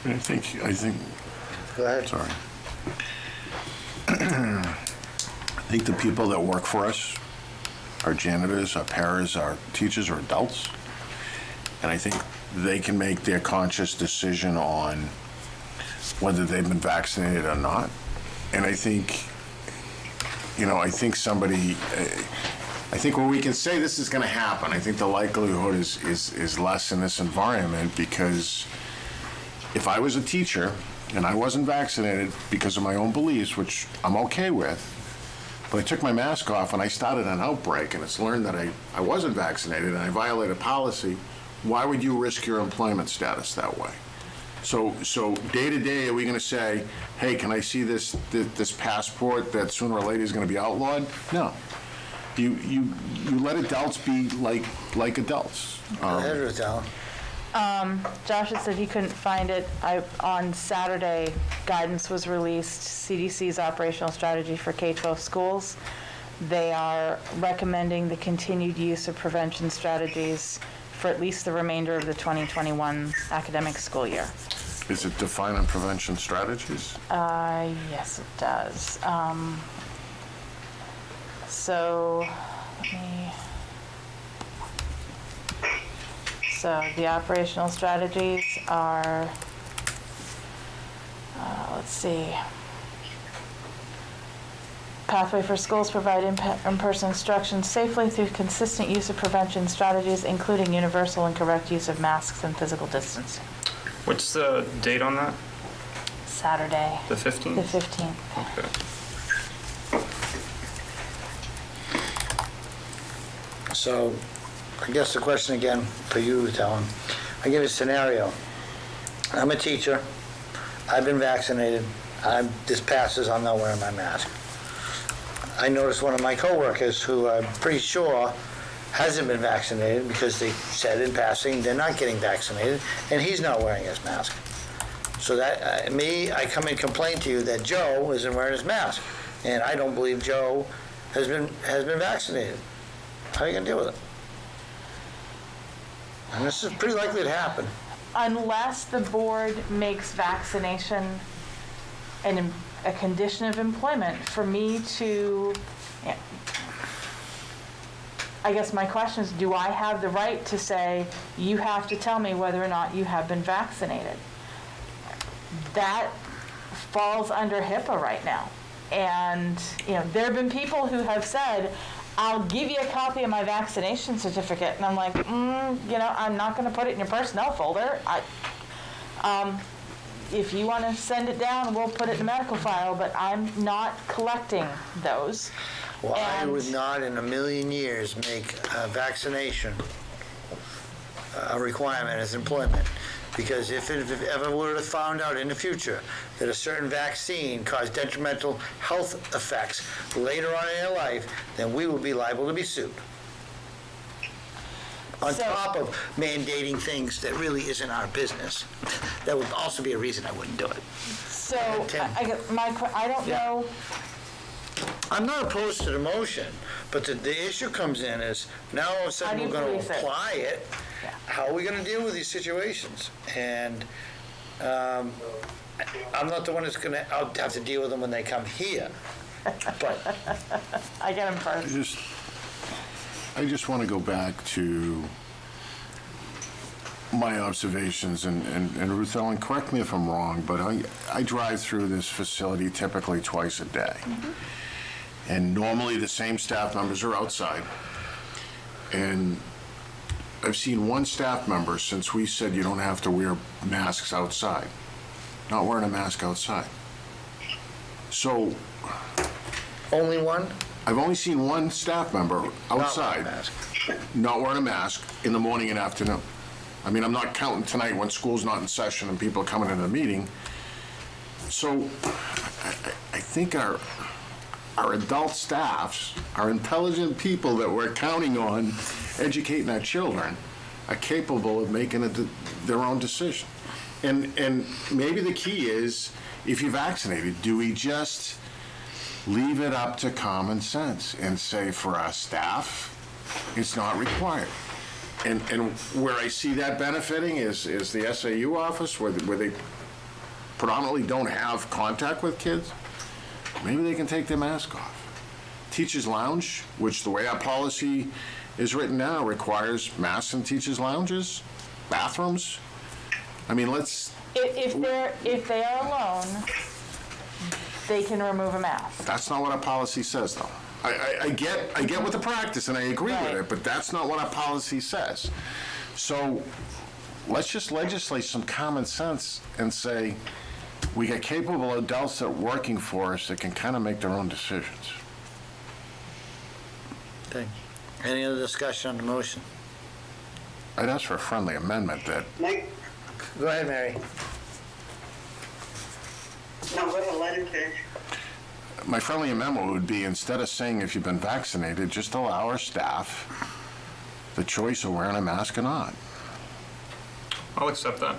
I think Go ahead. Sorry. I think the people that work for us, our janitors, our paras, our teachers are adults. And I think they can make their conscious decision on whether they've been vaccinated or not. And I think, I think where we can say this is going to happen, I think the likelihood is less in this environment, because if I was a teacher and I wasn't vaccinated because of my own beliefs, which I'm okay with, but I took my mask off and I started an outbreak and it's learned that I wasn't vaccinated and I violated policy, why would you risk your employment status that way? So day to day, are we going to say, hey, can I see this passport that sooner or later is going to be outlawed? No. You let adults be like adults. Go ahead, Ruth Allen. Josh had said he couldn't find it. On Saturday, guidance was released, CDC's operational strategy for K-12 schools. They are recommending the continued use of prevention strategies for at least the remainder of the 2021 academic school year. Is it defined on prevention strategies? Yes, it does. So the operational strategies are, let's see. Pathway for schools provide in-person instruction safely through consistent use of prevention strategies, including universal and correct use of masks and physical distancing. What's the date on that? Saturday. The 15th? The 15th. Okay. So, I guess the question again for you, Ruth Allen. I give you a scenario. I'm a teacher. I've been vaccinated. This passes, I'm not wearing my mask. I noticed one of my coworkers who I'm pretty sure hasn't been vaccinated because they said in passing they're not getting vaccinated, and he's not wearing his mask. So that, I come and complain to you that Joe isn't wearing his mask, and I don't believe Joe has been vaccinated. How are you going to deal with it? And this is pretty likely to happen. Unless the board makes vaccination a condition of employment, for me to, I guess my question is, do I have the right to say, you have to tell me whether or not you have been vaccinated? That falls under HIPAA right now. And, there have been people who have said, I'll give you a copy of my vaccination certificate. And I'm like, I'm not going to put it in your personnel folder. If you want to send it down, we'll put it in the medical file, but I'm not collecting those. Well, I would not in a million years make vaccination a requirement as employment. Because if it ever were to found out in the future that a certain vaccine caused detrimental health effects later on in their life, then we will be liable to be sued. On top of mandating things that really isn't our business. That would also be a reason I wouldn't do it. So, I don't know. I'm not opposed to the motion, but the issue comes in is, now all of a sudden we're going to apply it. Yeah. How are we going to deal with these situations? And I'm not the one that's going to have to deal with them when they come here. But I get them first. I just want to go back to my observations, and Ruth Ellen, correct me if I'm wrong, but I drive through this facility typically twice a day. Mm-hmm. And normally the same staff members are outside. And I've seen one staff member since we said you don't have to wear masks outside, not wearing a mask outside. So. Only one? I've only seen one staff member outside not wearing a mask in the morning and afternoon. I mean, I'm not counting tonight when school's not in session and people are coming into the meeting. So I think our adult staffs, our intelligent people that we're counting on educating our children, are capable of making their own decision. And maybe the key is, if you're vaccinated, do we just leave it up to common sense and say, for our staff, it's not required? And where I see that benefiting is the SAU office, where they predominantly don't have contact with kids, maybe they can take their mask off. Teachers' lounge, which the way our policy is written now requires masks in teachers' lounges, bathrooms. I mean, let's, If they are alone, they can remove a mask. that's not what our policy says, though. I get with the practice, and I agree with it, but that's not what our policy says. So let's just legislate some common sense and say, we got capable adults that are working for us that can kind of make their own decisions. Okay. Any other discussion on the motion? I'd ask for a friendly amendment that, Mike? Go ahead, Mary. No, go ahead, let him finish. my friendly amendment would be, instead of saying if you've been vaccinated, just allow our staff the choice of wearing a mask or not. I'll accept that.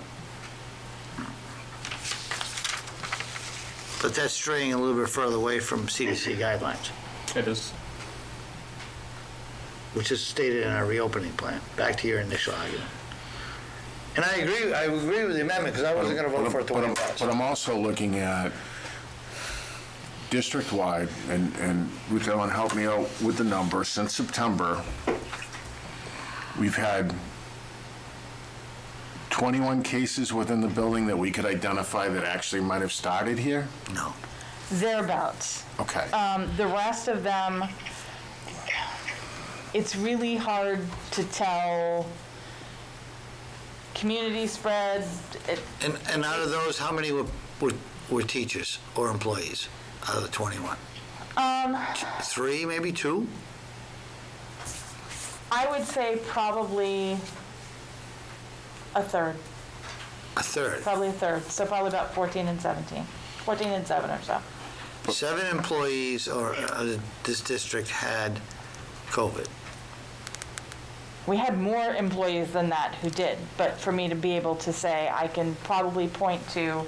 But that's straying a little bit further away from CDC guidelines, It is. which is stated in our reopening plan. Back to your initial argument. And I agree with the amendment, because I wasn't going to vote for it the way it was. But I'm also looking at district-wide, and Ruth Ellen helped me out with the number. Since September, we've had 21 cases within the building that we could identify that actually might have started here? No. Thereabouts. Okay. The rest of them, it's really hard to tell. Community spread. And out of those, how many were teachers or employees out of the 21? 3, maybe 2? I would say probably a third. A third. Probably a third. So probably about 14 and 17. 14 and 7 or so. 7 employees or this district had COVID. We had more employees than that who did, but for me to be able to say, I can probably point to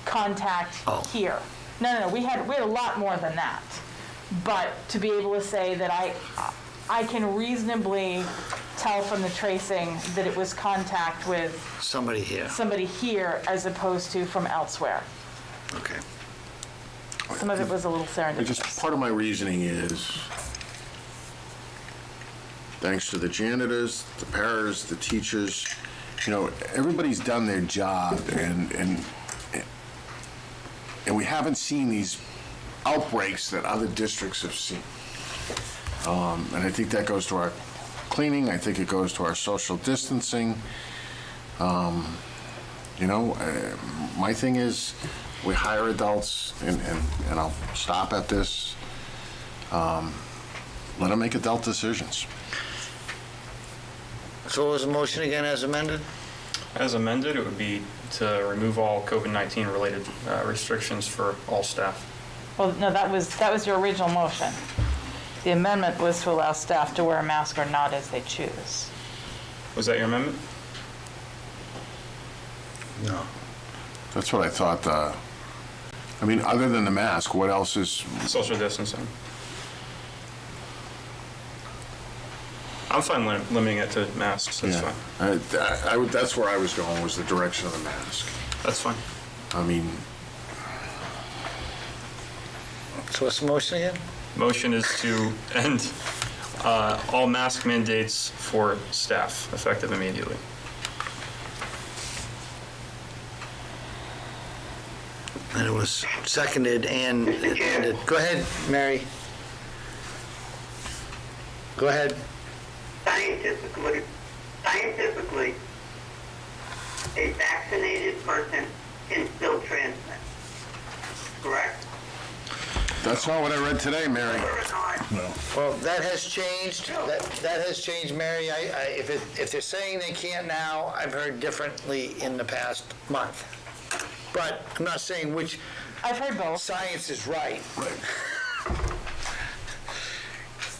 contact here. No, we had a lot more than that. But to be able to say that I can reasonably tell from the tracing that it was contact with somebody here as opposed to from elsewhere. Okay. Some of it was a little serendipitous. Just part of my reasoning is, thanks to the janitors, the paras, the teachers, everybody's done their job, and we haven't seen these outbreaks that other districts have seen. And I think that goes to our cleaning. I think it goes to our social distancing. My thing is, we hire adults, and I'll stop at this. Let them make adult decisions. So what was the motion again as amended? As amended, it would be to remove all COVID-19 related restrictions for all staff. Well, no, that was your original motion. The amendment was to allow staff to wear a mask or not as they choose. Was that your amendment? No. That's what I thought. Other than the mask, what else is? Social distancing. I'm fine limiting it to masks. That's fine. That's where I was going, was the direction of the mask. That's fine. So what's the motion again? Motion is to end all mask mandates for staff, effective immediately. And it was seconded and go ahead, Mary. Go ahead. Scientifically, a vaccinated person can still transmit. Correct? That's not what I read today, Mary. No. Well, that has changed. That has changed, Mary. If they're saying they can't now, I've heard differently in the past month. But I'm not saying which. I've heard both. Science is right. Right.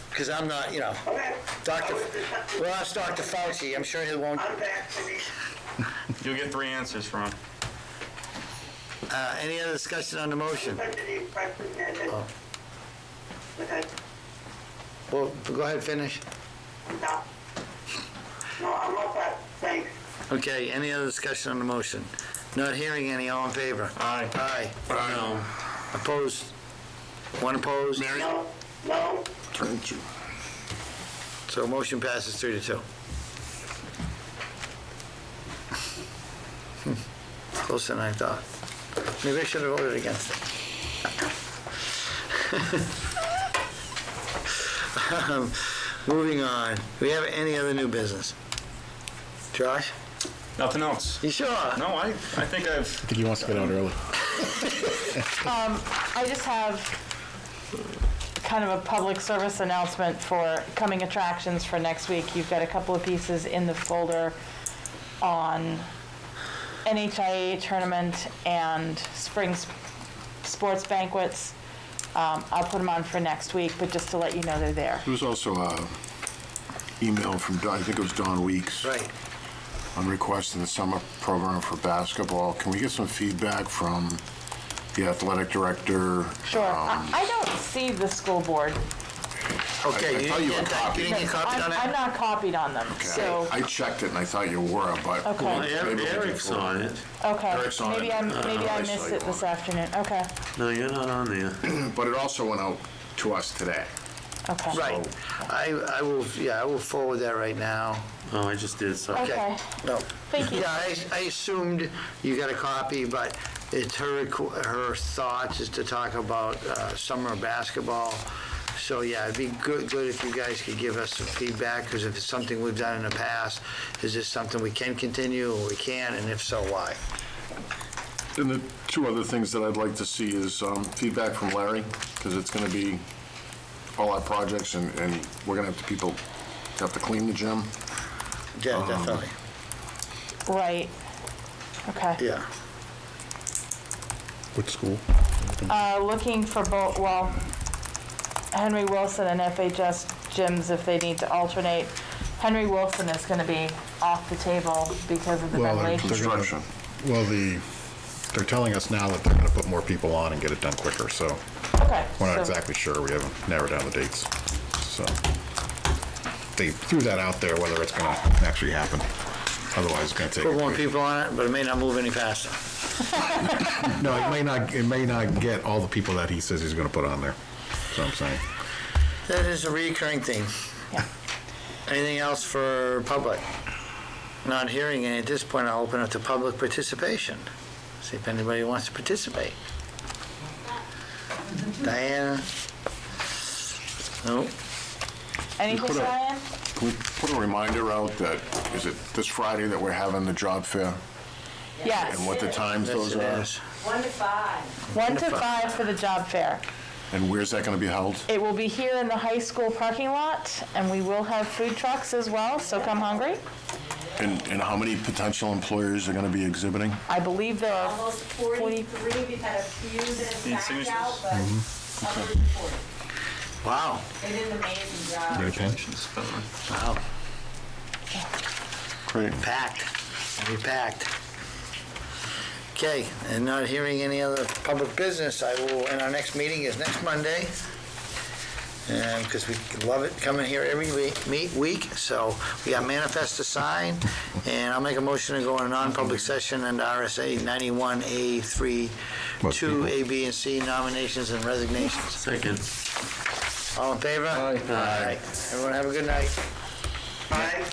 Because I'm not, we'll ask Dr. Fauci. I'm sure he won't. You'll get 3 answers from him. Any other discussion on the motion? Oh. Well, go ahead, finish. No, I'm all set. Thanks. Okay, any other discussion on the motion? Not hearing any, all in favor? Aye. Aye. No. Opposed? One opposed? No, no. So motion passes 3-2. Closer than I thought. Maybe I should have voted against it. Moving on. Do we have any other new business? Josh? Nothing else. You sure? No, I think I've... I think he wants to get out early. I just have kind of a public service announcement for coming attractions for next week. You've got a couple of pieces in the folder on NHIA tournament and spring sports banquets. I'll put them on for next week, but just to let you know they're there. There was also an email from, I think it was Don Weeks. Right. On requesting the summer program for basketball. Can we get some feedback from the athletic director? Sure. I don't see the school board. Okay, I thought you were you didn't get copied on I'm it? not copied on them, so, I checked it and I thought you were, but. Okay. Well, maybe we can Eric's forward. on it. okay. Eric's on Maybe it. I I missed saw it you this on it. afternoon. Okay, No, you're not on there. But it also went out to us today. okay. Right. I will forward that right now. Oh, I just did, sorry. Okay. No. Thank you. Yeah, I assumed you got a copy, but it's her thoughts is to talk about summer basketball. So yeah, it'd be good if you guys could give us some feedback, because if it's something we've done in the past, is this something we can continue or we can't, and if so, why? And the two other things that I'd like to see is feedback from Larry, because it's going to be all our projects, and we're going to have to clean the gym. Yeah, definitely. Right. Okay. Yeah. Which school? Looking for both, well, Henry Wilson and FHS gyms if they need to alternate. Henry Wilson is going to be off the table because of the ventilation. Construction. Well, they're telling us now that they're going to put more people on and get it done quicker, so Okay. we're not so- exactly sure. We haven't narrowed down the dates. So they threw that out there, whether it's going to actually happen. Otherwise, it's going to take... Put more people on it, but it may not move any faster. No, it may not get all the people that he says he's going to put on there. That's what I'm saying. That is a recurring theme. Yeah. Anything else for public? Not hearing any at this point, I'll open up to public participation. See if anybody wants to participate. Diana? No? Anything, Ryan? Can we put a reminder out that, is it this Friday that we're having the job fair? Yes. And what the times those Yes, it are? is. 1 to 5. 1 to 5 for the job fair. And where's that going to be held? It will be here in the high school parking lot, and we will have food trucks as well, so come hungry. And how many potential employers are going to be exhibiting? I believe there are Almost 43, we've had a few that Need have backed signatures? out, but upwards of 40. Wow. They did an amazing job. Ready, Pen? Wow. Great. Packed. Be packed. Okay, and not hearing any other public business, and our next meeting is next Monday. And because we love it coming here every week, so we got manifest to sign, and I'll make a motion to go in a non-public session under RSA 91A3, 2, A, B, and C, nominations and resignations. Second. All in favor? Aye. Everyone have a good night. Aye.